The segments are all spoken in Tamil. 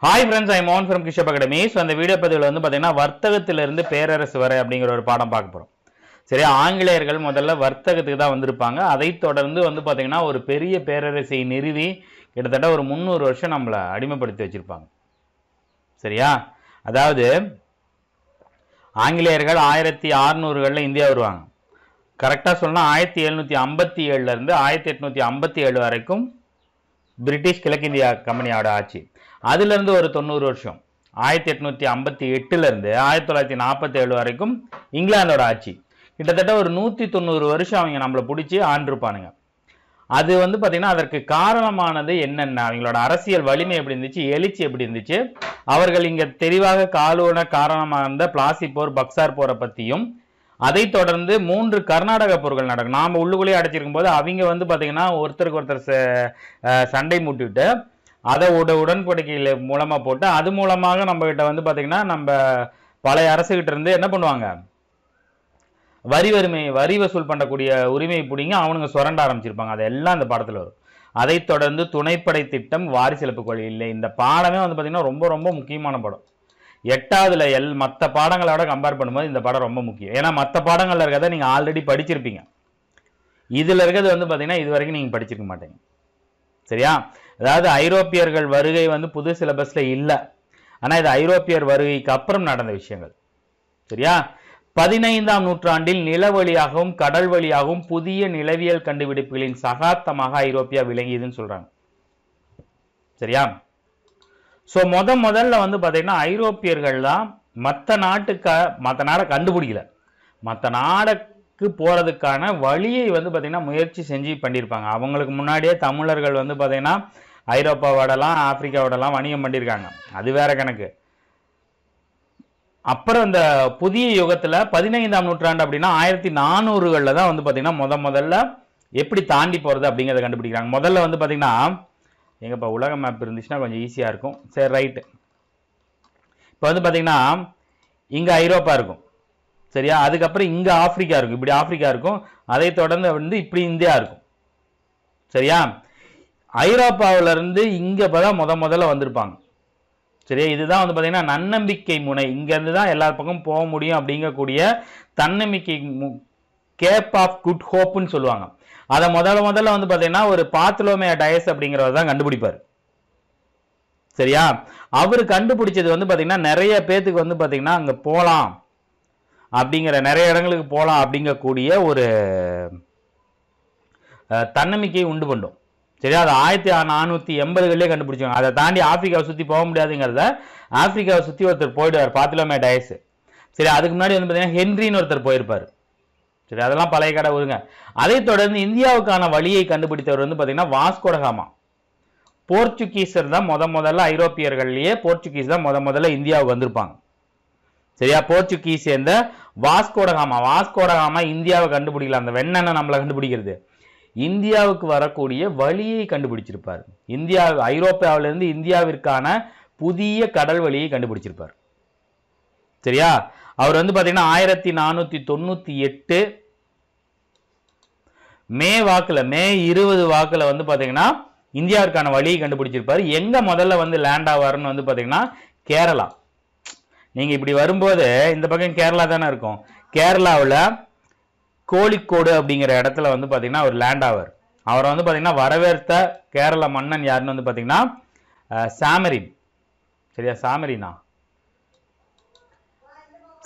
ஹாய் ஃப்ரெண்ட்ஸ், ஐ மோகன் ஃப்ரம் கிஷப் அகாடமி. ஸோ அந்த வீடியோ பதிவில் வந்து பார்த்தீங்கன்னா வர்த்தகத்திலிருந்து பேரரசு வரை அப்படிங்கிற ஒரு பாடம் பார்க்க போகிறோம். சரி, ஆங்கிலேயர்கள் முதல்ல வர்த்தகத்துக்கு தான் வந்திருப்பாங்க. அதை தொடர்ந்து வந்து பார்த்தீங்கன்னா ஒரு பெரிய பேரரசை நிறுவி கிட்டத்தட்ட ஒரு 300 வருஷம் நம்மளை அடிமைப்படுத்தி வச்சுருப்பாங்க. சரியா? அதாவது ஆங்கிலேயர்கள் 1600களில் இந்தியா வருவாங்க. கரெக்டாக சொன்னால் 1757 1857 வரைக்கும் பிரிட்டிஷ் கிழக்கிந்தியா கம்பெனியோட ஆட்சி. அதுலேருந்து ஒரு 90 வருஷம் 1858 1947 வரைக்கும் இங்கிலாந்தோட ஆட்சி. கிட்டத்தட்ட ஒரு 190 வருஷம் அவங்க நம்மளை பிடிச்சி ஆண்டிருப்பானுங்க. அது வந்து பார்த்தீங்கன்னா அதற்கு காரணமானது என்னென்ன, அவங்களோட அரசியல் வலிமை எப்படி இருந்துச்சு, எழுச்சி எப்படி இருந்துச்சு, அவர்கள் இங்கே தெளிவாக காலூன காரணமாக இருந்த பிளாசி போர், பக்சார் போரை பற்றியும், அதை தொடர்ந்து 3 கர்நாடக போர்கள் நடக்கும். நாம் உள்ளுக்குள்ளேயே அடைச்சிருக்கும் போது அவங்க வந்து பார்த்தீங்கன்னா ஒருத்தருக்கு ஒருத்தர் சண்டை மூட்டிவிட்டு அதை உடன்படிக்கையில் மூலமாக போட்டு அது மூலமாக நம்ம கிட்ட வந்து பார்த்தீங்கன்னா நம்ம பழைய அரசுகிட்ட இருந்து என்ன பண்ணுவாங்க, வரி வசூல் பண்ணக்கூடிய உரிமையை பிடிங்க அவனுங்க சுரண்ட ஆரம்பிச்சிருப்பாங்க. அதெல்லாம் அந்த பாடத்தில் வரும். அதை தொடர்ந்து துணைப்படை திட்டம், வாரிசிலப்பு கொள்கை. இல்லை, இந்த பாடமே வந்து பார்த்தீங்கன்னா ரொம்ப ரொம்ப முக்கியமான படம். 8வதுல மற்ற பாடங்களோட கம்பேர் பண்ணும்போது இந்த பாடம் ரொம்ப முக்கியம். ஏன்னா மற்ற பாடங்களில் இருக்கிறத நீங்கள் ஆல்ரெடி படிச்சிருப்பீங்க. இதில் இருக்கிறது வந்து பார்த்தீங்கன்னா இது வரைக்கும் நீங்கள் படிச்சிருக்க மாட்டீங்க. சரியா? அதாவது ஐரோப்பியர்கள் வருகை வந்து புது சிலபஸில் இல்லை. ஆனால் இது ஐரோப்பியர் வருகைக்கு அப்புறம் நடந்த விஷயங்கள். சரியா? 15ஆம் நூற்றாண்டில் நில வழியாகவும் கடல் வழியாகவும் புதிய நிலவியல் கண்டுபிடிப்புகளின் சகாப்தமாக ஐரோப்பியா விளங்கியதுன்னு சொல்றாங்க. சரியா? ஸோ முதல்ல வந்து பார்த்தீங்கன்னா ஐரோப்பியர்கள் தான் மற்ற நாடை கண்டுபிடிக்கல, மற்ற நாடுக்கு போகிறதுக்கான வழியை வந்து பார்த்தீங்கன்னா முயற்சி செஞ்சு பண்ணியிருப்பாங்க. அவங்களுக்கு முன்னாடியே தமிழர்கள் வந்து பார்த்தீங்கன்னா ஐரோப்பாவோடலாம் ஆப்பிரிக்காவோடலாம் வணிகம் பண்ணியிருக்காங்க. அது வேற கணக்கு. அப்புறம் இந்த புதிய யுகத்தில் 15ஆம் நூற்றாண்டு அப்படின்னா 1400களில் தான் வந்து பார்த்தீங்கன்னா முதல்ல எப்படி தாண்டி போகிறது அப்படிங்கிறத கண்டுபிடிக்கிறாங்க. முதல்ல வந்து பார்த்தீங்கன்னா எங்கப்பா உலக மேப் இருந்துச்சுன்னா கொஞ்சம் ஈஸியாக இருக்கும். சரி, ரைட்டு. இப்போ வந்து பார்த்தீங்கன்னா இங்கே ஐரோப்பா இருக்கும். சரியா? அதுக்கப்புறம் இங்கே ஆப்பிரிக்கா இருக்கும், இப்படி ஆப்பிரிக்கா இருக்கும். அதை தொடர்ந்து வந்து இப்படி இந்தியா இருக்கும். சரியா? ஐரோப்பாவிலிருந்து இங்கே தான் முதல்ல வந்திருப்பாங்க. சரியா? இதுதான் வந்து பார்த்தீங்கன்னா நன்னம்பிக்கை முனை. இங்கேருந்து தான் எல்லா பக்கமும் போக முடியும் அப்படிங்கக்கூடிய தன்னம்பிக்கை கேப் ஆஃப் குட் ஹோப்னு சொல்லுவாங்க. அதை முதல்ல வந்து பார்த்தீங்கன்னா ஒரு பாத்லோமியா டயஸ் அப்படிங்கிறவர் தான் கண்டுபிடிப்பார். சரியா? அவர் கண்டுபிடிச்சது வந்து பார்த்தீங்கன்னா நிறைய பேத்துக்கு வந்து பார்த்தீங்கன்னா அங்கே போகலாம் அப்படிங்கிற, நிறைய இடங்களுக்கு போகலாம் அப்படிங்கக்கூடிய ஒரு தன்னம்பிக்கையை உண்டு பண்ணும். சரியா? அது 1480களிலே கண்டுபிடிச்சாங்க. அதை தாண்டி ஆப்பிரிக்காவை சுற்றி போக முடியாதுங்கிறத ஆப்பிரிக்காவை சுற்றி ஒருத்தர் போயிடுவார், பாத்லோமியா டயஸ். சரி, அதுக்கு முன்னாடி வந்து பார்த்தீங்கன்னா ஹென்ரின்னு ஒருத்தர் போயிருப்பார். சரி, அதெல்லாம் பழைய கடை வருங்க. அதை தொடர்ந்து இந்தியாவுக்கான வழியை கண்டுபிடித்தவர் வந்து பார்த்தீங்கன்னா வாஸ்கோ ட காமா. போர்ச்சுகீசர் தான் முதல்ல ஐரோப்பியர்கள்லேயே போர்ச்சுகீஸ் தான் முதல்ல இந்தியாவுக்கு வந்திருப்பாங்க. சரியா? போர்ச்சுகீஸ் சேர்ந்த வாஸ்கோ ட காமா இந்தியாவை கண்டுபிடிக்கல. அந்த வெண்ணெண்ணை நம்மளை கண்டுபிடிக்கிறது, இந்தியாவுக்கு வரக்கூடிய வழியை கண்டுபிடிச்சிருப்பார். ஐரோப்பாவிலிருந்து இந்தியாவிற்கான புதிய கடல் வழியை கண்டுபிடிச்சிருப்பார். சரியா? அவர் வந்து பார்த்தீங்கன்னா 1498 மே 20 வாக்கில் வந்து பார்த்தீங்கன்னா இந்தியாவிற்கான வழியை கண்டுபிடிச்சிருப்பார். எங்க முதல்ல வந்து லேண்ட் ஆவார்னு வந்து பார்த்தீங்கன்னா கேரளா. நீங்க இப்படி வரும்போது இந்த பக்கம் கேரளா தானே இருக்கும். கேரளாவில் கோழிக்கோடு அப்படிங்கிற இடத்துல வந்து பார்த்தீங்கன்னா அவர் லேண்ட் ஆவார். அவரை வந்து பார்த்தீங்கன்னா வரவேற்ற கேரள மன்னன் யாருன்னு வந்து பார்த்தீங்கன்னா சாமரின். சரியா? சாமரினா?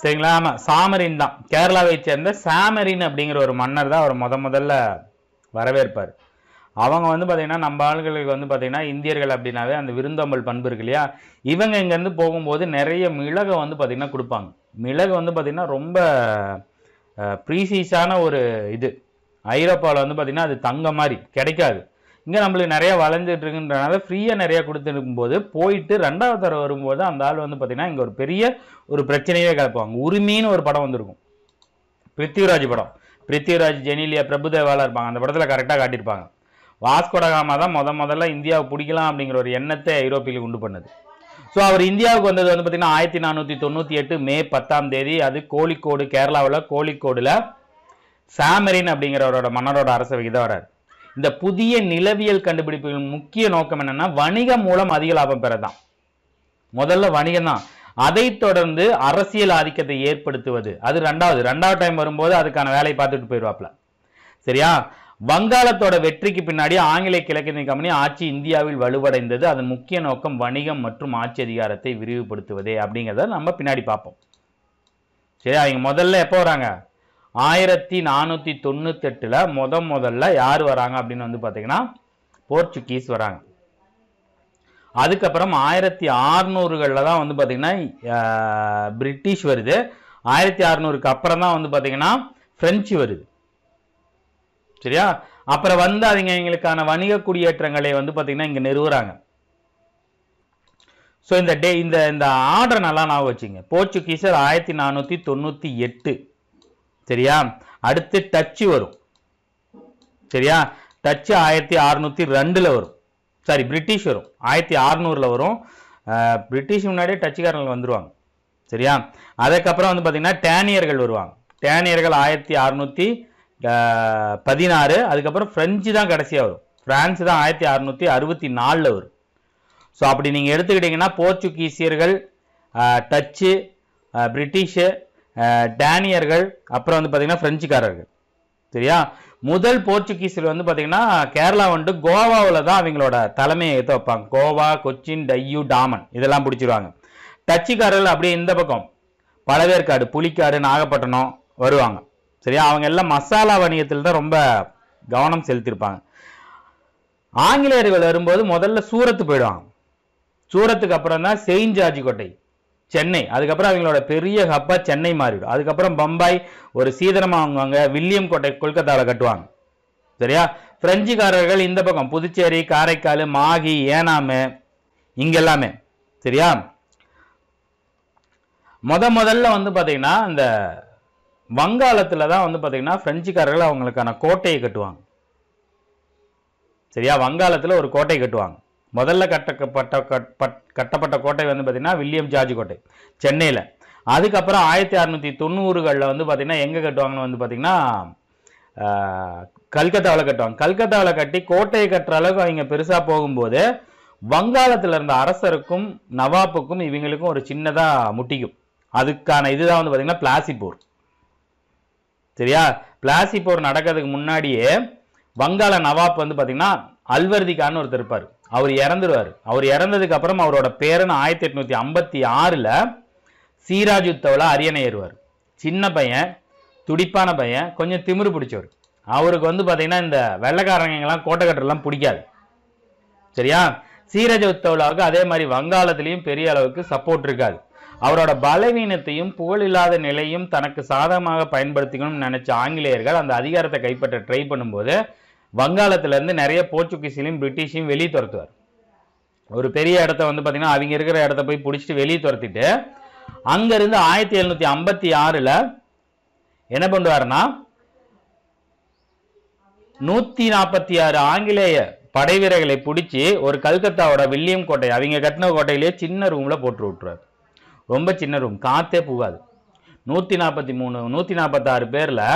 சரிங்களா? ஆமாம், சாமரின் தான். கேரளாவை சேர்ந்த சாமரின் அப்படிங்கிற ஒரு மன்னர் தான் அவர் முதல்ல வரவேற்பார். அவங்க வந்து பார்த்தீங்கன்னா நம்ம ஆளுகளுக்கு வந்து பார்த்தீங்கன்னா இந்தியர்கள் அப்படின்னாவே அந்த விருந்தோம்பல் பண்பு இருக்கு இல்லையா, இவங்க இங்கேருந்து போகும்போது நிறைய மிளகை வந்து பார்த்தீங்கன்னா கொடுப்பாங்க. மிளகு வந்து பார்த்தீங்கன்னா ரொம்ப ப்ரீசீஸான ஒரு இது. ஐரோப்பாவில் வந்து பார்த்தீங்கன்னா அது தங்க மாதிரி கிடைக்காது. இங்கே நம்மளுக்கு நிறைய வளைஞ்சிட்டு இருக்குன்றனால ஃப்ரீயாக நிறையா கொடுத்துருக்கும் போது போயிட்டு 2வது தடவை வரும்போது அந்த ஆள் வந்து பார்த்தீங்கன்னா இங்கே ஒரு பெரிய ஒரு பிரச்சனையே கிளப்புவாங்க. உரிமைன்னு ஒரு படம் வந்திருக்கும், பிருத்திவிராஜ் படம். பிருத்திவிராஜ், ஜெனிலியா, பிரபுதேவாலாம் இருப்பாங்க. அந்த படத்தில் கரெக்டாக காட்டியிருப்பாங்க. வாஸ்கோ ட காமா தான் முதல்ல இந்தியாவை பிடிக்கலாம் அப்படிங்கிற ஒரு எண்ணத்தை ஐரோப்பியில் உண்டு பண்ணது. ஸோ அவர் இந்தியாவுக்கு வந்தது வந்து பார்த்தீங்கன்னா 1498 மே 10 அது கோழிக்கோடு, கேரளாவில் கோழிக்கோடுல சாமரின் அப்படிங்கிறவரோட மன்னரோட அரசவைக்கு தான் வர்றாரு. இந்த புதிய நிலவியல் கண்டுபிடிப்புகளின் முக்கிய நோக்கம் என்னன்னா வணிகம் மூலம் அதிக லாபம் பெறதான். முதல்ல வணிகம் தான். அதை தொடர்ந்து அரசியல் ஆதிக்கத்தை ஏற்படுத்துவது, அது ரெண்டாவது டைம் வரும்போது அதுக்கான வேலையை பார்த்துட்டு போயிடுவாப்ல. சரியா? வங்காளத்தோட வெற்றிக்கு பின்னாடி ஆங்கிலேய கிழக்கிந்திய கம்பெனி ஆட்சி இந்தியாவில் வலுவடைந்தது. அதன் முக்கிய நோக்கம் வணிகம் மற்றும் ஆட்சி அதிகாரத்தை விரிவுபடுத்துவதே அப்படிங்கிறத நம்ம பின்னாடி பார்ப்போம். சரி, அவங்க முதல்ல எப்போ வராங்க? 1498 முதல்ல யார் வராங்க அப்படின்னு வந்து பார்த்தீங்கன்னா போர்ச்சுகீஸ் வராங்க. அதுக்கப்புறம் 1600களில் தான் வந்து பார்த்தீங்கன்னா பிரிட்டிஷ் வருது. 1600க்கு அப்புறம் தான் வந்து பார்த்தீங்கன்னா பிரெஞ்சு வருது. சரியா? அப்புறம் வந்து அவங்க எங்களுக்கான வணிக குடியேற்றங்களை வந்து பார்த்தீங்கன்னா இங்கே நிறுவுறாங்க. ஸோ இந்த ஆர்டர் நல்லா ஞாபகம் வச்சுங்க. போர்ச்சுகீசர் 1498. சரியா? அடுத்து டச்சு வரும். சரியா? டச்சு 1602 வரும். சாரி, பிரிட்டிஷ் வரும் 1600 வரும். பிரிட்டிஷ் முன்னாடியே டச்சுக்காரர்கள் வந்துருவாங்க. சரியா? அதுக்கப்புறம் வந்து பார்த்தீங்கன்னா டேனியர்கள் வருவாங்க. டேனியர்கள் 1616. அதுக்கப்புறம் பிரெஞ்சு தான் கடைசியாக வரும். பிரான்ஸ் தான் 1664 வரும். ஸோ அப்படி நீங்கள் எடுத்துக்கிட்டிங்கன்னா போர்ச்சுகீசியர்கள், டச்சு, பிரிட்டிஷு, டேனியர்கள், அப்புறம் வந்து பார்த்தீங்கன்னா பிரெஞ்சுக்காரர்கள். சரியா? முதல் போர்ச்சுகீஸில் வந்து பார்த்தீங்கன்னா கேரளா வந்து கோவாவில் தான் அவங்களோட தலைமையை ஏற்ற வைப்பாங்க. கோவா, கொச்சின், டையூ, டாமன் இதெல்லாம் பிடிச்சிருவாங்க. டச்சுக்காரர்கள் அப்படியே இந்த பக்கம் பழவேற்காடு, புலிக்காடு, நாகப்பட்டினம் வருவாங்க. சரியா? அவங்க எல்லாம் மசாலா வணிகத்தில் தான் ரொம்ப கவனம் செலுத்தியிருப்பாங்க. ஆங்கிலேயர்கள் வரும்போது முதல்ல சூரத்து போயிடுவாங்க. சூரத்துக்கு அப்புறம் தான் செயின்ட் ஜார்ஜ் கோட்டை, சென்னை. அதுக்கப்புறம் அவங்களோட பெரிய ஹப்பா சென்னை மாறிடும். அதுக்கப்புறம் பம்பாய் ஒரு சீதனமாக வாங்குவாங்க. வில்லியம் கோட்டை கொல்கத்தாவில் கட்டுவாங்க. சரியா? பிரெஞ்சுக்காரர்கள் இந்த பக்கம் புதுச்சேரி, காரைக்கால், மாகி, ஏனாமு இங்கெல்லாமே. சரியா? முதல்ல வந்து பார்த்தீங்கன்னா இந்த வங்காளத்தில் தான் வந்து பார்த்தீங்கன்னா பிரெஞ்சுக்காரர்கள் அவங்களுக்கான கோட்டையை கட்டுவாங்க. சரியா? வங்காளத்தில் ஒரு கோட்டை கட்டுவாங்க. முதல்ல கட்டப்பட்ட கோட்டை வந்து பார்த்தீங்கன்னா வில்லியம் ஜார்ஜ் கோட்டை சென்னையில். அதுக்கப்புறம் 1690களில் வந்து பார்த்தீங்கன்னா எங்கே கட்டுவாங்கன்னு வந்து பார்த்தீங்கன்னா கல்கத்தாவில் கட்டுவாங்க. கல்கத்தாவில் கட்டி கோட்டையை கட்டுற அளவுக்கு அவங்க பெருசாக போகும்போது வங்காளத்தில் இருந்த அரசருக்கும் நவாப்புக்கும் இவங்களுக்கும் ஒரு சின்னதாக முட்டிக்கும். அதுக்கான இதுதான் வந்து பார்த்தீங்கன்னா பிளாசி போர். சரியா? பிளாசி போர் நடக்கிறதுக்கு முன்னாடியே வங்காள நவாப் வந்து பார்த்தீங்கன்னா அல்வர்திகான்னு ஒருத்தர் இருப்பார். அவர் இறந்துருவார். அவர் இறந்ததுக்கு அப்புறம் அவரோட பேரன் 1856 சீராஜுத்தவுலா அரியணை ஏறுவார். சின்ன பையன், துடிப்பான பையன், கொஞ்சம் திமிரு பிடிச்சவர். அவருக்கு வந்து பார்த்தீங்கன்னா இந்த வெள்ளைக்காரங்கெல்லாம் கோட்டை கட்டுறதுலாம் பிடிக்காது. சரியா? சீராஜுத்தவுலாவுக்கு அதே மாதிரி வங்காளத்திலையும் பெரிய அளவுக்கு சப்போர்ட் இருக்காது. அவரோட பலவீனத்தையும் புகழில்லாத நிலையும் தனக்கு சாதகமாக பயன்படுத்திக்கணும்னு நினைச்ச ஆங்கிலேயர்கள் அந்த அதிகாரத்தை கைப்பற்ற ட்ரை பண்ணும்போது வங்காளத்திலேருந்து நிறைய போர்ச்சுகீஸையும் பிரிட்டிஷையும் வெளியே துரத்துவார். ஒரு பெரிய இடத்த வந்து பார்த்தீங்கன்னா அவங்க இருக்கிற இடத்த போய் பிடிச்சிட்டு வெளியே துரத்திட்டு அங்கேருந்து 1756 என்ன பண்ணுவாருன்னா 146 ஆங்கிலேய படை வீரர்களை பிடிச்சி ஒரு கல்கத்தாவோட வில்லியம் கோட்டை அவங்க கட்டின கோட்டையிலேயே சின்ன ரூமில் போட்டு விட்டுருவார். ரொம்ப சின்ன ரூம், காற்றே போகாது. 146 பேரில்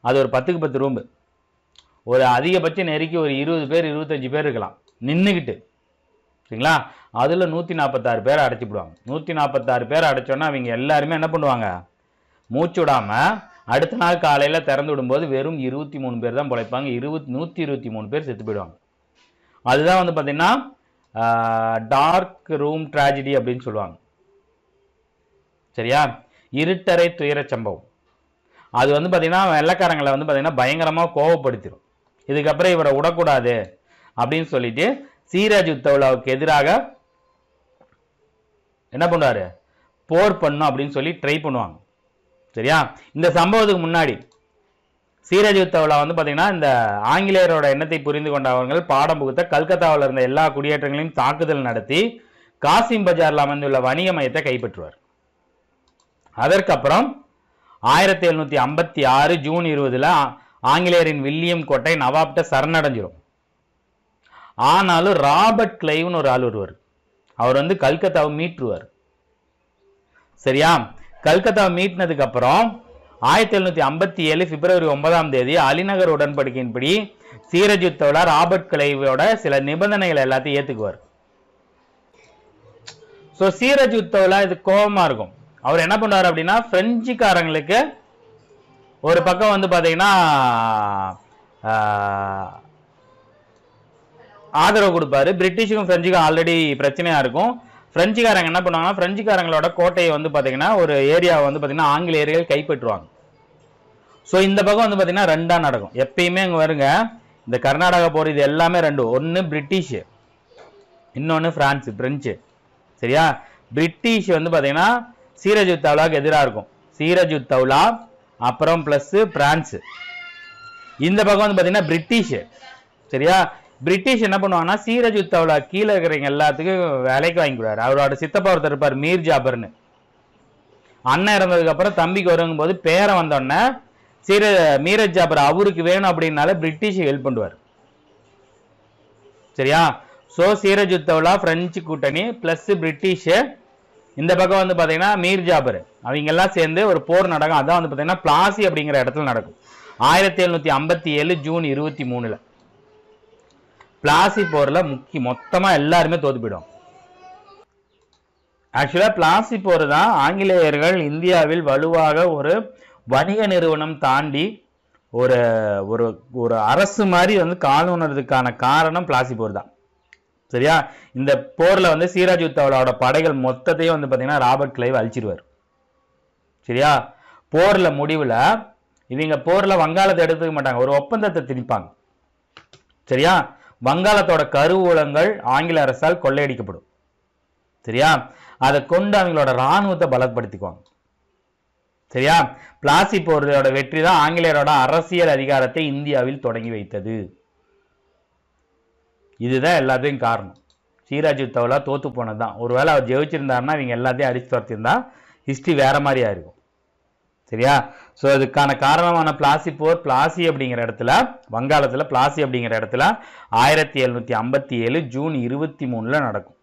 அது ஒரு 10க்கு 10 ரூம்பு. ஒரு அதிகபட்சம் நெருக்கி ஒரு 20 பேர் 25 பேர் இருக்கலாம் நின்றுக்கிட்டு. சரிங்களா? அதில் 146 பேரை அடைச்சிவிடுவாங்க. 146 பேர் அடைச்சோன்னா அவங்க எல்லாருமே என்ன பண்ணுவாங்க? மூச்சு விடாமல் அடுத்த நாள் காலையில் திறந்து விடும்போது வெறும் 23 பேர் தான் பிழைப்பாங்க. 123 பேர் செத்து போயிடுவாங்க. அதுதான் வந்து பார்த்தீங்கன்னா டார்க் ரூம் ட்ராஜடி அப்படின்னு சொல்லுவாங்க. சரியா? இருட்டறை துயர சம்பவம். அது வந்து பார்த்தீங்கன்னா வெள்ளைக்காரங்களை வந்து பார்த்தீங்கன்னா பயங்கரமாக கோவப்படுத்திடும். இதுக்கப்புறம் இவரை விடக்கூடாது அப்படின்னு சொல்லிட்டு சீராஜுத்தவுலாவுக்கு எதிராக என்ன பண்ணுவாரு? போர் பண்ணும் அப்படின்னு சொல்லி ட்ரை பண்ணுவாங்க. சரியா? இந்த சம்பவத்துக்கு முன்னாடி சீராஜுத்தவுலா வந்து பார்த்தீங்கன்னா இந்த ஆங்கிலேயரோட எண்ணத்தை புரிந்து கொண்டவர்கள் பாடம் புகுத்த கல்கத்தாவில் இருந்த எல்லா குடியேற்றங்களையும் தாக்குதல் நடத்தி காசிம் பஜாரில் அமைந்துள்ள வணிக மையத்தை கைப்பற்றுவார். அதற்கப்புறம் 1756 ஜூன் 20 ஆங்கிலேயரின் வில்லியம் கோட்டை நவாப்ட சரணடைஞ்சிடும். ஆனாலும் ராபர்ட் கிளைவ்னு ஒரு ஆள் வருவார். அவர் வந்து கல்கத்தாவை மீட்டுருவார். சரியா? கல்கத்தாவை மீட்டினதுக்கு அப்புறம் 1757 பிப்ரவரி 9 அலிநகர் உடன்படிக்கையின்படி சீராஜுத்தவுலா ராபர்ட் கிளைவோட சில நிபந்தனைகள் எல்லாத்தையும் ஏற்றுக்குவார். ஸோ சீரஜ் உத்தவ்லா இது கோபமா இருக்கும். அவர் என்ன பண்ணுவார் அப்படின்னா பிரெஞ்சுக்காரங்களுக்கு ஒரு பக்கம் வந்து பாத்தீங்கன்னா ஆதரவு கொடுப்பாரு. பிரிட்டிஷுக்கும் பிரெஞ்சுக்கும் ஆல்ரெடி பிரச்சனையா இருக்கும். பிரெஞ்சுக்காரங்க என்ன பண்ணுவாங்கன்னா பிரெஞ்சுக்காரங்களோட கோட்டையை வந்து பாத்தீங்கன்னா ஒரு ஏரியாவை வந்து பாத்தீங்கன்னா ஆங்கிலேயர்கள் கைப்பற்றுவாங்க. ஸோ இந்த பக்கம் வந்து பாத்தீங்கன்னா ரெண்டா நடக்கும். எப்பயுமே அங்க வருங்க இந்த கர்நாடகா போர் இது எல்லாமே ரெண்டு. ஒன்னு பிரிட்டிஷ், இன்னொன்னு பிரான்ஸ் பிரெஞ்சு. சரியா? பிரிட்டிஷ் வந்து பாத்தீங்கன்னா சீரஜ் உத்தவ்லாவுக்கு எதிராக இருக்கும். சீரஜ் உத்தவ்லா அப்புறம் பிளஸ் பிரான்ஸ். இந்த பக்கம் வந்து பாத்தீங்கன்னா பிரிட்டிஷ். சரியா? பிரிட்டிஷ் என்ன பண்ணுவாங்கன்னா சீரஜ் உத்தவ்லா கீழே இருக்கிறவங்க எல்லாத்துக்கும் வேலைக்கு வாங்கிக்கிறாரு. அவரோட சித்தப்பா ஒருத்தர் இருப்பார் மீர் ஜாபர்னு. அண்ணன் இறந்ததுக்கு அப்புறம் தம்பிக்கு வருங்கும் போது பேரை வந்தோடனே மீரஜ் ஜாபர் அவருக்கு வேணும் அப்படின்னால பிரிட்டிஷ் ஹெல்ப் பண்ணுவார். சரியா? சோ சீரஜ் உத்தவ்லா பிரெஞ்சு கூட்டணி பிளஸ் பிரிட்டிஷ், இந்த பக்கம் வந்து பாத்தீங்கன்னா மீர் ஜாபர், அவங்க எல்லாம் சேர்ந்து ஒரு போர் நடக்கும். அதான் வந்து பாத்தீங்கன்னா பிளாசி அப்படிங்கிற இடத்துல நடக்கும் 1757 ஜூன் 23. பிளாசி போர்ல மொத்தமா எல்லாருமே தோத்து போயிடும். ஆக்சுவலா பிளாசி போர் தான் ஆங்கிலேயர்கள் இந்தியாவில் வலுவாக ஒரு வணிக நிறுவனம் தாண்டி ஒரு ஒரு ஒரு அரசு மாதிரி வந்து காலூனதுக்கான காரணம் பிளாசி போர் தான். சரியா? இந்த போர்ல வந்து சீராஜ் உத்தவ்லாவோட படைகள் மொத்தத்தையும் வந்து பாத்தீங்கன்னா ராபர்ட் கிளைவ் அழிச்சிருவார். சரியா? போர்ல முடிவுல இவங்க போர்ல வங்காளத்தை எடுத்துக்க மாட்டாங்க, ஒரு ஒப்பந்தத்தை திணிப்பாங்க. சரியா? வங்காளத்தோட கருவூலங்கள் ஆங்கில அரசால் கொள்ளையடிக்கப்படும். சரியா? அதை கொண்டு அவங்களோட இராணுவத்தை பலப்படுத்திக்குவாங்க. சரியா? பிளாசி போரோட வெற்றி தான் ஆங்கிலேயரோட அரசியல் அதிகாரத்தை இந்தியாவில் தொடங்கி வைத்தது. இதுதான் எல்லாத்தையும் காரணம். சீராஜ் உத்தவ்லா தோத்து போனதுதான். ஒருவேளை அவர் ஜெயிச்சிருந்தாருன்னா இவங்க எல்லாத்தையும் அடிச்சு துரத்திருந்தா ஹிஸ்டரி வேற மாதிரியா இருக்கும். சரியா? சோ இதுக்கான காரணமான பிளாசி போர், பிளாசி அப்படிங்கிற இடத்துல வங்காளத்துல பிளாசி அப்படிங்கிற இடத்துல 1757 ஜூன் 23 நடக்கும்.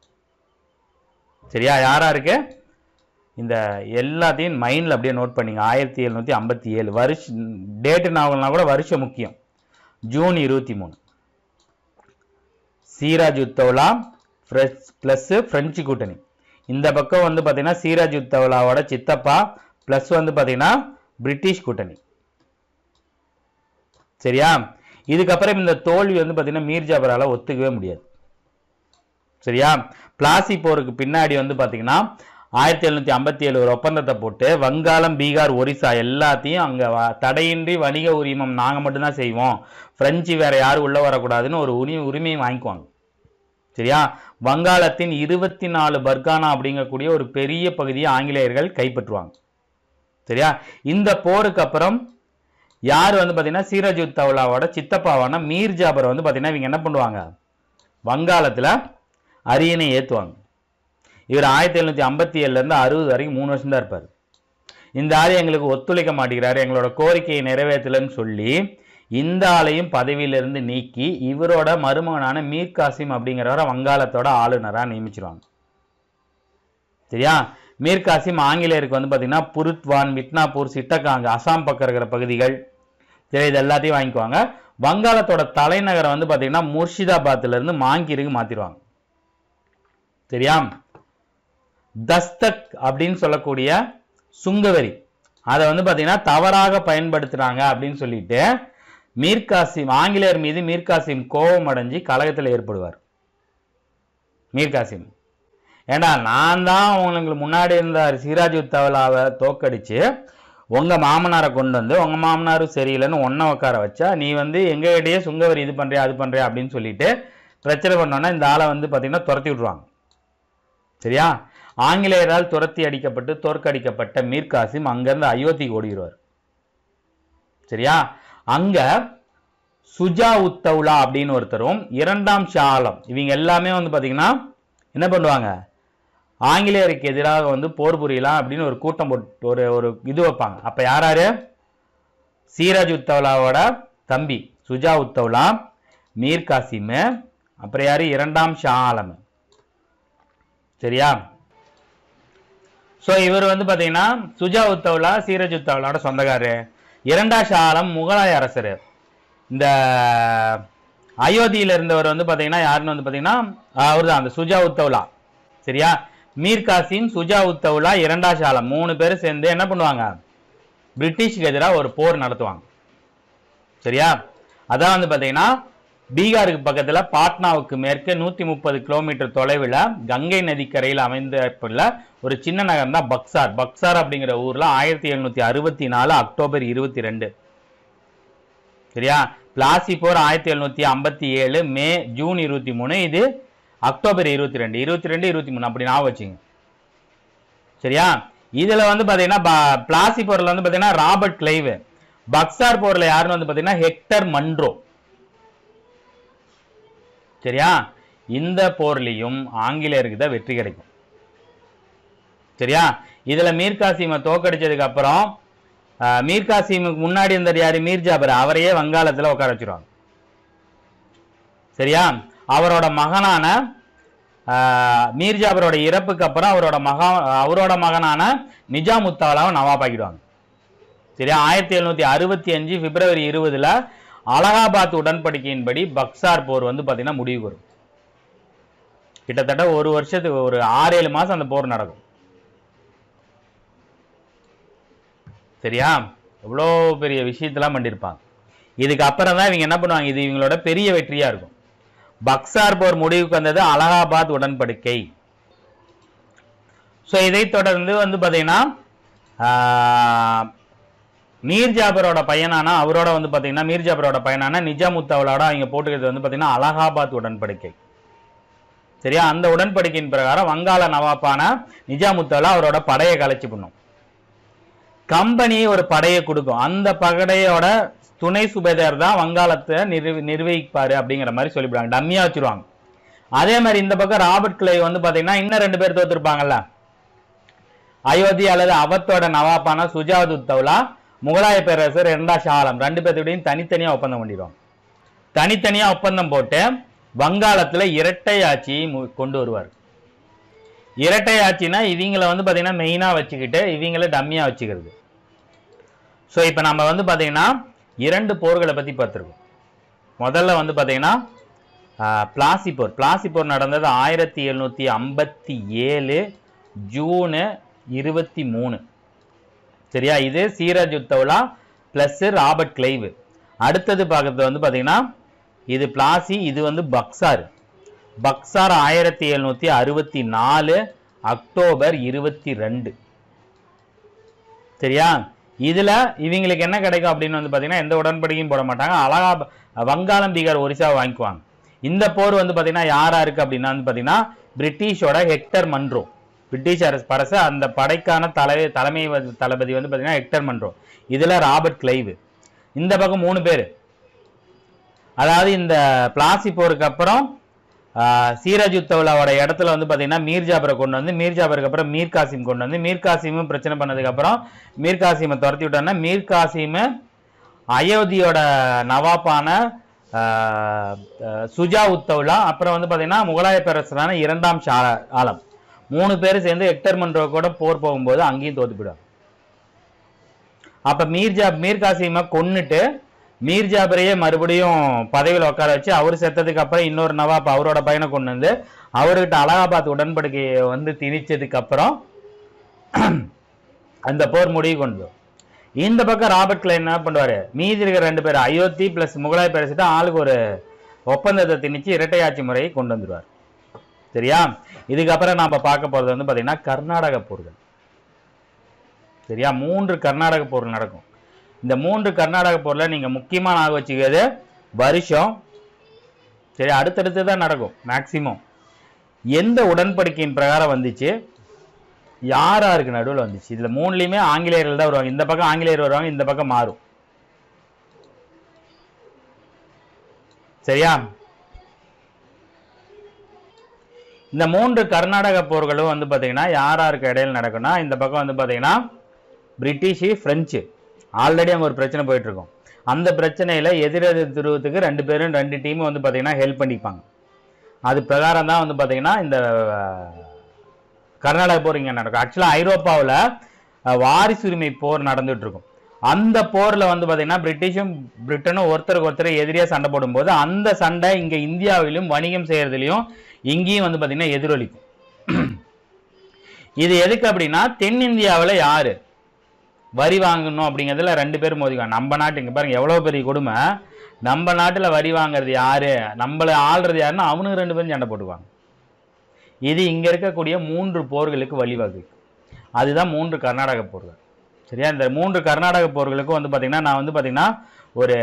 சரியா? யாரா இருக்கு இந்த எல்லாத்தையும் மைண்ட்ல அப்படியே நோட் பண்ணீங்க. 1757 வருஷம் டேட்டு நாவல்னா கூட வருஷம் முக்கியம். ஜூன் 23. சீராஜ் உத்தவ்லா பிளஸ் பிரெஞ்சு கூட்டணி. இந்த பக்கம் வந்து பாத்தீங்கன்னா சீராஜ் உத்தவ்லாவோட சித்தப்பா பிளஸ் வந்து பாத்தீங்கன்னா பிரிட்டிஷ் கூட்டணி. சரியா? இதுக்கப்புறம் இந்த தோல்வி வந்து பாத்தீங்கன்னா மீர் ஜாபரால ஒத்துக்கவே முடியாது. சரியா? பிளாசி போருக்கு பின்னாடி வந்து பாத்தீங்கன்னா 1757 ஒரு ஒப்பந்தத்தை போட்டு வங்காளம், பீகார், ஒரிசா எல்லாத்தையும் அங்க தடையின்றி வணிக உரிமம் நாங்க மட்டும்தான் செய்வோம், பிரெஞ்சு வேற யாரும் உள்ள வரக்கூடாதுன்னு ஒரு உரிமையை வாங்கிக்குவாங்க. சரியா? வங்காளத்தின் 24 பர்கானா அப்படிங்கக்கூடிய ஒரு பெரிய பகுதியை ஆங்கிலேயர்கள் கைப்பற்றுவாங்க. சரியா? இந்த போருக்கு அப்புறம் யார் வந்து பாத்தீங்கன்னா சீரஜ் உத்தவ்லாவோட சித்தப்பாவான மீர் ஜாபர் வந்து பாத்தீங்கன்னா இவங்க என்ன பண்ணுவாங்க, வங்காளத்துல அரியணை ஏத்துவாங்க. இவர் 1757 இருந்து 60 வரைக்கும் 3 வருஷம் தான் இருப்பார். இந்த ஆளு எங்களுக்கு ஒத்துழைக்க மாட்டேங்கிறாரு, எங்களோட கோரிக்கையை நிறைவேற்றலன்னு சொல்லி இந்த ஆளையும் பதவியிலிருந்து நீக்கி இவரோட மருமகனான மீர் காசிம் அப்படிங்கிறவரை வங்காளத்தோட ஆளுநரா நியமிச்சிருவாங்க. சரியா? மீர் காசிம் ஆங்கிலேயருக்கு வந்து பாத்தீங்கன்னா புருத்வான், மிட்னாப்பூர், சிட்டகாங், அசாம் பக்கம் இருக்கிற பகுதிகள் இது எல்லாத்தையும் வாங்கிக்குவாங்க. வங்காளத்தோட தலைநகரை வந்து பாத்தீங்கன்னா முர்ஷிதாபாத்ல இருந்து மாங்கிருக்கு மாத்திருவாங்க. சரியா? தஸ்தக் அப்படின்னு சொல்லக்கூடிய சுங்கவரி அதை வந்து பாத்தீங்கன்னா தவறாக பயன்படுத்துறாங்க அப்படின்னு சொல்லிட்டு மீர் காசிம் ஆங்கிலேயர் மீது மீர் காசிம் கோபம் அடைஞ்சு கலகத்தில் ஏற்படுவார். மீர் காசிம் ஏண்டா நான் தான் உங்களுக்கு முன்னாடி இருந்த சீராஜ் உத்தவ்லாவை தோக்கடிச்சு உங்க மாமனாரை கொண்டு வந்து உங்க மாமனாரும் சரியில்லைன்னு ஒன்ன உட்கார வச்சா நீ வந்து எங்ககிட்டயே சுங்கவரி இது பண்றியா அது பண்றியா அப்படின்னு சொல்லிட்டு பிரச்சனை பண்ணோன்னா இந்த ஆளை வந்து பாத்தீங்கன்னா துரத்தி விட்டுருவாங்க. சரியா? ஆங்கிலேயரால் துரத்தி அடிக்கப்பட்டு தோற்கடிக்கப்பட்ட மீர் காசிம் அங்கிருந்து அயோத்திக்கு ஓடுகிறார். சரியா? அங்க சுஜா உத்தவ்லா அப்படின்னு ஒருத்தரும் 2ஆம் ஷா ஆலம் இவங்க எல்லாமே வந்து பாத்தீங்கன்னா என்ன பண்ணுவாங்க, ஆங்கிலேயருக்கு எதிராக வந்து போர் புரியலாம் அப்படின்னு ஒரு கூட்டம் போட்டு ஒரு இது வைப்பாங்க. அப்ப யாராரு, சீராஜ் உத்தவ்லாவோட தம்பி சுஜா உத்தவ்லா, மீர் காசிம், அப்புறம் யாரு 2ஆம் ஷா ஆலம். சரியா? சோ இவர் வந்து பாத்தீங்கன்னா சுஜா உத்தவ்லா சீரஜ் உத்தவ்லாவோட சொந்தக்காரு. 2ஆம் ஷா ஆலம் முகலாய அரசர். இந்த அயோத்தியில இருந்தவர் வந்து பாத்தீங்கன்னா யாருன்னு வந்து பாத்தீங்கன்னா அவர் தான் அந்த சுஜா உத்தவ்லா. சரியா? மீர் காசிம், சுஜா உத்தவுலா, இரண்டா ஷாலம் 3 பேரும் சேர்ந்து என்ன பண்ணுவாங்க, பிரிட்டிஷ்க்கு எதிராக ஒரு போர் நடத்துவாங்க. சரியா? அதான் வந்து பாத்தீங்கன்னா பீகாருக்கு பக்கத்துல பாட்னாவுக்கு மேற்கு 130 கிலோமீட்டர் தொலைவில் கங்கை நதிக்கரையில் அமைந்த ஒரு சின்ன நகரம் தான் பக்சார். பக்சார் அப்படிங்கிற ஊர்ல 1764 அக்டோபர் 22. சரியா? பிளாசி போர் 1757 மே ஜூன் 23, இது அக்டோபர் 22, 23 அப்படி ஞாபகம் வச்சுங்க. சரியா? இதுல வந்து பாத்தீங்கன்னா பிளாசி போர்ல வந்து பாத்தீங்கன்னா ராபர்ட் கிளைவ், பக்சார் போர்ல யாருன்னு வந்து பாத்தீங்கன்னா ஹெக்டர் மன்ரோ. சரியா? இந்த போர்லையும் ஆங்கிலேயருக்கு தான் வெற்றி கிடைக்கும். சரியா? இதுல மீர் காசிமை தோக்கடிச்சதுக்கு அப்புறம் மீர் காசிமுக்கு முன்னாடி இருந்த யாரு, மீர் ஜாபர், அவரையே வங்காளத்துல உட்கார வச்சிருவாங்க. சரியா? அவரோட மகனான மீர் ஜாபரோட இறப்புக்கு அப்புறம் அவரோட மகனான நிஜாமுத்தாலாவை நவாபாக்கிடுவாங்க. சரியா? 1765 பிப்ரவரி 20 அலகாபாத் உடன்படிக்கையின்படி பக்சார் போர் வந்து பாத்தீங்கன்னா முடிவு வரும். கிட்டத்தட்ட ஒரு வருஷத்துக்கு ஒரு 6-7 மாசம் அந்த போர் நடக்கும். சரியா? எவ்வளோ பெரிய விஷயத்தெல்லாம் பண்ணிருப்பாங்க. இதுக்கு அப்புறம் தான் இவங்க என்ன பண்ணுவாங்க, இது இவங்களோட பெரிய வெற்றியா இருக்கும். பக்சார் போர் முடிவுக்கு வந்தது அலகாபாத் உடன்படிக்கை. ஸோ இதை தொடர்ந்து வந்து பாத்தீங்கன்னா மீர் ஜாபரோட பையனான அவரோட வந்து பாத்தீங்கன்னா மீர் ஜாபரோட பையனான நிஜாமுத்தாவோட அவங்க போட்டுக்கிறது வந்து பாத்தீங்கன்னா அலகாபாத் உடன்படிக்கை. சரியா? அந்த உடன்படிக்கையின் பிரகாரம் வங்காள நவாப்பான நிஜாமுத்தாலா அவரோட படையை கலைச்சு பண்ணும். கம்பெனி ஒரு படையை கொடுக்கும், அந்த படையோட துணை சுபேதர் தான் வங்காளத்தை நிர்வகிப்பாரு அப்படிங்கிற மாதிரி சொல்லிவிடுவாங்க, டம்மியா வச்சிருவாங்க. அதே மாதிரி இந்த பக்கம் ராபர்ட் கிளைவ் வந்து பாத்தீங்கன்னா இன்னும் 2 பேர் தோத்துருப்பாங்கல்ல, அயோத்தி அல்லது அவத்தோட நவாப்பான சுஜாத் உத்தவ்லா, முகலாய பேரரசர் இரண்டா ஷாலம் 2 பேர்த்தோடையும் தனித்தனியா ஒப்பந்தம் பண்ணிடுவாங்க. தனித்தனியா ஒப்பந்தம் போட்டு வங்காளத்துல இரட்டை ஆட்சி கொண்டு வருவார். இரட்டை ஆட்சினா இவங்களை வந்து பாத்தீங்கன்னா மெயினா வச்சுக்கிட்டு இவங்களை டம்மியா வச்சுக்கிறது. ஸோ இப்போ நம்ம வந்து பாத்தீங்கன்னா 2 போர்களை பத்தி பார்த்துருக்கோம். முதல்ல வந்து பாத்தீங்கன்னா பிளாசி போர். பிளாசி போர் நடந்தது 1757 ஜூன் 23. சரியா? இது சீராஜ் உத்தவ்லா பிளஸ் ராபர்ட் கிளைவ். அடுத்தது பார்க்கறது வந்து பாத்தீங்கன்னா இது பிளாசி, இது வந்து பக்சார். பக்சார் 1764 அக்டோபர் 22. சரியா? இதுல இவங்களுக்கு என்ன கிடைக்கும் அப்படின்னு வந்து பாத்தீங்கன்னா எந்த உடன்படிக்கையும் போட மாட்டாங்க. வங்காளம், பீகார், ஒரிசா வாங்கிக்குவாங்க. இந்த போர் வந்து பாத்தீங்கன்னா யாரா இருக்கு அப்படின்னா வந்து பாத்தீங்கன்னா பிரிட்டிஷோட ஹெக்டர் மன்ரோ, பிரிட்டிஷ் அரசு அந்த படைக்கான தலைமை தளபதி வந்து பாத்தீங்கன்னா ஹெக்டர் மன்ரோ. இதுல ராபர்ட் கிளைவ். இந்த பக்கம் 3 பேர். அதாவது இந்த பிளாசி போருக்கு அப்புறம் சீராஜ் உத்தவ்லாவோட இடத்துல வந்து பாத்தீங்கன்னா மீர் ஜாபரை கொண்டு வந்து, மீர் ஜாபருக்கு அப்புறம் மீர் காசிம் கொண்டு வந்து, மீர் காசிமும் பிரச்சனை பண்ணதுக்கு அப்புறம் மீர் காசிமை துரத்தி விட்டாங்கன்னா மீர் காசிம் அயோத்தியோட நவாப்பான சுஜா உத்தவ்லா, அப்புறம் வந்து பாத்தீங்கன்னா முகலாய பேரரசரான இரண்டாம் ஆலம் 3 பேரும் சேர்ந்து ஹெக்டர் மன்ரோ கூட போர் போகும்போது அங்கேயும் தோத்து போயிடும். அப்ப மீர் காசிமை கொன்னுட்டு மீர் ஜாபரையே மறுபடியும் பதவியில் உட்கார வச்சு அவர் செத்ததுக்கு அப்புறம் இன்னொரு நவாப் அவரோட பையனை கொண்டு வந்து அவர்கிட்ட அலகாபாத் உடன்படிக்கையை வந்து திணிச்சதுக்கு அப்புறம் அந்த போர் முடிவு கொண்டு. இந்த பக்கம் ராபர்ட் கிளைவ் என்ன பண்ணுவாரு, மீதி இருக்கிற 2 பேர் அயோத்தி பிளஸ் முகலாய பேரரசு ஆளுக்கு ஒரு ஒப்பந்தத்தை திணிச்சு இரட்டை ஆட்சி முறையை கொண்டு வந்துடுவார். சரியா? இதுக்கப்புறம் நாம பார்க்க போறது வந்து பாத்தீங்கன்னா கர்நாடக போர்கள். சரியா? 3 கர்நாடக போர்கள் நடக்கும். இந்த 3 கர்நாடக போர்ல நீங்க முக்கியமா ஞாபகம் வச்சுக்கிறது வருஷம். சரி, அடுத்தடுத்து தான் நடக்கும். மேக்சிமம் எந்த உடன்படிக்கையின் பிரகாரம் வந்துச்சு, யாருக்கு நடுவில் வந்துச்சு, இதுல 3லயுமே ஆங்கிலேயர்கள் தான் வருவாங்க. இந்த பக்கம் ஆங்கிலேயர் வருவாங்க, இந்த பக்கம் மாறும். சரியா? இந்த 3 கர்நாடக போர்களும் வந்து பாத்தீங்கன்னா யாருக்கு இடையில நடக்கும்னா, இந்த பக்கம் வந்து பாத்தீங்கன்னா பிரிட்டிஷ், பிரெஞ்சு. ஆல்ரெடி அங்க ஒரு பிரச்சனை போயிட்டு இருக்கும். அந்த பிரச்சனையில எதிரெதிர் துருவத்துக்கு 2 பேரும் 2 டீமும் வந்து பாத்தீங்கன்னா ஹெல்ப் பண்ணிப்பாங்க. அது பிரகாரம் தான் வந்து பாத்தீங்கன்னா இந்த கர்நாடக போர் இங்க நடக்கும். ஆக்சுவலா ஐரோப்பாவில் வாரிசுரிமை போர் நடந்துட்டு இருக்கும். அந்த போர்ல வந்து பாத்தீங்கன்னா பிரிட்டிஷும் பிரிட்டனும் ஒருத்தருக்கு ஒருத்தர் எதிரியா சண்டை போடும்போது அந்த சண்டை இங்க இந்தியாவிலும் வணிகம் செய்யறதுலயும் இங்கேயும் வந்து பாத்தீங்கன்னா எதிரொலிக்கும். இது எதுக்கு அப்படின்னா தென்னிந்தியாவில் யாரு வரி வாங்கணும் அப்படிங்கிறதுல 2 பேர் மோதிக்குவாங்க. நம்ம நாட்டு இங்கே பாருங்க எவ்வளோ பெரிய கொடுமை. நம்ம நாட்டில் வரி வாங்குறது யாரு, நம்மளை ஆள்றது யாருன்னா அவனுக்கு 2 பேரும் சண்டை போட்டுக்குவாங்க. இது இங்கே இருக்கக்கூடிய 3 போர்களுக்கு வழிவகுக்கு. அதுதான் 3 கர்நாடக போர்கள். சரியா? இந்த 3 கர்நாடக போர்களுக்கும் வந்து பார்த்தீங்கன்னா நான் வந்து பார்த்தீங்கன்னா ஒரு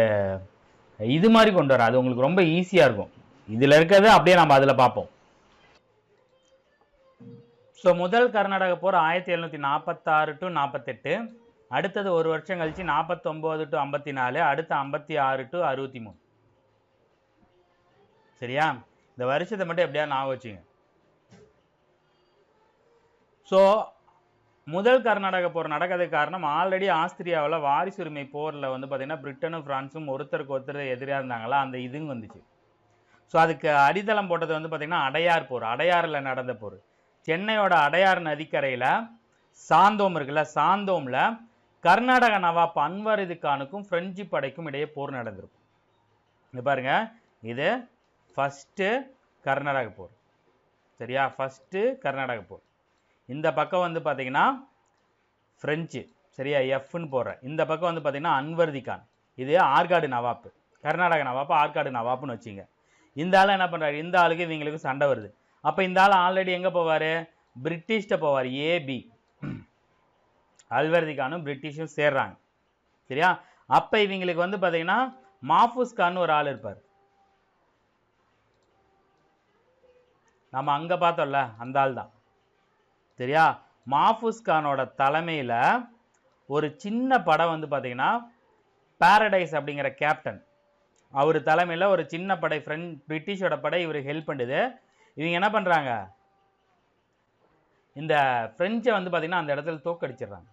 இது மாதிரி கொண்டு வரேன். அது உங்களுக்கு ரொம்ப ஈஸியாக இருக்கும். இதில் இருக்கிறது அப்படியே நம்ம அதில் பார்ப்போம். ஸோ முதல் கர்நாடக போர் 1746 to 48. அடுத்தது ஒரு வருஷம் கழிச்சு 49 to 54. அடுத்து 56 to 63. சரியா? இந்த வருஷத்தை மட்டும் எப்படியா ஞாபகம் வச்சுங்க. ஸோ முதல் கர்நாடக போர் நடக்கிறதுக்கு காரணம் ஆல்ரெடி ஆஸ்திரியாவில் வாரிசுரிமை போரில் வந்து பார்த்தீங்கன்னா பிரிட்டனும் பிரான்ஸும் ஒருத்தருக்கு ஒருத்தர் எதிராக இருந்தாங்களா, அந்த இதுங்க வந்துச்சு. ஸோ அதுக்கு அடித்தளம் போட்டது வந்து பார்த்தீங்கன்னா அடையார் போர். அடையாறில் நடந்த போர். சென்னையோட அடையார் நதிக்கரையில் சாந்தோம் இருக்குல்ல, சாந்தோமில் கர்நாடக நவாப் அன்வர் கானுக்கும் பிரெஞ்சு படைக்கும் இடையே போர் நடந்திருக்கும். இங்கே பாருங்க, இது ஃபஸ்ட்டு கர்நாடக போர். சரியா? ஃபஸ்ட்டு கர்நாடக போர். இந்த பக்கம் வந்து பார்த்தீங்கன்னா ஃப்ரெஞ்சு. சரியா? எஃப்னு போடுறேன். இந்த பக்கம் வந்து பார்த்தீங்கன்னா அன்வர்தி கான். இது ஆற்காடு நவாப்பு, கர்நாடக நவாப்பு ஆற்காடு நவாப்புன்னு வச்சுங்க. இந்த ஆள் என்ன பண்ணுறாரு, இந்த ஆளுக்கு இவங்களுக்கு சண்டை வருது. அப்போ இந்த ஆள் ஆல்ரெடி எங்கே போவார், பிரிட்டிஷ்ட போவார். ஏபி அல்வர்தி கானும் பிரிட்டிஷும் சேர்றாங்க. சரியா? அப்போ இவங்களுக்கு வந்து பார்த்தீங்கன்னா மாஃபூஸ் கான் ஒரு ஆள் இருப்பார். நம்ம அங்கே பார்த்தோம்ல, அந்த ஆள் தான். சரியா? மாஃபூஸ் கானோட தலைமையில் ஒரு சின்ன படம் வந்து பார்த்தீங்கன்னா பாரடைஸ் அப்படிங்கிற கேப்டன், அவர் தலைமையில் ஒரு சின்ன படை, பிரிட்டிஷோட படை இவருக்கு ஹெல்ப் பண்ணுது. இவங்க என்ன பண்ணுறாங்க, இந்த பிரெஞ்சை வந்து பார்த்தீங்கன்னா அந்த இடத்துல தோக்கடிச்சிடுறாங்க.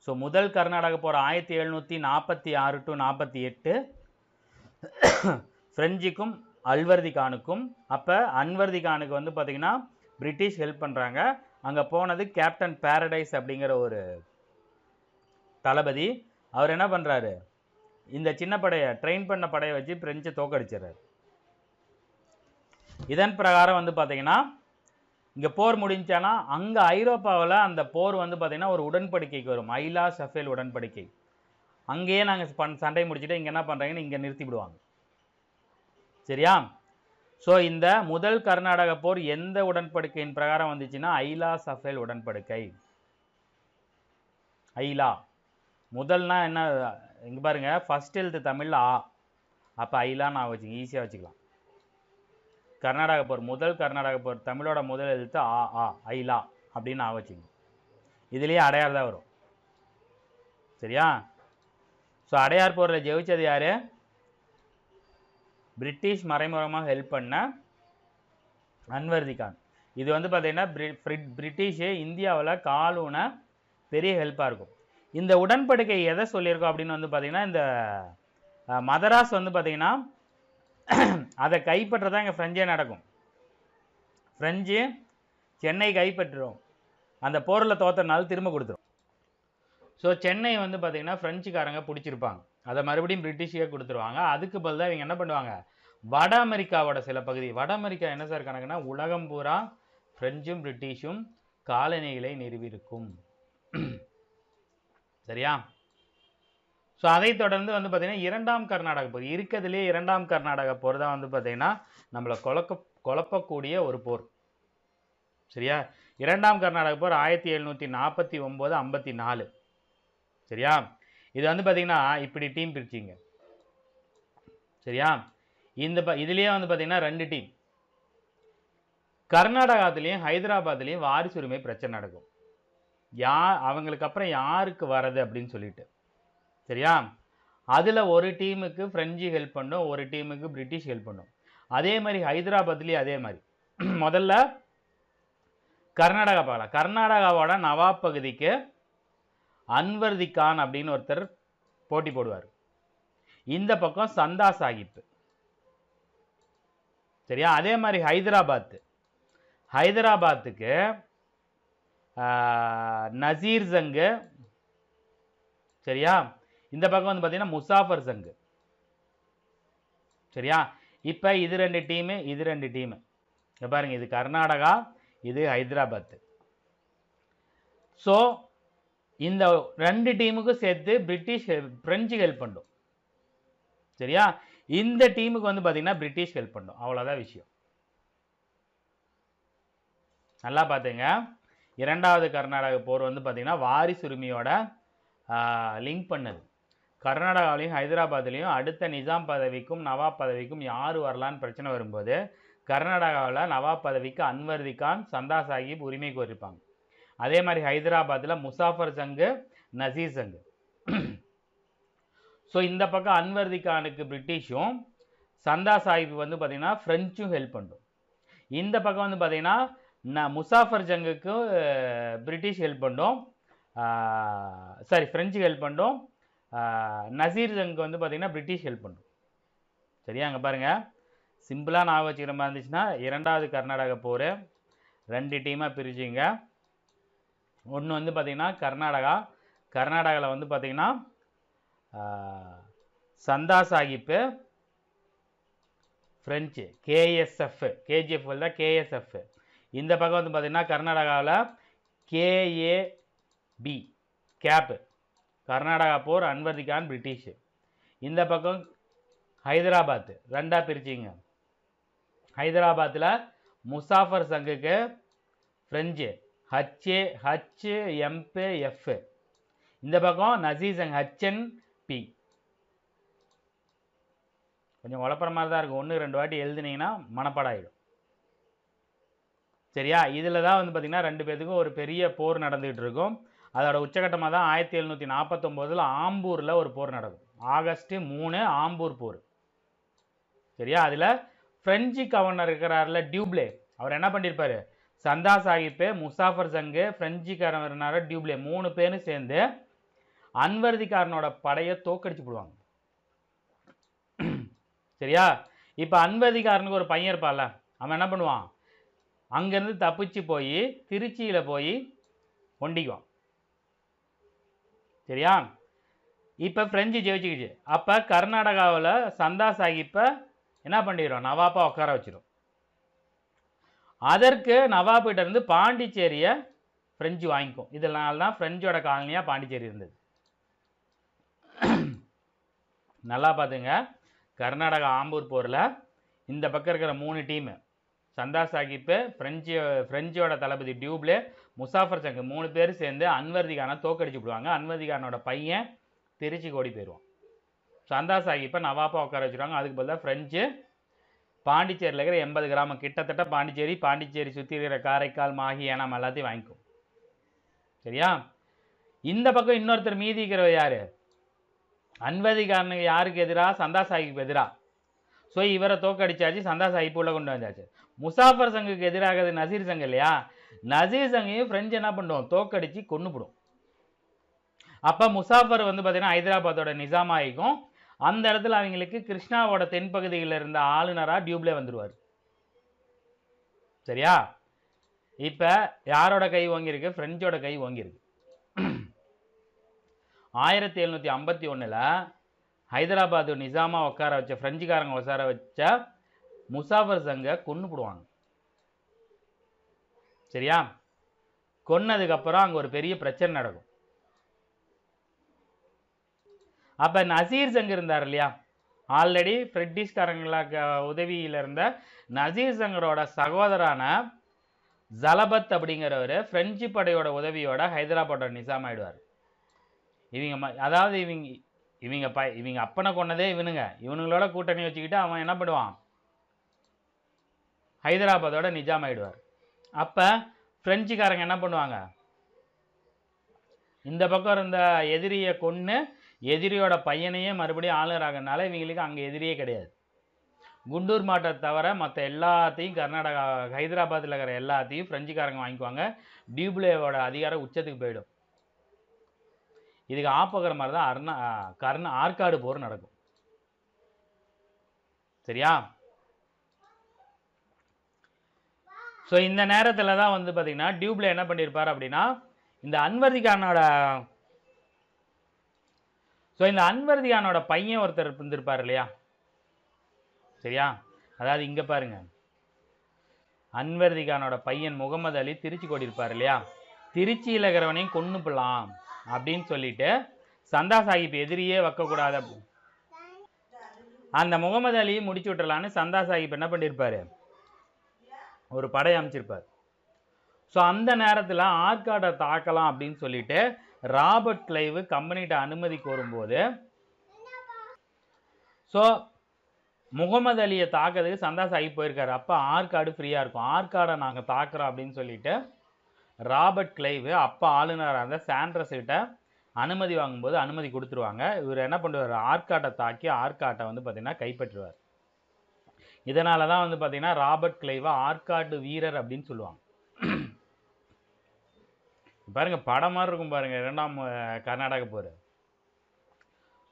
ஸோ முதல் கர்நாடக போர் 1746 to 48 பிரெஞ்சுக்கும் அல்வர்தி கானுக்கும். அப்போ அன்வர்தி கானுக்கு வந்து பார்த்தீங்கன்னா பிரிட்டிஷ் ஹெல்ப் பண்ணுறாங்க. அங்கே போனது கேப்டன் பாரடைஸ் அப்படிங்கிற ஒரு தளபதி. அவர் என்ன பண்ணுறாரு, இந்த சின்ன படையை ட்ரெயின் பண்ண படையை வச்சு பிரெஞ்சை தோக்கடிச்சிடறாரு. இதன் பிரகாரம் வந்து பார்த்தீங்கன்னா இங்கே போர் முடிஞ்சானா அங்கே ஐரோப்பாவில் அந்த போர் வந்து பார்த்தீங்கன்னா ஒரு உடன்படிக்கைக்கு வரும், ஐலா ஷஃபேல் உடன்படிக்கை. அங்கேயே நாங்கள் சண்டை முடிச்சுட்டு இங்கே என்ன பண்ணுறாங்கன்னு இங்கே நிறுத்தி விடுவாங்க. சரியா? ஸோ இந்த முதல் கர்நாடக போர் எந்த உடன்படிக்கையின் பிரகாரம் வந்துச்சுன்னா ஐலா ஷஃபேல் உடன்படிக்கை. ஐலா முதல்னா என்ன, இங்கே பாருங்க ஃபர்ஸ்ட் எழுத்து தமிழில் ஆ, அப்போ ஐலா நான் வச்சுங்க, ஈஸியாக வச்சுக்கலாம். கர்நாடக போர், முதல் கர்நாடக போர் தமிழோட முதல் எழுத்து ஆ, ஆ ஐலா அப்படின்னு நான் வச்சுங்க. இதுலேயே அடையார் தான் வரும். சரியா? ஸோ அடையார் போரில் ஜெயிச்சது யார், பிரிட்டிஷ் மறைமுகமாக ஹெல்ப் பண்ண அன்வர்தி கான். இது வந்து பார்த்தீங்கன்னா பிரிட்டிஷு இந்தியாவில் காலூன பெரிய ஹெல்ப்பாக இருக்கும். இந்த உடன்படிக்கை எதை சொல்லியிருக்கோம் அப்படின்னு வந்து பார்த்தீங்கன்னா இந்த மதராஸ் வந்து பார்த்தீங்கன்னா அதை கைப்பற்றதான் இங்கே ஃப்ரெஞ்சே நடக்கும். ஃப்ரெஞ்சு சென்னை கைப்பற்றுறோம், அந்த போரில் தோத்தனால திரும்ப கொடுத்துரும். ஸோ சென்னை வந்து பார்த்தீங்கன்னா ஃப்ரெஞ்சுக்காரங்க பிடிச்சிருப்பாங்க, அதை மறுபடியும் பிரிட்டிஷே கொடுத்துருவாங்க. அதுக்கு பதிலாக இவங்க என்ன பண்ணுவாங்க, வட அமெரிக்காவோட சில பகுதி, வட அமெரிக்கா என்ன சார் கணக்குன்னா உலகம் பூரா பிரெஞ்சும் பிரிட்டிஷும் காலனிகளை நிறுவியிருக்கும். சரியா? ஸோ அதை தொடர்ந்து வந்து பார்த்தீங்கன்னா இரண்டாம் கர்நாடக போர், இருக்கிறதுலே இரண்டாம் கர்நாடக போர் தான் வந்து பார்த்தீங்கன்னா நம்மளை குழப்பக்கூடிய ஒரு போர். சரியா? இரண்டாம் கர்நாடக போர் 1749-54. சரியா? இது வந்து பார்த்தீங்கன்னா இப்படி டீம் பிரிச்சிங்க. சரியா? இதுலேயே வந்து பார்த்தீங்கன்னா 2 டீம். கர்நாடகாத்துலேயும் ஹைதராபாத்லேயும் வாரிசுரிமை பிரச்சனை நடக்கும். அவங்களுக்கு அப்புறம் யாருக்கு வரது அப்படின்னு சொல்லிட்டு. சரியா? அதில் ஒரு டீமுக்கு ஃப்ரெஞ்சு ஹெல்ப் பண்ணும், ஒரு டீமுக்கு பிரிட்டிஷ் ஹெல்ப் பண்ணும். அதே மாதிரி ஹைதராபாத்லேயும் அதே மாதிரி. முதல்ல கர்நாடகா பார்க்கலாம். கர்நாடகாவோட நவாப் பகுதிக்கு அன்வர்தி கான் அப்படின்னு ஒருத்தர் போட்டி போடுவார். இந்த பக்கம் சந்தா சாஹிப். சரியா? அதே மாதிரி ஹைதராபாத்துக்கு நசீர் ஜங்கு. சரியா? இந்த பக்கம் வந்து பார்த்தீங்கன்னா முசாஃபர் ஜங்கு. சரியா? இப்போ இது 2 டீமு, இது 2 டீமு. பாருங்க, இது கர்நாடகா, இது ஹைதராபாத். ஸோ இந்த 2 டீமுக்கும் சேர்த்து பிரெஞ்சு ஹெல்ப் பண்ணும். சரியா? இந்த டீமுக்கு வந்து பார்த்தீங்கன்னா பிரிட்டிஷ் ஹெல்ப் பண்ணும். அவ்வளோதான் விஷயம். நல்லா பார்த்துங்க. 2வது கர்நாடக போர் வந்து பார்த்தீங்கன்னா வாரிசுரிமையோட லிங்க் பண்ணுது. கர்நாடகாவிலையும் ஹைதராபாத்லேயும் அடுத்த நிஜாம் பதவிக்கும் நவாப் பதவிக்கும் யார் வரலான்னு பிரச்சனை வரும்போது கர்நாடகாவில் நவாப் பதவிக்கு அன்வர்தி கான், சந்தா சாஹிப் உரிமை கோரிப்பாங்க. அதே மாதிரி ஹைதராபாத்தில் முசாஃபர் ஜங்கு, நசீர் ஜங்கு. ஸோ இந்த பக்கம் அன்வர்தி கானுக்கு பிரிட்டிஷும், சந்தா சாஹிப் வந்து பார்த்தீங்கன்னா ஃப்ரெஞ்சும் ஹெல்ப் பண்ணும். இந்த பக்கம் வந்து பார்த்தீங்கன்னா முசாஃபர் ஜங்குக்கு பிரிட்டிஷ் ஹெல்ப் பண்ணும், ஃப்ரெஞ்சு ஹெல்ப் பண்ணும். நசீர் ஜங்கு வந்து பார்த்தீங்கன்னா பிரிட்டிஷ் ஹெல்ப் பண்ணும். சரியா? அங்கே பாருங்கள், சிம்பிளாக ஞாபகம் வச்சுக்கிற மாதிரி இருந்துச்சுன்னா 2வது கர்நாடக போர் 2 டீமாக பிரிச்சுங்க. ஒன்று வந்து பார்த்தீங்கன்னா கர்நாடகாவில் வந்து பார்த்தீங்கன்னா சந்தா சாஹிப்பு ஃப்ரெஞ்சு, கேஎஸ்எஃப், கேஜிஎஃப் தான் கேஎஸ்எஃப். இந்த பக்கம் வந்து பார்த்தீங்கன்னா கர்நாடகாவில் கேஏபி, கேப்பு, கர்நாடகா போர், அன்வர்தி கான் பிரிட்டிஷு. இந்த பக்கம் ஹைதராபாத் 2ஆக பிரிச்சிங்க. ஹைதராபாத்தில் முசாஃபர் சங்குக்கு ஃப்ரெஞ்சு, HMPF. இந்த பக்கம் நசீர் ஜங், HNP. கொஞ்சம் குழப்பற மாதிரி தான் இருக்கும். 1-2 வாட்டி எழுதுனீங்கன்னா மனப்பாடம் ஆகிடும். சரியா? இதில் தான் வந்து பார்த்திங்கன்னா 2 பேத்துக்கும் ஒரு பெரிய போர் நடந்துகிட்டு இருக்கும். அதோட உச்சகட்டமாக தான் 1749 ஆம்பூரில் ஒரு போர் நடக்கும். ஆகஸ்ட் 3 ஆம்பூர் போர். சரியா? அதில் ஃப்ரெஞ்சு கவர்னர் இருக்கிறார்ல டியூப்ளே, அவர் என்ன பண்ணியிருப்பார், Chanda Sahib, Muzaffar Jung, French governor Dupleix 3 பேரும் சேர்ந்து அன்வர்திகாரனோட படையை தோக்கடிச்சு போடுவாங்க. சரியா? இப்போ அன்வர்திகாரனுக்கு ஒரு பையன் இருப்பான்ல, அவன் என்ன பண்ணுவான், அங்கேருந்து தப்பிச்சு போய் திருச்சியில் போய் ஒண்டிக்குவான். சரியா? இப்போ ஃப்ரெஞ்சு ஜெயிச்சுக்கிச்சு. அப்போ கர்நாடகாவில் சந்தா சாஹிப்பை என்ன பண்ணிடுறோம், நவாப்பா உட்கார வச்சிடும். அதற்கு நவாப்பிட்ட இருந்து பாண்டிச்சேரியை ஃப்ரெஞ்சு வாங்கிக்கும். இதனால தான் ஃப்ரெஞ்சோட காலனியாக பாண்டிச்சேரி இருந்தது. நல்லா பார்த்துங்க, கர்நாடகா ஆம்பூர் போரில் இந்த பக்கம் இருக்கிற 3 டீமு, சந்தா சாஹிப்பு, ஃப்ரெஞ்சோட தளபதி டியூப்ளே, முசாஃபர் ஜங்கு 3 பேர் சேர்ந்து அன்வர்தி கானை தோக்கடிச்சு விடுவாங்க. அன்வர்தி கானோட பையன் திருச்சிக்கு ஓடி போயிடுவான். சந்தா சாஹிப்பை நவாப்பா உட்கார வச்சுருவாங்க. அதுக்கு பதிலாக ஃப்ரெஞ்சு பாண்டிச்சேரியில் இருக்கிற 80 கிராமம், கிட்டத்தட்ட பாண்டிச்சேரி சுற்றி இருக்கிற காரைக்கால், மாஹி, ஏனாம் எல்லாத்தையும் வாங்கிக்கும். சரியா? இந்த பக்கம் இன்னொருத்தர் மீதி இருக்கிறவர் யார், அன்வர்திகாரனுக்கு யாருக்கு எதிராக, சந்தா சாஹிப்புக்கு எதிராக. ஸோ இவரை தோக்கடிச்சாச்சு, சந்தா சாஹிப்பு உள்ள கொண்டு வந்தாச்சு. முசாஃபர் சங்குக்கு எதிராக நசீர் சங்கு இல்லையா, நசீர் சங்கையும் ஃப்ரெஞ்சு என்ன பண்ணுவோம், தோக்கடிச்சு கொன்னுப்படும். அப்போ முசாஃபர் வந்து பார்த்தீங்கன்னா ஹைதராபாத்தோட நிஜாமாயிக்கும். அந்த இடத்துல அவங்களுக்கு கிருஷ்ணாவோட தென்பகுதியில் இருந்த ஆளுநராக டியூப்ளே வந்துடுவார். சரியா? இப்போ யாரோட கை ஓங்கியிருக்கு, ஃப்ரெஞ்சோட கை ஓங்கியிருக்கு. 1751 ஹைதராபாத் நிஜாமா உட்கார வச்ச ஃப்ரெஞ்சுக்காரங்க உட்கார வச்ச முசாஃபர் சங்கை கொன்னுப்படுவாங்க. சரியா? கொன்னதுக்கப்புறம் அங்கே ஒரு பெரிய பிரச்சனை நடக்கும். அப்போ நசீர் ஜங் இருந்தார் இல்லையா, ஆல்ரெடி பிரிட்டிஷ்காரங்களுக்கு உதவியில் இருந்த நசீர் ஜங்கரோட சகோதரான ஜலபத் அப்படிங்கிறவர் ஃப்ரெஞ்சு படையோட உதவியோட ஹைதராபாத்தோட நிஜாம் ஆயிடுவார். அதாவது இவங்க அப்பனை கொன்னதே இவனுங்களோட கூட்டணி வச்சுக்கிட்டு அவன் என்ன பண்ணுவான், ஹைதராபாத்தோட நிஜாம் ஆயிடுவார். அப்போ ஃப்ரெஞ்சுக்காரங்க என்ன பண்ணுவாங்க, இந்த பக்கம் இருந்த எதிரியை கொன்று எதிரியோட பையனையே மறுபடியும் ஆளுநராகனால இவங்களுக்கு அங்கே எதிரியே கிடையாது. குண்டூர் மாட்டை தவிர மற்ற எல்லாத்தையும் கர்நாடகா, ஹைதராபாத்தில் இருக்கிற எல்லாத்தையும் ஃப்ரெஞ்சுக்காரங்க வாங்கிக்குவாங்க. டியூப்ளேவோட அதிகாரம் உச்சத்துக்கு போயிடும். இதுக்கு ஆப்பகிற மாதிரி தான் ஆற்காடு போர் நடக்கும். சரியா? ஸோ இந்த நேரத்தில் தான் வந்து பார்த்தீங்கன்னா டியூப்ளே என்ன பண்ணியிருப்பார் அப்படின்னா, இந்த அன்வர்தி கானோட பையன் ஒருத்தர் இருந்திருப்பார் இல்லையா. சரியா? அதாவது இங்கே பாருங்க, அன்வர்தி கானோட பையன் முகமது அலி திருச்சி கொண்டிருப்பார் இல்லையா, திருச்சியில் இருக்கிறவனையும் கொன்னுப்பலாம் அப்படின்னு சொல்லிட்டு சந்தா சாஹிப் எதிரியே வைக்கக்கூடாது. அந்த முகமது அலி முடிச்சு விட்டுறலான்னு சந்தா சாஹிப் என்ன பண்ணியிருப்பாரு, ஒரு படை அமைச்சிருப்பார். ஸோ அந்த நேரத்தில் ஆற்காடை தாக்கலாம் அப்படின்னு சொல்லிட்டு ராபர்ட் கிளைவ் கம்பெனிகிட்ட அனுமதி கோரும்போது, ஸோ முகமது அலியை தாக்கிறதுக்கு சந்தா சாஹிப் போயிருக்காரு. அப்போ ஆற்காடு ஃப்ரீயாக இருக்கும், ஆற்காடை நாங்கள் தாக்குறோம் அப்படின்னு சொல்லிட்டு ராபர்ட் கிளைவ் அப்போ ஆளுநராக இருந்த சாண்ட்ரஸ் கிட்ட அனுமதி வாங்கும்போது அனுமதி கொடுத்துருவாங்க. இவர் என்ன பண்ணுவார், ஆற்காட்டை தாக்கி ஆற்காட்டை வந்து பார்த்திங்கன்னா கைப்பற்றுவார். இதனால தான் வந்து பார்த்திங்கன்னா ராபர்ட் கிளைவை ஆற்காடு வீரர் அப்படின்னு சொல்லுவாங்க. பாருங்க படம் மாதிரி இருக்கும் பாருங்க, 2ஆம் கர்நாடக போர்.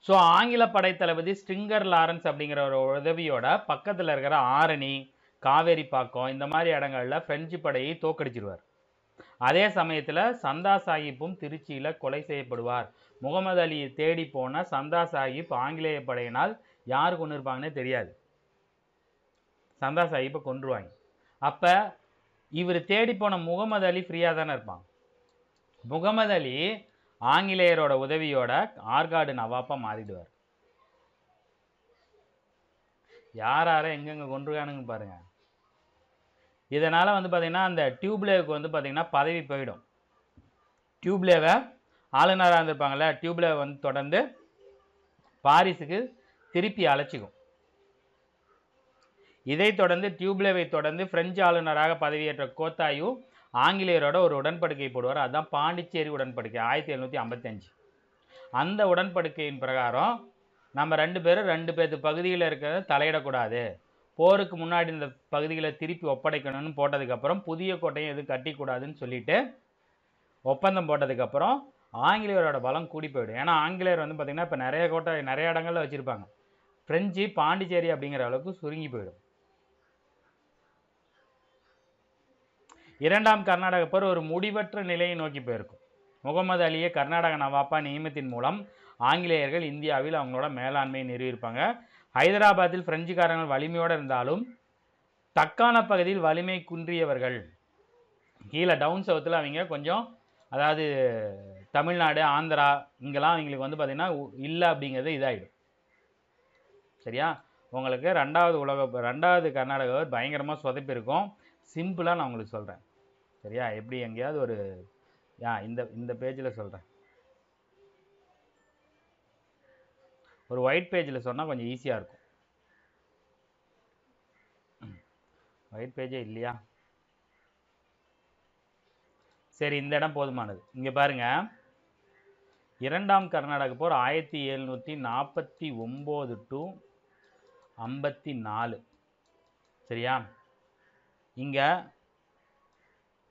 ஸோ ஆங்கில படை தளபதி ஸ்ட்ரிங்கர் லாரன்ஸ் அப்படிங்கிற ஒரு உதவியோட பக்கத்தில் இருக்கிற ஆரணி, காவேரி பாக்கம் இந்த மாதிரி இடங்களில் பிரெஞ்சு படையை தோக்கடிச்சிருவார். அதே சமயத்தில் சந்தா சாஹிப்பும் திருச்சியில் கொலை செய்யப்படுவார். முகமது அலியை தேடி போன சந்தா சாஹிப் ஆங்கிலேய படையினால் யார் கொண்டு இருப்பாங்கன்னே தெரியாது, சந்தா சாஹிப்பை கொன்றுவாங்க. அப்போ இவர் தேடி போன முகமது அலி ஃப்ரீயாக தானே இருப்பாங்க. முகமது அலி ஆங்கிலேயரோட உதவியோட ஆற்காடு நவாப்பா மாறிடுவார். யார எங்கெங்க கொன்றுகானுங்க பாருங்க. இதனால் வந்து பார்த்திங்கன்னா அந்த டியூப்லேவுக்கு வந்து பார்த்திங்கன்னா பதவி போயிடும். டியூப்லேவை ஆளுநராக இருந்திருப்பாங்கள்ல, டியூப்லேவை வந்து தொடர்ந்து பாரிஸுக்கு திருப்பி அழைச்சிக்கும். இதைத் தொடர்ந்து டியூப்லேவை தொடர்ந்து பிரெஞ்சு ஆளுநராக பதவியேற்ற கோத்தாயு ஆங்கிலேயரோட ஒரு உடன்படிக்கை போடுவார். அதுதான் பாண்டிச்சேரி உடன்படிக்கை 1755. அந்த உடன்படிக்கையின் பிரகாரம் நம்ம 2 பேரும் 2 பேர்த்து பகுதியில் இருக்கிறத தலையிடக்கூடாது, போருக்கு முன்னாடி இந்த பகுதிகளை திருப்பி ஒப்படைக்கணும்னு போட்டதுக்கப்புறம் புதிய கோட்டையும் எதுவும் கட்டிக்கூடாதுன்னு சொல்லிட்டு ஒப்பந்தம் போட்டதுக்கப்புறம் ஆங்கிலேயரோட பலம் கூடி போயிடும். ஏன்னா ஆங்கிலேயர் வந்து பார்த்திங்கன்னா இப்போ நிறைய கோட்டை நிறைய இடங்களில் வச்சுருப்பாங்க. பிரெஞ்சு பாண்டிச்சேரி அப்படிங்கிற அளவுக்கு சுருங்கி போயிடும். 2ஆம் கர்நாடக போர் ஒரு முடிவற்ற நிலையை நோக்கி போயிருக்கும். முகமது அலியை கர்நாடக நவாப்பா நியமத்தின் மூலம் ஆங்கிலேயர்கள் இந்தியாவில் அவங்களோட மேலாண்மையை நிறுவியிருப்பாங்க. ஹைதராபாத்தில் பிரெஞ்சுக்காரர்கள் வலிமையோடு இருந்தாலும் தக்கான பகுதியில் வலிமை குன்றியவர்கள் கீழே டவுன் சவுத்தில் அவங்க கொஞ்சம், அதாவது தமிழ்நாடு ஆந்திரா இங்கெல்லாம் அவங்களுக்கு வந்து பார்த்திங்கன்னா இல்லை அப்படிங்கிறது இதாகிடும். சரியா, உங்களுக்கு 2வது கர்நாடக பயங்கரமாக சொதப்பிருக்கும். சிம்பிளாக நான் உங்களுக்கு சொல்கிறேன். சரியா, எப்படி எங்கேயாவது ஒரு இந்த பேஜில் சொல்கிறேன், ஒரு ஒயிட் பேஜில் சொன்னால் கொஞ்சம் ஈஸியாக இருக்கும். ஒயிட் பேஜே இல்லையா? சரி, இந்த இடம் போதுமானது. இங்கே பாருங்கள், 2ஆம் கர்நாடக போர் 1749 to 54. சரியா, இங்கே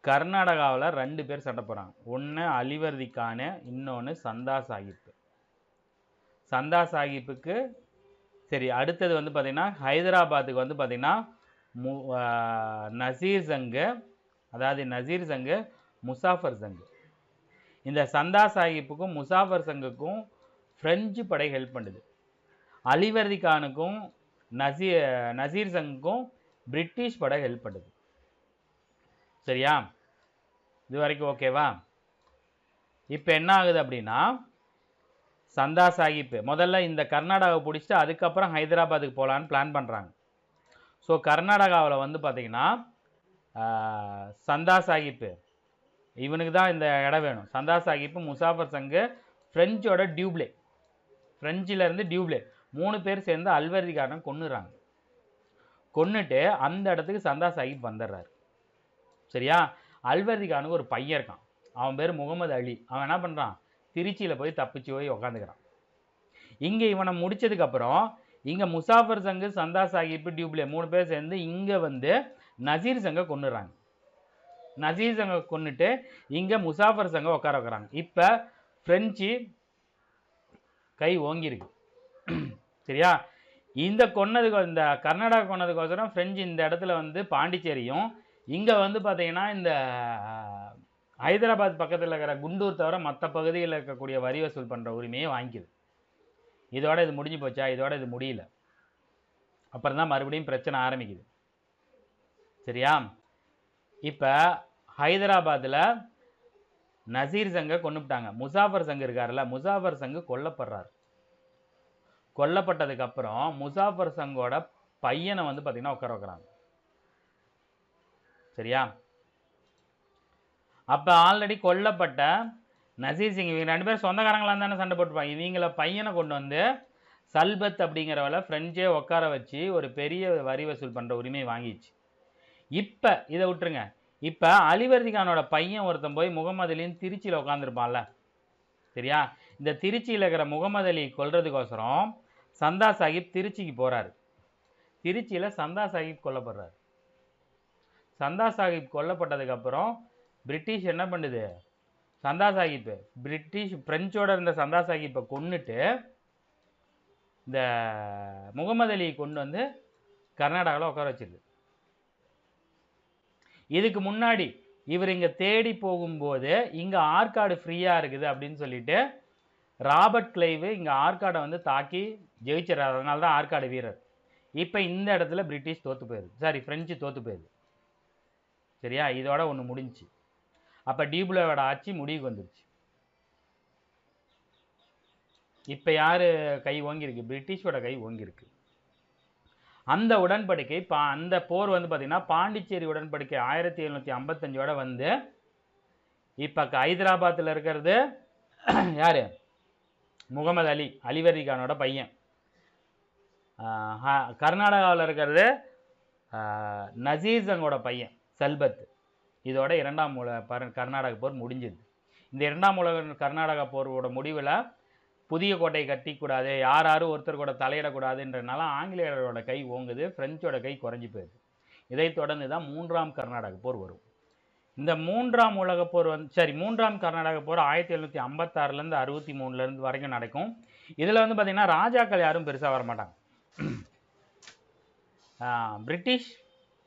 கர்நாடகாவில் 2 பேர் சண்டை போகிறாங்க. ஒன்று அலிவர்தி கான், இன்னொன்று சந்தா சாஹிப். சந்தா சாஹிப்புக்கு சரி, அடுத்தது வந்து பார்த்திங்கன்னா ஹைதராபாத்துக்கு வந்து பார்த்திங்கன்னா நசீர் சங்கு, அதாவது நசீர் சங்கு முசாஃபர் சங்கு. இந்த சந்தா சாஹிப்புக்கும் முசாஃபர் சங்குக்கும் பிரெஞ்சு படை ஹெல்ப் பண்ணுது. அலிவர்தி கானுக்கும் நசீர் சங்குக்கும் பிரிட்டிஷ் படை ஹெல்ப் பண்ணுது. சரியா, இது வரைக்கும் ஓகேவா? இப்போ என்ன ஆகுது அப்படின்னா, சந்தா சாஹிப் முதல்ல இந்த கர்நாடகாவை பிடிச்சிட்டு அதுக்கப்புறம் ஹைதராபாத்துக்கு போகலான்னு பிளான் பண்ணுறாங்க. ஸோ கர்நாடகாவில் வந்து பார்த்திங்கன்னா சந்தா சாஹிப் இவனுக்கு தான் இந்த இடம் வேணும். சந்தா சாஹிப், முசாஃபர் சங்கு, ஃப்ரெஞ்சோட டியூப்லே, ஃப்ரெஞ்சிலேருந்து டியூப்லே 3 பேர் சேர்ந்து அல்வர்தி கானை கொன்னுறாங்க. கொன்னுட்டு அந்த இடத்துக்கு சந்தா சாஹிப் வந்துடுறாரு. சரியா, அல்வர்தி கானுக்கு ஒரு பையன் இருக்கான், அவன் பேர் முகமது அலி. அவன் என்ன பண்ணுறான், திருச்சியில் போய் தப்பிச்சு போய் உக்காந்துக்கிறான். இங்கே இவனை முடித்ததுக்கப்புறம் இங்கே முசாஃபர் சங்கு, சந்தா சாஹிப், டியூப்லே 3 பேர் சேர்ந்து இங்கே வந்து நசீர் சங்கை கொன்னுறாங்க. நசீர் சங்கை கொன்னுட்டு இங்கே முசாஃபர் சங்கை உட்கார வைக்கிறாங்க. இப்போ பிரெஞ்சு கை ஓங்கியிருக்கு. சரியா, இந்த கர்நாடகா கொன்னதுக்கோசரம் பிரெஞ்சு இந்த இடத்துல வந்து பாண்டிச்சேரியும், இங்கே வந்து பார்த்தீங்கன்னா இந்த ஹைதராபாத் பக்கத்தில் இருக்கிற குண்டூர் தவிர மற்ற பகுதிகளில் இருக்கக்கூடிய வரி வசூல் பண்ணுற உரிமையை வாங்கிக்குது. இதோட இது முடிஞ்சு போச்சா? இதோட இது முடியல. அப்புறம் தான் மறுபடியும் பிரச்சனை ஆரம்பிக்குது. சரியா, இப்போ ஹைதராபாத்தில் நசீர் சங்கை கொண்டுட்டாங்க. முசாஃபர் சங்கு இருக்காருல்ல, முசாஃபர் சங்கு கொல்லப்படுறார். கொல்லப்பட்டதுக்கு அப்புறம் முசாஃபர் சங்கோட பையனை வந்து பார்த்தீங்கன்னா உட்கார வைக்கிறாங்க. சரியா? அப்போ ஆல்ரெடி கொல்லப்பட்ட நசீர் சிங் இவங்க 2 பேரும் சொந்தக்காரங்களாம் தானே சண்டை போட்டுப்பாங்க. இவங்கள பையனை கொண்டு வந்து சல்பத் அப்படிங்கிறவளை ஃப்ரெஞ்சே உட்கார வச்சு ஒரு பெரிய வரி வசூல் பண்ணுற உரிமை வாங்கிச்சு. இப்போ இதை விட்டுருங்க. இப்போ அலிவர்தி கானோட பையன் ஒருத்தன் போய் முகமது அலின்னு திருச்சியில் உட்காந்துருப்பான்ல, சரியா? இந்த திருச்சியில் இருக்கிற முகமது அலி கொல்றதுக்கோசரம் சந்தா சாஹிப் திருச்சிக்கு போகிறாரு. திருச்சியில் சந்தா சாஹிப் கொல்லப்படுறாரு. சந்தா சாஹிப் கொல்லப்பட்டதுக்கப்புறம் பிரிட்டிஷ் என்ன பண்ணுது, சந்தா சாஹிப் பிரெஞ்சோட இருந்த சந்தா சாஹிப்பை கொன்னுட்டு இந்த முகமது அலி கொண்டு வந்து கர்நாடகாவில் உட்கார வச்சிருது. இதுக்கு முன்னாடி இவர் இங்கே தேடி போகும்போது இங்கே ஆற்காடு ஃப்ரீயாக இருக்குது அப்படின்னு சொல்லிட்டு ராபர்ட் கிளைவு இங்கே ஆற்காடை வந்து தாக்கி ஜெயிச்சிடறாரு. அதனால தான் ஆற்காடு வீரர். இப்போ இந்த இடத்துல பிரிட்டிஷ் தோற்று போயிடுது, சாரி ஃப்ரெஞ்சு தோற்று போயிடுது. சரியா? இதோட ஒன்று முடிஞ்சிச்சு. அப்போ டியூப்ளேவோட ஆட்சி முடிவுக்கு வந்துருச்சு. இப்போ யார் கை ஓங்கியிருக்கு? பிரிட்டிஷோட கை ஓங்கியிருக்கு. அந்த உடன்படிக்கை அந்த போர் வந்து பார்த்திங்கன்னா பாண்டிச்சேரி உடன்படிக்கை 1755 வந்து இப்போ ஹைதராபாத்தில் இருக்கிறது யார்? முகமது அலி, அலிவர்தி கானோட பையன். கர்நாடகாவில் இருக்கிறது நசீர் சங்கோட பையன் சல்பத். இதோட 2ஆம் கர்நாடக போர் முடிஞ்சுது. இந்த 2ஆம் உலக கர்நாடக போரோட முடிவில் புதிய கோட்டை கட்டிக்கூடாது, யாரும் ஒருத்தர் கூட தலையிடக்கூடாதுன்றனால ஆங்கிலேயரோட கை ஓங்குது, பிரெஞ்சோட கை குறைஞ்சி போயிடுது. இதை தொடர்ந்து தான் 3ஆம் கர்நாடக போர் வரும். இந்த 3ஆம் உலக போர் வந்து 3ஆம் கர்நாடக போர் 1756லேருந்து 63 வரைக்கும் நடக்கும். இதில் வந்து பார்த்திங்கன்னா ராஜாக்கள் யாரும் பெருசாக வரமாட்டாங்க. பிரிட்டிஷ்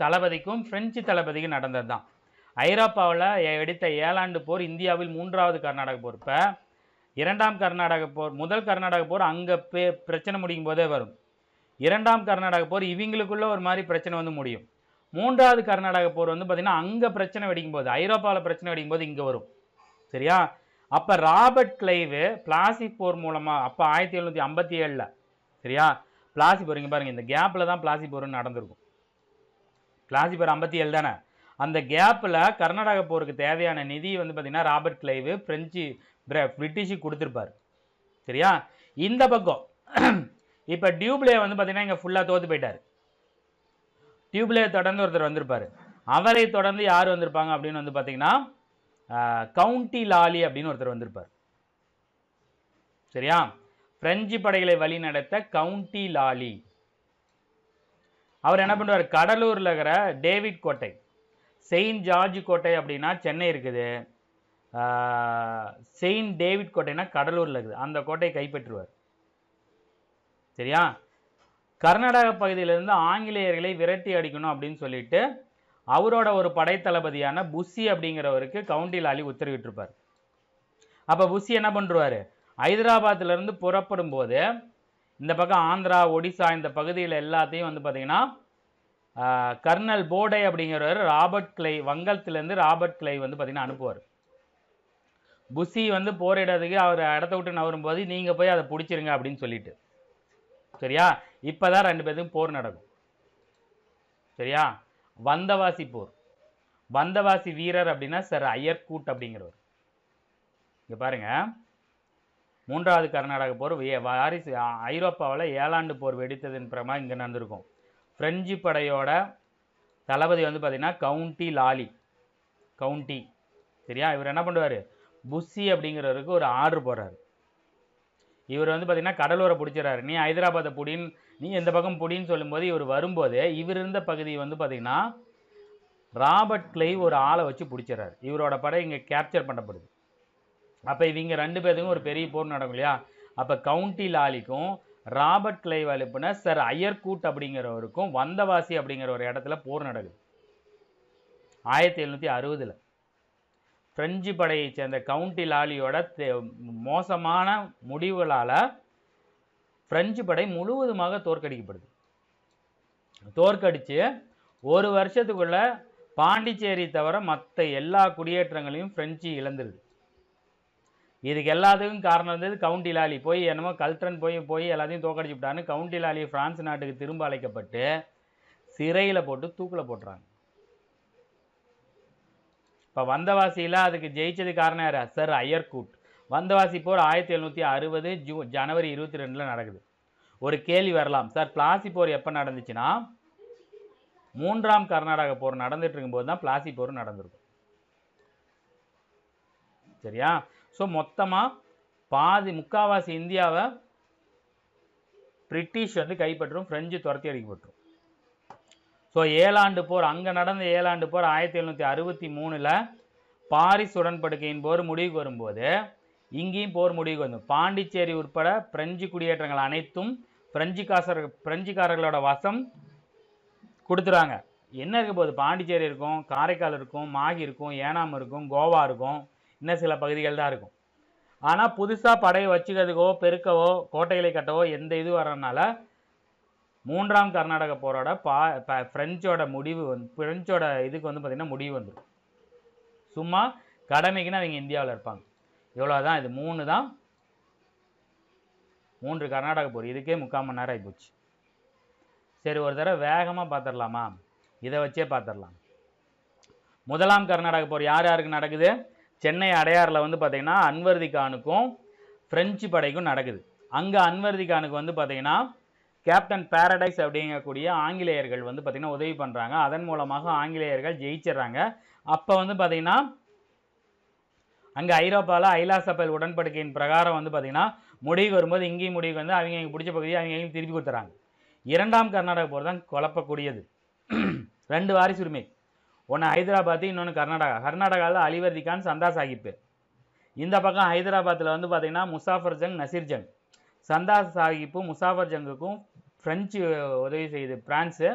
தளபதிக்கும் பிரெஞ்சு தளபதிக்கும் நடந்தது தான். ஐரோப்பாவில் வெடித்த 7ஆண்டு போர் இந்தியாவில் 3ஆவது கர்நாடக போர். இப்போ 2ஆம் கர்நாடக போர், முதல் கர்நாடக போர் அங்கே பிரச்சனை முடியும் போதே வரும். 2ஆம் கர்நாடக போர் இவங்களுக்குள்ள ஒரு மாதிரி பிரச்சனை வந்து முடியும். 3ஆவது கர்நாடக போர் வந்து பார்த்திங்கன்னா அங்கே பிரச்சனை வெடிக்கும் போது, ஐரோப்பாவில் பிரச்சனை வெடிக்கும் போது இங்கே வரும். சரியா? அப்போ ராபர்ட் கிளைவு பிளாசி போர் மூலமாக, அப்போ 1757, சரியா? பிளாசி போர் இங்கே பாருங்கள், இந்த கேப்பில் தான் பிளாசி போர்னு நடந்திருக்கும். பிளாசி போர் 57 தானே. அந்த கேப்பில் கர்நாடக போருக்கு தேவையான நிதி வந்து பார்த்திங்கன்னா ராபர்ட் கிளைவு பிரிட்டிஷுக்கு கொடுத்துருப்பார். சரியா? இந்த பக்கம் இப்போ டியூப்ளே வந்து பார்த்திங்கன்னா இங்கே ஃபுல்லாக தோற்று போயிட்டார். டியூப்ளே தொடர்ந்து ஒருத்தர் வந்திருப்பார். அவரை தொடர்ந்து யார் வந்திருப்பாங்க அப்படின்னு வந்து பார்த்திங்கன்னா கவுண்டி லாலி அப்படின்னு ஒருத்தர் வந்திருப்பார். சரியா? பிரெஞ்சு படைகளை வழி நடத்த கவுண்டி லாலி. அவர் என்ன பண்ணுவார், கடலூரில் இருக்கிற டேவிட் கோட்டை, செயின்ட் ஜார்ஜ் கோட்டை அப்படின்னா சென்னை இருக்குது, செயின்ட் டேவிட் கோட்டைனா கடலூரில் இருக்குது, அந்த கோட்டையை கைப்பற்றுவார். சரியா? கர்நாடக பகுதியிலிருந்து ஆங்கிலேயர்களை விரட்டி அடிக்கணும் அப்படின்னு சொல்லிட்டு அவரோட ஒரு படைத்தளபதியான புஷி அப்படிங்கிறவருக்கு கவுண்டி லாலி உத்தரவிட்டிருப்பார். அப்போ புஷி என்ன பண்ணுவார், ஹைதராபாத்திலிருந்து புறப்படும் போது இந்த பக்கம் ஆந்திரா, ஒடிசா இந்த பகுதியில் எல்லாத்தையும் வந்து பார்த்திங்கன்னா கர்னல் போடே அப்படிங்கிறவர் ராபர்ட் கிளை, வங்கத்திலேருந்து ராபர்ட் கிளை வந்து பார்த்திங்கன்னா அனுப்புவார். புஷி வந்து போரிடுறதுக்கு அவர் இடத்த விட்டு நவரும்போது நீங்கள் போய் அதை பிடிச்சிருங்க அப்படின்னு சொல்லிட்டு. சரியா? இப்போ தான் 2 பேருக்கும் போர் நடக்கும். சரியா? வந்தவாசி போர். வந்தவாசி வீரர் அப்படின்னா சர் அய்யர்கூட் அப்படிங்கிறவர். இங்கே பாருங்கள், 3ஆவது கர்நாடக போர் வாரிசு ஐரோப்பாவில் 7ஆண்டு போர் வெடித்ததன் பிரமா இங்கே நடந்திருக்கும். பிரெஞ்சு படையோட தளபதி வந்து பார்த்திங்கன்னா கவுண்டி லாலி, கவுண்டி. சரியா? இவர் என்ன பண்ணுவார், புஷி அப்படிங்கிறவருக்கு ஒரு ஆர்டர் போடுறாரு. இவர் வந்து பார்த்திங்கன்னா கடலூரை பிடிச்சிடறாரு. நீ ஹைதராபாத்தை பிடின்னு, நீ எந்த பக்கம் பிடின்னு சொல்லும்போது இவர் வரும்போது இவர் இருந்த பகுதி வந்து பார்த்திங்கன்னா ராபர்ட் கிளைவ் ஒரு ஆளை வச்சு பிடிச்சிடறாரு. இவரோட படை இங்கே கேப்சர் பண்ணப்படுது. அப்போ இவங்க 2 பேருக்கும் ஒரு பெரிய போர் நடக்கும் இல்லையா? அப்போ கவுண்டி லாலிக்கும் ராபர்ட் கிளைவ் அனுப்பின சர் அய்யர்கூட் அப்படிங்கிறவருக்கும் வந்தவாசி அப்படிங்கிற ஒரு இடத்துல போர் நடக்குது 1760. பிரெஞ்சு படையை சேர்ந்த கவுண்டி லாலியோட மோசமான முடிவுகளால் பிரெஞ்சு படை முழுவதுமாக தோற்கடிக்கப்படுது. தோற்கடித்து ஒரு வருஷத்துக்குள்ள பாண்டிச்சேரி தவிர மற்ற எல்லா குடியேற்றங்களையும் பிரெஞ்சு இழந்துருது. இதுக்கு எல்லாத்துக்கும் காரணம் இருந்தது கவுண்டி லாலி. போய் என்னமோ கல்ட்ரன் போய் எல்லாத்தையும் தோக்கடிச்சு விட்டான்னு கவுண்டி லாலி பிரான்ஸ் நாட்டுக்கு திரும்ப அழைக்கப்பட்டு சிறையில் போட்டு தூக்கில் போட்டுறாங்க. இப்போ வந்தவாசியில் அதுக்கு ஜெயிச்சது காரணம் யார்? Sir Eyre Coote. வந்தவாசி போர் 1760 ஜனவரி 22 நடக்குது. ஒரு கேள்வி வரலாம், சார் பிளாசி போர் எப்போ நடந்துச்சுன்னா 3ஆம் கர்நாடக போர் நடந்துட்டு இருக்கும்போது தான் பிளாசி போர் நடந்திருக்கும். சரியா? ஸோ மொத்தமாக முக்காவாசி இந்தியாவை பிரிட்டிஷ் வந்து கைப்பற்றும், பிரெஞ்சு துரத்தி அடிக்கப்பட்டுரும். ஸோ 7 ஆண்டு போர், அங்கே நடந்த 7 ஆண்டு போர் 1763 பாரிஸ் உடன்படிக்கையின் போர் முடிவுக்கு வரும்போது இங்கேயும் போர் முடிவுக்கு வந்து பாண்டிச்சேரி உட்பட பிரெஞ்சு குடியேற்றங்கள் அனைத்தும் பிரெஞ்சுக்காரர்களோட வசம் கொடுத்துறாங்க. என்ன இருக்க போகுது? பாண்டிச்சேரி இருக்கும், காரைக்கால் இருக்கும், மாகி இருக்கும், ஏனாம் இருக்கும், கோவா இருக்கும், இன்னும் சில பகுதிகள் தான் இருக்கும். ஆனால் புதுசாக படையை வச்சுக்கிறதுக்கோ பெருக்கவோ கோட்டைகளை கட்டவோ எந்த இது வரனால 3ஆம் கர்நாடக போரோட பிரெஞ்சோட முடிவு பிரெஞ்சோட இதுக்கு வந்து பார்த்திங்கன்னா முடிவு வந்துடும். சும்மா கடமைக்குன்னு அவங்க இந்தியாவில் இருப்பாங்க. இவ்வளோதான். இது 3 தான், 3 கர்நாடக போர். இதுக்கே 3/4 மணி நேரம் ஆகிப்போச்சு. சரி, ஒரு தடவை வேகமாக பார்த்துடலாமா? இதை வச்சே பார்த்துடலாம். 1ஆம் கர்நாடக போர் யார் யாருக்கு நடக்குது? சென்னை அடையாறில் வந்து பார்த்திங்கன்னா அன்வர்தி கானுக்கும் பிரெஞ்சு படைக்கும் நடக்குது. அங்கே அன்வர்தி கானுக்கு வந்து பார்த்திங்கன்னா கேப்டன் பாரடைஸ் அப்படிங்கக்கூடிய ஆங்கிலேயர்கள் வந்து பார்த்திங்கன்னா உதவி பண்ணுறாங்க. அதன் மூலமாக ஆங்கிலேயர்கள் ஜெயிச்சிட்றாங்க. அப்போ வந்து பார்த்திங்கன்னா அங்கே ஐரோப்பாவில் ஐலாசபல் உடன்படிக்கையின் பிரகாரம் வந்து பார்த்திங்கன்னா முடிவுக்கு வரும்போது இங்கேயும் முடிவுக்கு வந்து அவங்க பிடிச்ச பகுதியை அவங்க திருப்பி கொடுத்துறாங்க. 2ஆம் கர்நாடக போர் தான் குழப்பக்கூடியது. 2 வாரிசு உரிமை, ஒன்று ஹைதராபாத்து, இன்னொன்று கர்நாடகா. கர்நாடகாவில் அலிவர்தி கான், சந்தா சாஹிப்பு. இந்த பக்கம் ஹைதராபாத்தில் வந்து பார்த்திங்கன்னா முசாஃபர் ஜங், நசீர் ஜங். சந்தா சாஹிப்பும் முசாஃபர் ஜங்குக்கும் பிரெஞ்சு உதவி செய்யுது, பிரான்ஸு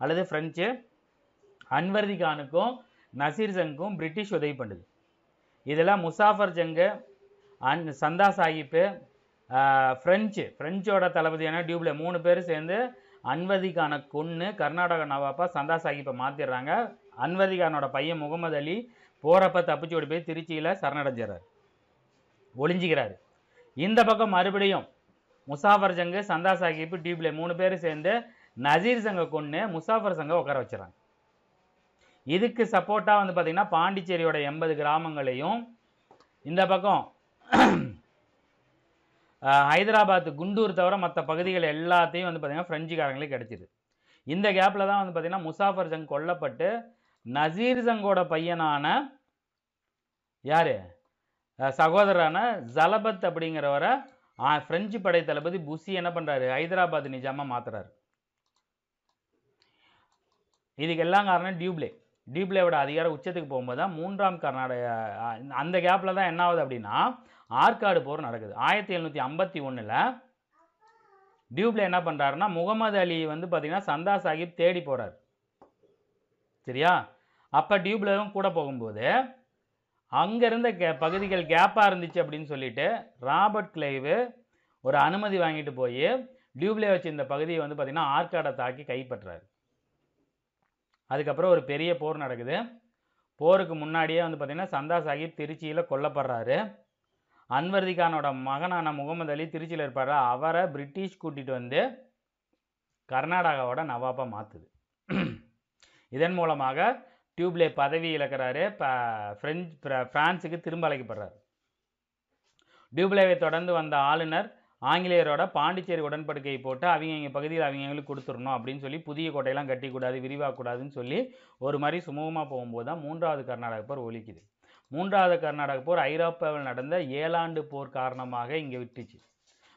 அல்லது பிரெஞ்சு. அன்வர்தி கானுக்கும் நசீர் ஜங்குக்கும் பிரிட்டிஷ் உதவி பண்ணுது. இதில் முசாஃபர் ஜங்கு சந்தா சாஹிப்பு பிரெஞ்சோட தளபதியான டியூப்ளே 3 பேர் சேர்ந்து அன்வர்தி கானை கொன்று கர்நாடக நவாப்பா சந்தா சாஹிப்பை மாற்றிடுறாங்க. அன்வர்தி கானோட பையன் முகமது அலி போகிறப்ப தப்பிச்சு ஓடி போய் திருச்சியில் சரணடைஞ்சிடறாரு, ஒளிஞ்சிக்கிறாரு. இந்த பக்கம் மறுபடியும் முசாஃபர் ஜங்கு, சந்தா சாஹிப்பு, டியூப்ளே 3 பேர் சேர்ந்து நசீர் ஜங்கை கொன்று முசாஃபர் ஜங்கை உட்கார வச்சுறாங்க. இதுக்கு சப்போர்ட்டாக வந்து பார்த்திங்கன்னா பாண்டிச்சேரியோட 80 கிராமங்களையும் இந்த பக்கம் ஹைதராபாத், குண்டூர் தவிர மற்ற பகுதிகள் எல்லாத்தையும் வந்து பார்த்திங்கன்னா பிரெஞ்சுக்காரங்களுக்கு கிடச்சிது. இந்த கேப்பில் தான் வந்து பார்த்திங்கன்னா முசாஃபர் ஜங் கொல்லப்பட்டு நசீர் ஜங்கோட பையனான யார் சகோதரரான ஜலபத் அப்படிங்கிறவரை பிரெஞ்சு படை தளபதி புஷி என்ன பண்ணுறாரு? ஹைதராபாத் நிஜாமாக மாற்றுறாரு. இதுக்கு எல்லாம் காரணம் டியூப்ளேவோட அதிகார உச்சத்துக்கு போகும்போது தான் 3ஆம் கர்நாடக அந்த கேப்பில் தான் என்ன ஆகுது அப்படின்னா ஆற்காடு போர் நடக்குது. 1751 டியூப்ளே என்ன பண்ணுறாருன்னா முகமது அலி வந்து பார்த்திங்கன்னா சந்தா சாஹிப் தேடி போகிறார். சரியா? அப்போ டியூப்ளேவும் கூட போகும்போது அங்கே இருந்த பகுதிகள் கேப்பாக இருந்துச்சு அப்படின்னு சொல்லிட்டு ராபர்ட் கிளைவு ஒரு அனுமதி வாங்கிட்டு போய் டியூப்ளே வச்சு இந்த பகுதியை வந்து பார்த்திங்கன்னா ஆற்காடை தாக்கி கைப்பற்றாரு. அதுக்கப்புறம் ஒரு பெரிய போர் நடக்குது. போருக்கு முன்னாடியே வந்து பார்த்திங்கன்னா சந்தா சாஹிப் திருச்சியில் கொல்லப்படுறாரு. அன்வர்தி கானோட மகனான முகமது அலி திருச்சியில் இருப்பார். அவரை பிரிட்டிஷ் கூட்டிகிட்டு வந்து கர்நாடகாவோட நவாப்பா மாற்றுது. இதன் மூலமாக டியூப்ளே பதவி இழக்கிறாரு. பிரான்ஸுக்கு திரும்ப அழைக்கப்படுறாரு. டியூப்ளேவை தொடர்ந்து வந்த ஆளுநர் ஆங்கிலேயரோட பாண்டிச்சேரி உடன்படிக்கை போட்டு அவங்க பகுதியில் அவங்களுக்கு கொடுத்துடணும் அப்படின்னு சொல்லி புதிய கோட்டையெல்லாம் கட்டிக்கூடாது, விரிவாகக்கூடாதுன்னு சொல்லி ஒரு மாதிரி சுமூகமாக போகும்போது தான் 3ஆவது கர்நாடக போர் ஒலிக்குது. 3ஆவது கர்நாடக போர் ஐரோப்பாவில் நடந்த 7 ஆண்டு போர் காரணமாக இங்கே விட்டுச்சு.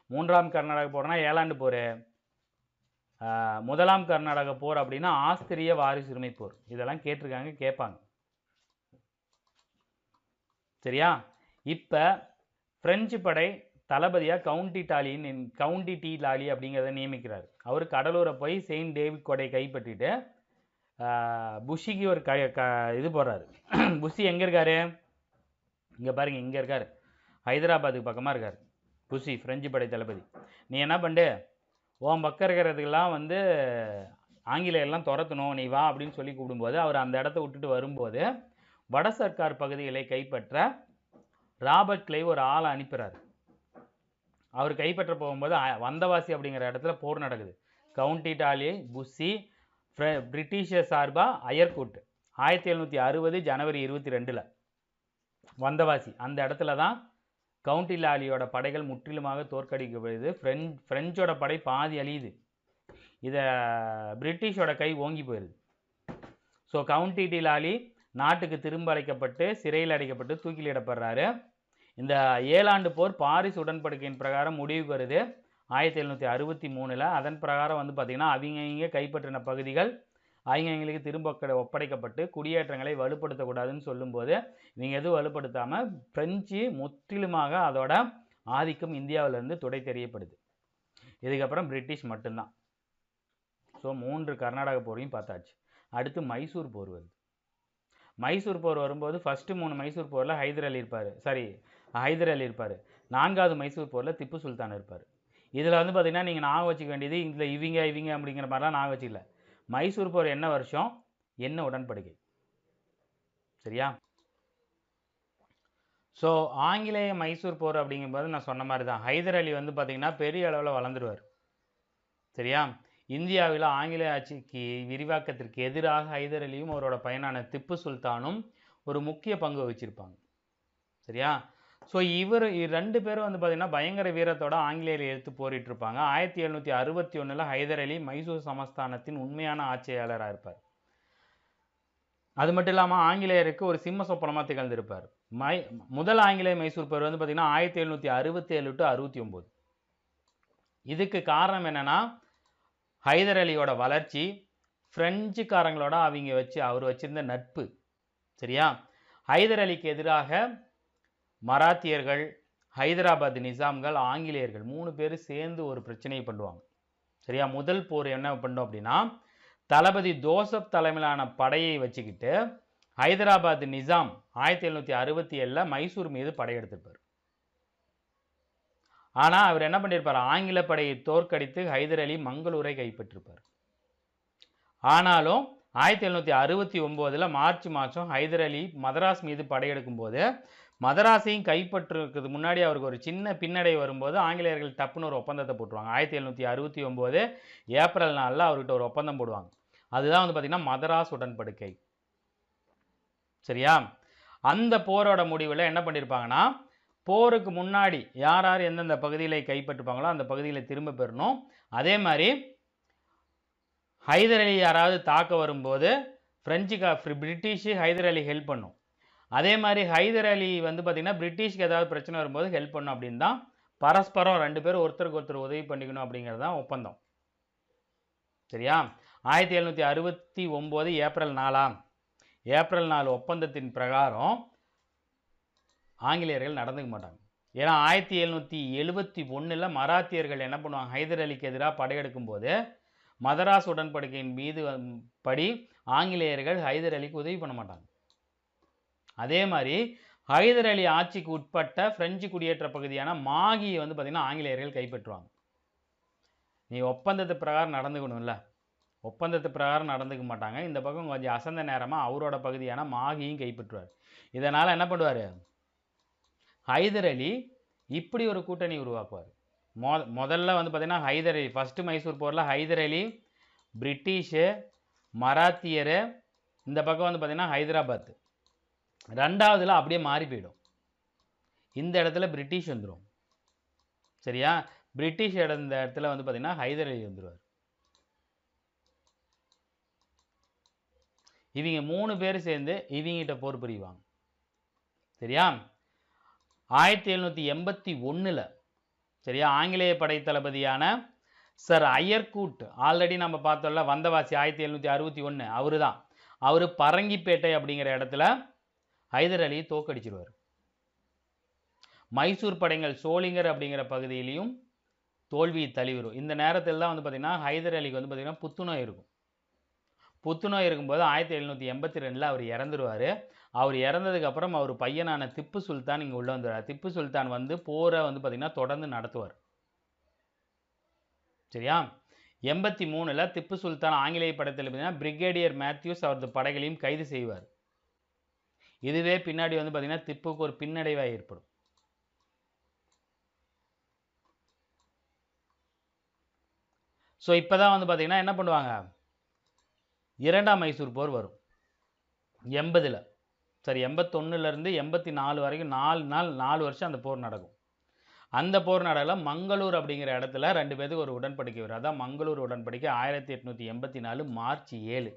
3ஆம் கர்நாடக போர்னா 7 ஆண்டு போர். 1ஆம் கர்நாடக போர் அப்படின்னா ஆஸ்திரிய வாரிசுரிமை போர். இதெல்லாம் கேட்டிருக்காங்க, கேட்பாங்க. சரியா? இப்போ பிரெஞ்சு படை தளபதியாக கவுண்டி டி லாலி அப்படிங்கிறத நியமிக்கிறார். அவர் கடலூரை போய் செயின்ட் டேவிட் கோடையை கைப்பற்றிட்டு புஷிக்கு ஒரு இது போடுறாரு. புஷி எங்கே இருக்காரு? இங்கே பாருங்க, இங்கே இருக்கார், ஹைதராபாத்துக்கு பக்கமாக இருக்கார் புஷி, பிரெஞ்சு படை தளபதி. நீ என்ன பண்ணு, உன் பக்கம் இருக்கிறதுக்கெல்லாம் வந்து ஆங்கிலேயர்லாம் துரத்தணும், நீ வா அப்படின்னு சொல்லி கூப்பிடும்போது அவர் அந்த இடத்த விட்டுட்டு வரும்போது வட சர்க்கார் பகுதிகளை கைப்பற்ற ராபர்ட் கிளைவ் ஒரு ஆளை அனுப்புகிறார். அவர் கைப்பற்ற போகும்போது வந்தவாசி அப்படிங்கிற இடத்துல போர் நடக்குது. கவுண்டி டாலி, புஷி, பிரிட்டிஷர் சார்பாக அயர்கூட் 1760 ஜனவரி 22 வந்தவாசி அந்த இடத்துல தான் கவுண்டி லாலியோட படைகள் முற்றிலுமாக தோற்கடிக்கப்படுது. ஃப்ரெஞ்சோட படை பாதி அழியுது. இதை பிரிட்டிஷோட கை ஓங்கி போயிடுது. ஸோ கவுண்டி லாலி நாட்டுக்கு திரும்ப அழைக்கப்பட்டு சிறையில் அடைக்கப்பட்டு தூக்கிலிடப்படுறாரு. இந்த 7 ஆண்டு போர் பாரிஸ் உடன்படிக்கையின் பிரகாரம் முடிவுக்கு வருது 1763. அதன் பிரகாரம் வந்து பார்த்திங்கன்னா அவங்க கைப்பற்றின பகுதிகள் அவங்களுக்கு திரும்ப ஒப்படைக்கப்பட்டு குடியேற்றங்களை வலுப்படுத்தக்கூடாதுன்னு சொல்லும்போது இவங்க எதுவும் வலுப்படுத்தாமல் பிரெஞ்சு முற்றிலுமாக அதோட ஆதிக்கம் இந்தியாவிலேருந்து துடை தெரியப்படுது. இதுக்கப்புறம் பிரிட்டிஷ் மட்டும்தான். ஸோ 3 கர்நாடக போரையும் பார்த்தாச்சு. அடுத்து மைசூர் போர் வருது. மைசூர் போர் வரும்போது ஃபஸ்ட்டு 3 மைசூர் போரில் ஹைதர் அலி இருப்பார். 4வது மைசூர் போரில் திப்பு சுல்தான் இருப்பார். இதில் வந்து பார்த்திங்கன்னா நீங்கள் ஞாபகம் வச்சுக்க வேண்டியது இதில் இவங்க அப்படிங்கிற மாதிரிலாம் ஞாபகம் வச்சுக்கல. மைசூர் போர் என்ன வருஷம், என்ன உடன்படிக்கை, சரியா? ஸோ ஆங்கிலேய மைசூர் போர் அப்படிங்கும்போது நான் சொன்ன மாதிரி தான் ஹைதர் அலி வந்து பார்த்திங்கன்னா பெரிய அளவில் வளர்ந்துருவார், சரியா? இந்தியாவில் ஆங்கிலேய ஆட்சிக்கு விரிவாக்கத்திற்கு எதிராக ஹைதர் அலியும் அவரோட பையனான திப்பு சுல்தானும் ஒரு முக்கிய பங்கு வகிச்சிருப்பாங்க, சரியா? ஸோ இவர் 2 பேரும் வந்து பார்த்திங்கன்னா பயங்கர வீரத்தோட ஆங்கிலேயரை எடுத்து போரிட்டு இருப்பாங்க. 1761 ஹைதர் அலி மைசூர் சமஸ்தானத்தின் உண்மையான ஆட்சியாளராக இருப்பார். அது மட்டும் இல்லாமல் ஆங்கிலேயருக்கு ஒரு சிம்ம சொப்பனமாக திகழ்ந்திருப்பார். முதல் ஆங்கிலேய மைசூர் போர் வந்து பார்த்திங்கன்னா 1767 to 69. இதுக்கு காரணம் என்னென்னா ஹைதர் அலியோட வளர்ச்சி, பிரெஞ்சுக்காரங்களோட அவர் வச்சிருந்த நட்பு, சரியா? ஹைதர் அலிக்கு எதிராக மராத்தியர்கள், ஹைதராபாத் நிசாம்கள், ஆங்கிலேயர்கள் 3 பேர் சேர்ந்து ஒரு பிரச்சனையை பண்ணுவாங்க, சரியா? முதல் போர் என்ன பண்ணோம் அப்படின்னா தளபதி ஜோசப் தலைமையிலான படையை வச்சுக்கிட்டு ஹைதராபாத் நிசாம் 1767 மைசூர் மீது படையெடுத்திருப்பார். ஆனால் அவர் என்ன பண்ணியிருப்பார், ஆங்கில படையை தோற்கடித்து ஹைதர் அலி மங்களூரை கைப்பற்றிருப்பார். ஆனாலும் 1769 மார்ச் மாதம் ஹைதர் அலி மதராஸ் மீது படையெடுக்கும் போது மதராஸையும் கைப்பற்றுறதுக்கு முன்னாடி அவருக்கு ஒரு சின்ன பின்னடை வரும்போது ஆங்கிலேயர்கள் டப்புன்னு ஒரு ஒப்பந்தத்தை போட்டுருவாங்க. 1769 ஏப்ரல் 4 அவர்கிட்ட ஒரு ஒப்பந்தம் போடுவாங்க. அதுதான் வந்து பார்த்திங்கன்னா மதராஸ் உடன்படிக்கை, சரியா? அந்த போரோட முடிவில் என்ன பண்ணியிருப்பாங்கன்னா போருக்கு முன்னாடி யார் யார் எந்தெந்த பகுதிகளை கைப்பற்றுப்பாங்களோ அந்த பகுதிகளை திரும்ப பெறணும். அதே மாதிரி ஹைதர் அலி யாராவது தாக்க வரும்போது பிரிட்டிஷு ஹைதர் அலி ஹெல்ப் பண்ணும். அதே மாதிரி ஹைதர் அலி வந்து பார்த்திங்கன்னா பிரிட்டிஷ்க்கு ஏதாவது பிரச்சனை வரும்போது ஹெல்ப் பண்ணும் அப்படின்னு தான் பரஸ்பரம் 2 பேரும் ஒருத்தருக்கு ஒருத்தர் உதவி பண்ணிக்கணும் அப்படிங்கிறது தான் ஒப்பந்தம், சரியா? 1769 ஏப்ரல் 4 ஒப்பந்தத்தின் பிரகாரம் ஆங்கிலேயர்கள் நடந்துக்க மாட்டாங்க. ஏன்னா 1771 மராத்தியர்கள் என்ன பண்ணுவாங்க, ஹைதர் அலிக்கு எதிராக படையெடுக்கும் போது மதராஸ் உடன்படிக்கையின் மீது படி ஆங்கிலேயர்கள் ஹைதர் அலிக்கு உதவி பண்ண மாட்டாங்க. அதே மாதிரி ஹைதர் அலி ஆட்சிக்கு உட்பட்ட பிரெஞ்சு குடியேற்ற பகுதியான மாகியை வந்து பார்த்திங்கன்னா ஆங்கிலேயர்கள் கைப்பற்றுவாங்க. நீ ஒப்பந்தத்து பிரகாரம் நடந்துக்கணும்ல, ஒப்பந்தத்து பிரகாரம் நடந்துக்க மாட்டாங்க. இந்த பக்கம் கொஞ்சம் அசந்த நேரமாக அவரோட பகுதியான மாகியும் கைப்பற்றுவார். இதனால் என்ன பண்ணுவார், ஹைதர் அலி இப்படி ஒரு கூட்டணி உருவாக்குவார். முதல்ல வந்து பார்த்திங்கன்னா ஹைதர் அலி ஃபஸ்ட்டு மைசூர் போரில் ஹைதர் அலி, பிரிட்டிஷு, மராத்தியர், இந்த பக்கம் வந்து பார்த்திங்கன்னா ஹைதராபாத். 2வதுல அப்படியே மாறி போயிடும். இந்த இடத்துல பிரிட்டிஷ் வந்துடும், சரியா? பிரிட்டிஷ் இந்த இடத்துல வந்து பார்த்திங்கன்னா ஹைதர் அலி வந்துடுவார். இவங்க 3 பேர் சேர்ந்து இவங்கிட்ட போர் புரிவாங்க, சரியா? 1781 சரியா ஆங்கிலேய படை தளபதியான சர் அயர்கூட், ஆல்ரெடி நம்ம பார்த்தோம்ல வந்தவாசி 1761, அவரு தான். அவர் பரங்கிப்பேட்டை அப்படிங்கிற இடத்துல ஹைதர் அலியை தோக்கடிச்சிருவார். மைசூர் படைகள் சோளிங்கர் அப்படிங்கிற பகுதியிலையும் தோல்வி தழுவிடும். இந்த நேரத்தில் தான் வந்து பார்த்திங்கன்னா ஹைதர் அலிக்கு வந்து பார்த்திங்கன்னா புத்துநோய் இருக்கும். புத்துநோய் இருக்கும்போது 1782 அவர் இறந்துருவார். அவர் இறந்ததுக்கப்புறம் அவர் பையனான திப்பு சுல்தான் இங்கே உள்ளே வந்துடுவார். திப்பு சுல்தான் வந்து போரை வந்து பார்த்திங்கன்னா தொடர்ந்து நடத்துவார், சரியா? 83ல் திப்பு சுல்தான் ஆங்கிலேய படத்தில் பார்த்தீங்கன்னா பிரிகேடியர் மேத்யூஸ் அவரது படைகளையும் கைது செய்வார். இதுவே பின்னாடி வந்து பார்த்தீங்கன்னா திப்புக்கு ஒரு பின்னடைவாக ஏற்படும். ஸோ இப்போ தான் வந்து பார்த்தீங்கன்னா என்ன பண்ணுவாங்க, இரண்டாம் மைசூர் போர் வரும் 80ல். சரி, 81லேருந்து 84 வரைக்கும் 4 வருஷம் அந்த போர் நடக்கும். அந்த போர் நடக்கல மங்களூர் அப்படிங்கிற இடத்துல 2 பேருக்கு ஒரு உடன்படிக்கை வரும். அதான் மங்களூர் உடன்படிக்கை 1884 மார்ச் 7.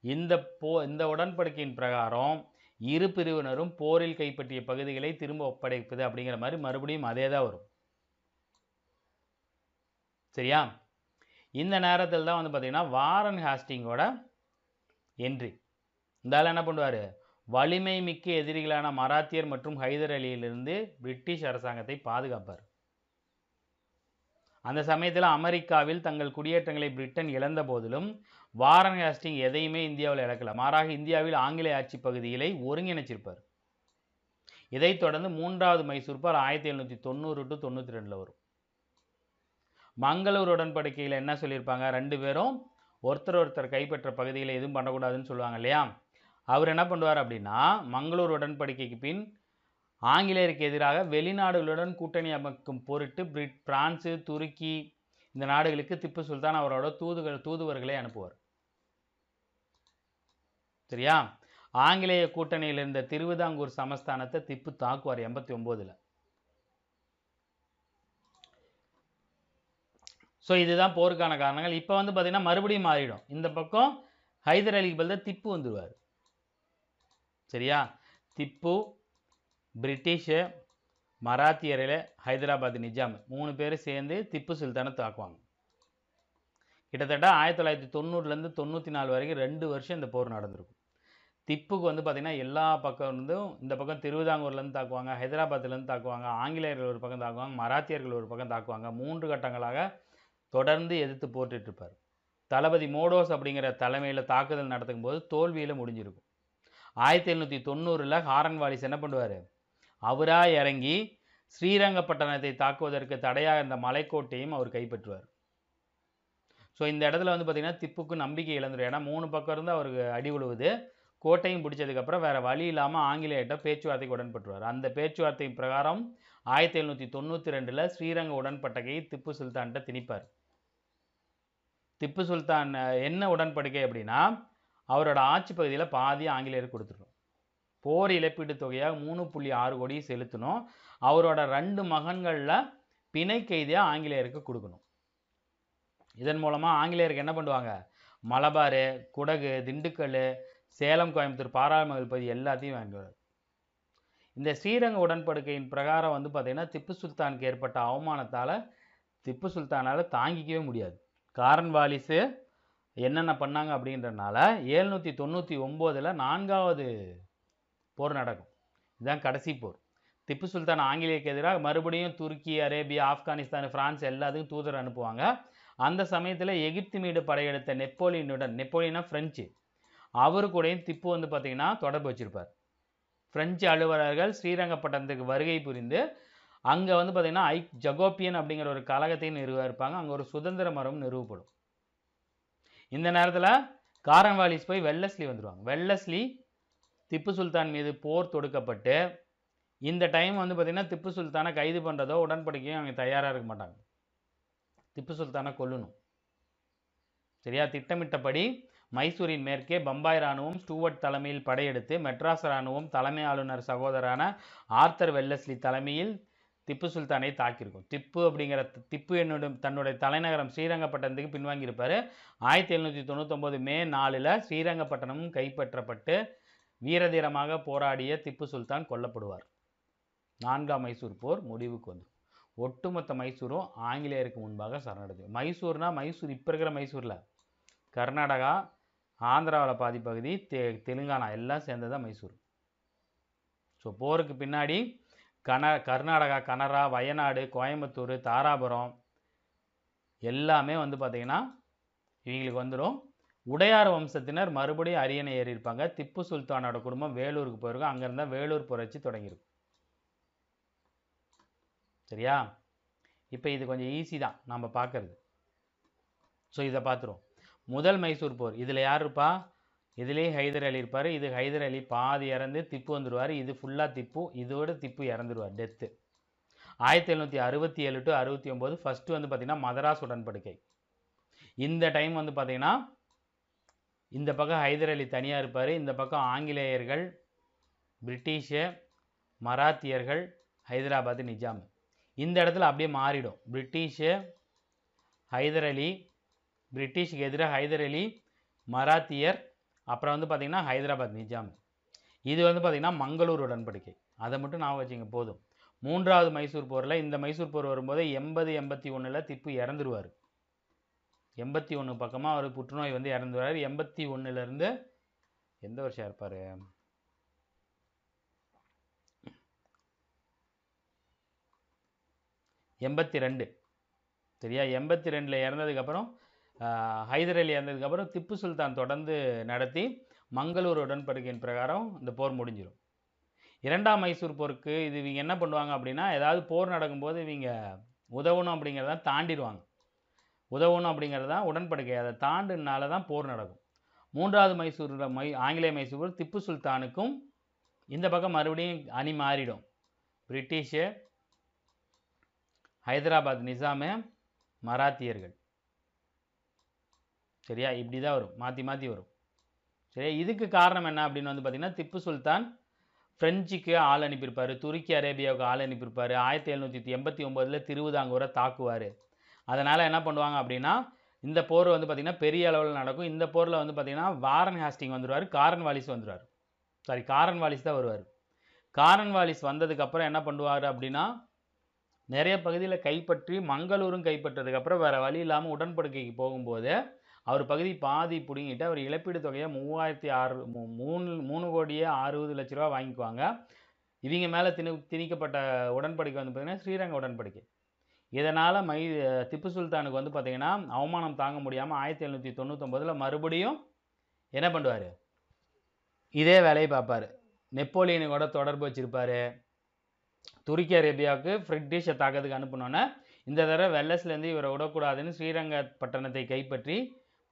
இந்த உடன்படிக்கையின் பிரகாரம் இரு பிரிவினரும் போரில் கைப்பற்றிய பகுதிகளை திரும்ப ஒப்படைப்பது அப்படிங்கிற மாதிரி மறுபடியும் அதே தான் வரும். சரியா? இந்த நேரத்தில் தான் வந்து பார்த்தீங்கன்னா வாரன் ஹாஸ்டிங்கோட என்ட்ரி. இந்த ஆள் என்ன பண்ணுவார், வலிமை மிக்க எதிரிகளான மராத்தியர் மற்றும் ஹைதர் அலியிலிருந்து பிரிட்டிஷ் அரசாங்கத்தை பாதுகாப்பார். அந்த சமயத்தில் அமெரிக்காவில் தங்கள் குடியேற்றங்களை பிரிட்டன் இழந்த போதிலும் வாரன் ஹாஸ்டிங் எதையுமே இந்தியாவில் இழக்கல. மாறாக இந்தியாவில் ஆங்கிலேய ஆட்சி பகுதிகளை ஒருங்கிணைச்சிருப்பார். இதைத் தொடர்ந்து 3வது மைசூர் போர் 1790 to 92 வரும். மங்களூர் உடன்படிக்கையில் என்ன சொல்லியிருப்பாங்க, 2 பேரும் ஒருத்தர் கைப்பற்ற பகுதிகளை எதுவும் பண்ணக்கூடாதுன்னு சொல்லுவாங்க இல்லையா. அவர் என்ன பண்ணுவார் அப்படின்னா, மங்களூர் உடன்படிக்கைக்கு பின் ஆங்கிலேயருக்கு எதிராக வெளிநாடுகளுடன் கூட்டணி அமைக்கும் பொருட்டு பிரான்ஸு, துருக்கி இந்த நாடுகளுக்கு திப்பு சுல்தான் அவரோட தூதுவர்களை அனுப்புவார். சரியா? ஆங்கிலேய கூட்டணியில் இருந்த திருவிதாங்கூர் சமஸ்தானத்தை திப்பு தாக்குவார் 89ல். ஸோ இதுதான் போருக்கான காரணங்கள். இப்போ வந்து பார்த்தீங்கன்னா மறுபடியும் மாறிடும். இந்த பக்கம் ஹைதர் அலிக்கு பதிலாக திப்பு வந்துடுவார். சரியா? திப்பு, பிரிட்டிஷு, மராத்தியரில் ஹைதராபாத் நிஜாம் 3 பேர் சேர்ந்து திப்பு சுல்தானை தாக்குவாங்க. கிட்டத்தட்ட 1990லேருந்து 94 வரைக்கும் 2 வருஷம் இந்த போர் நடந்திருக்கும். திப்புக்கு வந்து பார்த்திங்கன்னா எல்லா பக்கம் இருந்தும் இந்த பக்கம் திருவிதாங்கூர்லேருந்து தாக்குவாங்க, ஹைதராபாத்லேருந்து தாக்குவாங்க, ஆங்கிலேயர்கள் ஒரு பக்கம் தாக்குவாங்க, மராத்தியர்கள் ஒரு பக்கம் தாக்குவாங்க. 3 கட்டங்களாக தொடர்ந்து எதிர்த்து போட்டுட்ருப்பார். தளபதி மோடோஸ் அப்படிங்கிற தலைமையில் தாக்குதல் நடத்தும் போது தோல்வியில் முடிஞ்சிருக்கும். 1790ல் ஹாரன் வாலிஸ் என்ன பண்ணுவார், அவராக இறங்கி ஸ்ரீரங்கப்பட்டணத்தை தாக்குவதற்கு தடையாக இருந்த மலைக்கோட்டையும் அவர் கைப்பற்றுவார். ஸோ இந்த இடத்துல வந்து பார்த்திங்கன்னா திப்புக்கு நம்பிக்கை இழந்துடும். ஏன்னா 3 பக்கம் இருந்து அவருக்கு அடி விழுவுது. கோட்டையும் பிடிச்சதுக்கப்புறம் வேறு வழி இல்லாமல் ஆங்கிலேயர்கிட்ட பேச்சுவார்த்தைக்கு உடன்பட்டுவார். அந்த பேச்சுவார்த்தை பிரகாரம் 1792ல் ஸ்ரீரங்க உடன்படிக்கையை திப்பு சுல்தான்கிட்ட திணிப்பார். திப்பு சுல்தான் என்ன உடன்படிக்கை அப்படின்னா, அவரோட ஆட்சி பகுதியில் பாதி ஆங்கிலேயருக்கு கொடுத்துருக்கணும். போர் இழப்பீட்டு தொகையாக 3.6 கோடி செலுத்தணும். அவரோட 2 மகன்களில் பிணை கைதியாக ஆங்கிலேயருக்கு கொடுக்கணும். இதன் மூலமாக ஆங்கிலேயருக்கு என்ன பண்ணுவாங்க, மலபார், குடகு, திண்டுக்கல், சேலம், கோயம்புத்தூர், பாராளுமன்ற பகுதி எல்லாத்தையும் வாங்குவார். இந்த ஸ்ரீரங்க உடன்படிக்கையின் பிரகாரம் வந்து பார்த்திங்கன்னா திப்பு சுல்தானுக்கு ஏற்பட்ட அவமானத்தால் திப்பு சுல்தானால் தாங்கிக்கவே முடியாது. காரன் வாலிஸு என்னென்ன பண்ணாங்க அப்படின்றனால 1799ல் 4வது போர் நடக்கும். இதுதான் கடைசி போர். திப்பு சுல்தான் ஆங்கிலேயருக்கு எதிராக மறுபடியும் துருக்கி, அரேபியா, ஆப்கானிஸ்தான், பிரான்ஸ் எல்லாத்துக்கும் தூதர் அனுப்புவாங்க. அந்த சமயத்தில் எகிப்து மீது படையெடுத்த நெப்போலியனா ஃப்ரெஞ்சு, அவரு கூடயும் திப்பு வந்து பார்த்திங்கன்னா தொடர்பு வச்சுருப்பார். பிரெஞ்சு அலுவலர்கள் ஸ்ரீரங்கப்பட்டணத்துக்கு வருகை புரிந்து அங்கே வந்து பார்த்திங்கன்னா ஜகோப்பியன் அப்படிங்கிற ஒரு கழகத்தையும் நிறுவிருப்பாங்க. அங்கே ஒரு சுதந்திர மரம் நிறுவப்படும். இந்த நேரத்தில் காரன் வாலிஸ் போய் வெல்லஸ்லி வந்துடுவாங்க. வெல்லஸ்லி திப்பு சுல்தான் மீது போர் தொடுக்கப்பட்டு இந்த டைம் வந்து பார்த்திங்கன்னா திப்பு சுல்தானை கைது பண்ணுறதோ உடன்படிக்கையும் அவங்க தயாராக இருக்க மாட்டாங்க. திப்பு சுல்தானை கொல்லணும். சரியா? திட்டமிட்டபடி மைசூரின் மேற்கே பம்பாய் இராணுவம் ஸ்டூவர்ட் தலைமையில் படையெடுத்து மெட்ராஸ் இராணுவம் தலைமை ஆளுநர் சகோதரான ஆர்த்தர் வெல்லஸ்லி தலைமையில் திப்பு சுல்தானை தாக்கியிருக்கும். திப்பு தன்னுடைய தலைநகரம் ஸ்ரீரங்கப்பட்டணத்துக்கு பின்வாங்கியிருப்பார். 1799 மே 4 ஸ்ரீரங்கப்பட்டணமும் கைப்பற்றப்பட்டு வீரதீரமாக போராடிய திப்பு சுல்தான் கொல்லப்படுவார். 4ஆம் மைசூர் போர் முடிவுக்கு வந்து ஒட்டுமொத்த மைசூரும் ஆங்கிலேயருக்கு முன்பாக சரணடைது. மைசூர் இப்போ இருக்கிற மைசூரில் கர்நாடகா, ஆந்திராவில் பாதி பகுதி, தெலுங்கானா எல்லாம் சேர்ந்ததான் மைசூர். ஸோ போருக்கு பின்னாடி கர்நாடகா, கனரா, வயநாடு, கோயம்புத்தூர், தாராபுரம் எல்லாமே வந்து பார்த்திங்கன்னா இவங்களுக்கு வந்துடும். உடையார் வம்சத்தினர் மறுபடியும் அரியணை ஏறியிருப்பாங்க. திப்பு சுல்தானோட குடும்பம் வேலூருக்கு போயிருக்கும். அங்கேருந்தா வேலூர் புரட்சி தொடங்கியிருக்கும். சரியா? இப்போ இது கொஞ்சம் ஈஸி தான் நம்ம பார்க்கறது. ஸோ இதை பார்த்துருவோம். முதல் மைசூர் போர் இதில் யார் இருப்பா? இதுலேயே ஹைதர் அலி இருப்பார். இது ஹைதர் அலி பாதி இறந்து திப்பு வந்துடுவார். இது ஃபுல்லாக திப்பு, இதோட திப்பு இறந்துடுவார், டெத்து. 1767 டு 69 ஃபஸ்ட்டு வந்து பார்த்திங்கன்னா மதராஸ் உடன்படிக்கை. இந்த டைம் வந்து பார்த்திங்கன்னா இந்த பக்கம் ஹைதர் அலி தனியாக இருப்பார், இந்த பக்கம் ஆங்கிலேயர்கள், பிரிட்டிஷு, மராத்தியர்கள், ஹைதராபாத் நிஜாம். இந்த இடத்துல அப்படியே மாறிடும். பிரிட்டிஷு, ஹைதர் அலி, பிரிட்டிஷுக்கு எதிராக ஹைதர் அலி, மராத்தியர், அப்புறம் வந்து பார்த்திங்கன்னா ஹைதராபாத் நிஜாம். இது வந்து பார்த்திங்கன்னா மங்களூர் உடன்படிக்கை. அதை மட்டும் நான் வச்சுங்க போதும். மூன்றாவது மைசூர் போரில், இந்த மைசூர் போர் வரும்போது 80-81 திப்பு இறந்துருவார். 81 பக்கமாக அவர் புற்றுநோய் வந்து இறந்துருவார். 81லேருந்து எந்த வருஷம் இருப்பார்? 82. சரியா? 82 இறந்ததுக்கப்புறம் ஹைதர் அலி இறந்ததுக்கப்புறம் திப்பு சுல்தான் தொடர்ந்து நடத்தி மங்களூர் உடன்படிக்கையின் பிரகாரம் இந்த போர் முடிஞ்சிடும். இரண்டாம் மைசூர் போருக்கு இது இவங்க என்ன பண்ணுவாங்க அப்படின்னா, ஏதாவது போர் நடக்கும்போது இவங்க உதவணும் அப்படிங்கிறத தாண்டிடுவாங்க. உதவணும் அப்படிங்கிறது தான் உடன்படிக்கை. அதை தாண்டினால தான் போர் நடக்கும். மூன்றாவது மைசூரில் ஆங்கிலேய மைசூர் திப்பு சுல்தானுக்கும் இந்த பக்கம் மறுபடியும் அணி மாறிடும். பிரிட்டிஷு, ஹைதராபாத் நிஜாமு, மராத்தியர்கள். சரியா? இப்படி தான் வரும், மாற்றி மாற்றி வரும். சரியா? இதுக்கு காரணம் என்ன அப்படின்னு வந்து பார்த்திங்கன்னா, திப்பு சுல்தான் ஃப்ரெஞ்சுக்கு ஆள் அனுப்பியிருப்பார், துருக்கி அரேபியாவுக்கு ஆள் அனுப்பியிருப்பார். 1789 திருவிதாங்கூரை தாக்குவார். அதனால் என்ன பண்ணுவாங்க அப்படின்னா, இந்த போர் வந்து பார்த்திங்கன்னா பெரிய அளவில் நடக்கும். இந்த போரில் வந்து பார்த்திங்கன்னா வாரன் ஹாஸ்டிங் வந்துடுவார், காரன்வாலிஸ் வந்துடுவார். காரன்வாலிஸ் தான் வருவார். காரன்வாலிஸ் வந்ததுக்கப்புறம் என்ன பண்ணுவார் அப்படின்னா, நிறைய பகுதியில் கைப்பற்றி மங்களூரும் கைப்பற்றதுக்கப்புறம் வேறு வழி இல்லாமல் உடன்படிக்கைக்கு போகும்போது அவர் பகுதி பாதி பிடுங்கிட்டு அவர் இழப்பீடு தொகையை 3,60,00,000 ரூபா வாங்கிக்குவாங்க. இவங்க மேலே திணிக்கப்பட்ட உடன்படிக்கை வந்து பார்த்திங்கன்னா ஸ்ரீரங்க உடன்படிக்கை. இதனால் திப்பு சுல்தானுக்கு வந்து பார்த்திங்கன்னா அவமானம் தாங்க முடியாமல் 1799 மறுபடியும் என்ன பண்ணுவார்? இதே வேலையை பார்ப்பார். நெப்போலியனோட தொடர்பு வச்சுருப்பார். துருக்கி அரேபியாவுக்கு பிரிட்டிஷை தாக்கிறதுக்கு அனுப்பினோன்னே இந்த தடவை வெள்ளஸ்லேருந்து இவரை விடக்கூடாதுன்னு ஸ்ரீரங்க பட்டணத்தை கைப்பற்றி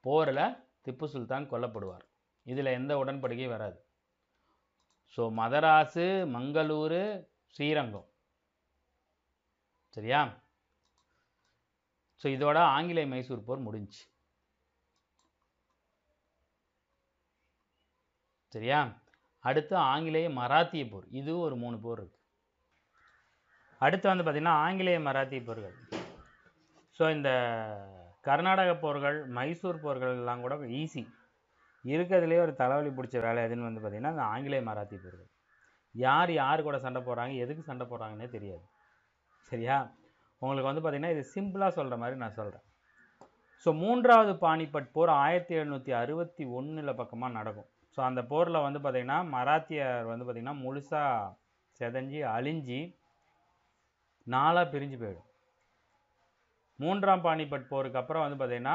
போரில் திப்பு சுல்தான் கொல்லப்படுவார். இதில் எந்த உடன்படிக்கையும் வராது. ஸோ மதராசு, மங்களூரு, ஸ்ரீரங்கம். சரியா? ஸோ இதோட ஆங்கிலேய மைசூர் போர் முடிஞ்சு. சரியா? அடுத்து ஆங்கிலேய மராத்திய போர். இது ஒரு 3 போர் இருக்குது. அடுத்து வந்து பார்த்திங்கன்னா ஆங்கிலேய மராத்திய போர்கள். ஸோ இந்த கர்நாடக போர்கள், மைசூர் போர்கள் எல்லாம் கூட ஈஸி. இருக்கிறதுலே ஒரு தலைவலி பிடிச்ச வேலை எதுன்னு வந்து பார்த்திங்கன்னா இந்த ஆங்கிலேய மராத்திய போர்கள். யார் கூட சண்டை போடுறாங்க, எதுக்கு சண்டை போடுறாங்கன்னே தெரியாது. சரியா? உங்களுக்கு வந்து பார்த்திங்கன்னா இது சிம்பிளாக சொல்கிற மாதிரி நான் சொல்கிறேன். ஸோ மூன்றாவது பானிபட் போர் 1761 பக்கமாக நடக்கும். ஸோ அந்த போரில் வந்து பார்த்திங்கன்னா மராத்தியர் வந்து பார்த்திங்கன்னா முழுசாக செதஞ்சு அழிஞ்சு 4 பிரிஞ்சு போயிடும். மூன்றாம் பானிபட் போருக்கு அப்புறம் வந்து பார்த்திங்கன்னா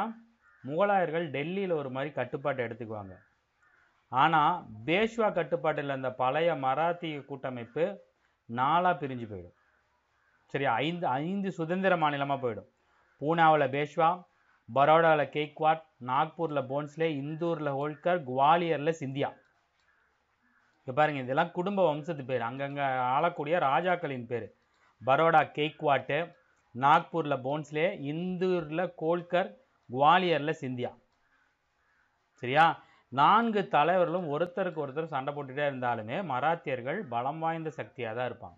முகலாயர்கள் டெல்லியில் ஒரு மாதிரி கட்டுப்பாட்டை எடுத்துக்குவாங்க. ஆனால் பேஷ்வா கட்டுப்பாட்டில் இந்த பழைய மராத்திய கூட்டமைப்பு 4 பிரிஞ்சு போயிடும். சரி, 5 சுதந்திர மாநிலமாக போயிடும். பூனாவில் பேஷ்வா, பரோடாவில் கெய்க்வாட், நாக்பூரில் போன்ஸ்லே, இந்தூரில் ஹோல்கர், குவாலியரில் சிந்தியா. இப்போ பாருங்கள், இதெல்லாம் குடும்ப வம்சத்து பேர், அங்கங்கே ஆளக்கூடிய ராஜாக்களின் பேர். பரோடா கெய்க்வாட்டு, நாக்பூரில் போன்ஸ்லே, இந்தூரில் கோல்கர், குவாலியரில் சிந்தியா. சரியா? 4 தலைவர்களும் ஒருத்தருக்கு ஒருத்தர் சண்டை போட்டுகிட்டே இருந்தாலுமே மராத்தியர்கள் பலம் வாய்ந்த சக்தியாக தான் இருப்பாங்க.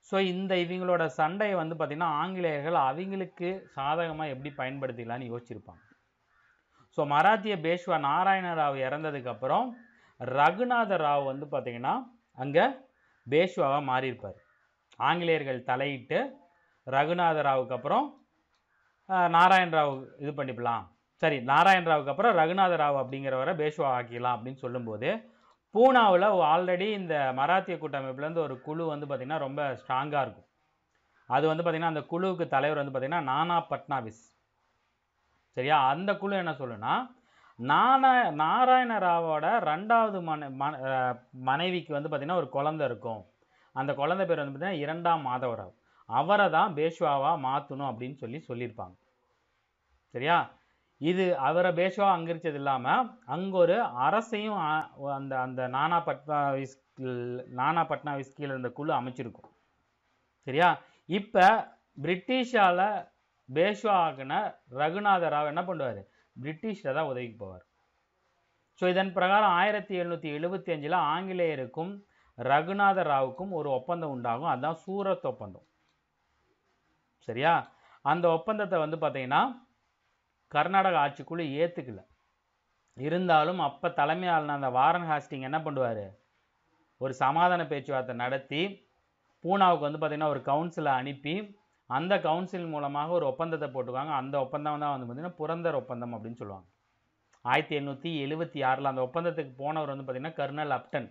ஸோ இவங்களோட சண்டையை வந்து பார்த்திங்கன்னா ஆங்கிலேயர்கள் அவங்களுக்கு சாதகமாக எப்படி பயன்படுத்திக்கலான்னு யோசிச்சிருப்பாங்க. ஸோ மராத்திய பேஷ்வா நாராயண ராவ் இறந்ததுக்கப்புறம் ரகுநாத ராவ் வந்து பார்த்திங்கன்னா அங்கே பேஷ்வாவாக மாறியிருப்பார். ஆங்கிலேயர்கள் தலையிட்டு ரகுநாத ராவுக்கு அப்புறம் நாராயண ராவ் இது பண்ணிக்கலாம். சரி, நாராயண ராவுக்கு அப்புறம் ரகுநாத ராவ் அப்படிங்கிறவரை பேஷ்வா ஆக்கிக்கலாம் அப்படின்னு சொல்லும்போது பூனாவில் ஆல்ரெடி இந்த மராத்திய கூட்டமைப்புலேருந்து ஒரு குழு வந்து பார்த்திங்கன்னா ரொம்ப ஸ்ட்ராங்காக இருக்கும். அது வந்து பார்த்திங்கன்னா அந்த குழுவுக்கு தலைவர் வந்து பார்த்திங்கன்னா நானா பட்னாவிஸ். சரியா? அந்த குழு என்ன சொல்லுன்னா, நாராயண ராவோட 2வது மனைவிக்கு வந்து பார்த்திங்கன்னா ஒரு குழந்தை இருக்கும். அந்த குழந்தை பேர் வந்து பார்த்திங்கன்னா 2ஆம் மாதவராவ். அவரை தான் பேஷ்வாவா மாற்றணும் அப்படின்னு சொல்லியிருப்பாங்க. சரியா? இது அவரை பேஷ்வா அங்கரிச்சது இல்லாமல் அங்கே ஒரு அரசையும் அந்த அந்த நானா பட்னாவிஸ் கீழே இருந்த குழு அமைச்சிருக்கும். சரியா? இப்போ பிரிட்டிஷால் பேஷ்வா ஆகின ரகுநாத ராவ் என்ன பண்ணுவார்? பிரிட்டிஷில் தான் உதவிக்கு போவார். ஸோ இதன் பிரகாரம் 1775 ஆங்கிலேயருக்கும் ரகுநாத ராவுக்கும் ஒரு ஒப்பந்தம் உண்டாகும். அதுதான் சூரத் ஒப்பந்தம். சரியா? அந்த ஒப்பந்தத்தை வந்து பார்த்தீங்கன்னா கர்நாடக ஆட்சிக்குழு ஏற்றுக்கல. இருந்தாலும் அப்போ தலைமை ஆளுநர் அந்த வாரன் ஹாஸ்டிங் என்ன பண்ணுவார்? ஒரு சமாதான பேச்சுவார்த்தை நடத்தி பூனாவுக்கு வந்து பார்த்திங்கன்னா ஒரு கவுன்சிலை அனுப்பி அந்த கவுன்சில் மூலமாக ஒரு ஒப்பந்தத்தை போட்டுக்காங்க. அந்த ஒப்பந்தம் தான் வந்து பார்த்திங்கன்னா புரந்தர் ஒப்பந்தம் அப்படின்னு சொல்லுவாங்க. 1876 அந்த ஒப்பந்தத்துக்கு போனவர் வந்து பார்த்திங்கன்னா கர்னல் அப்டன்.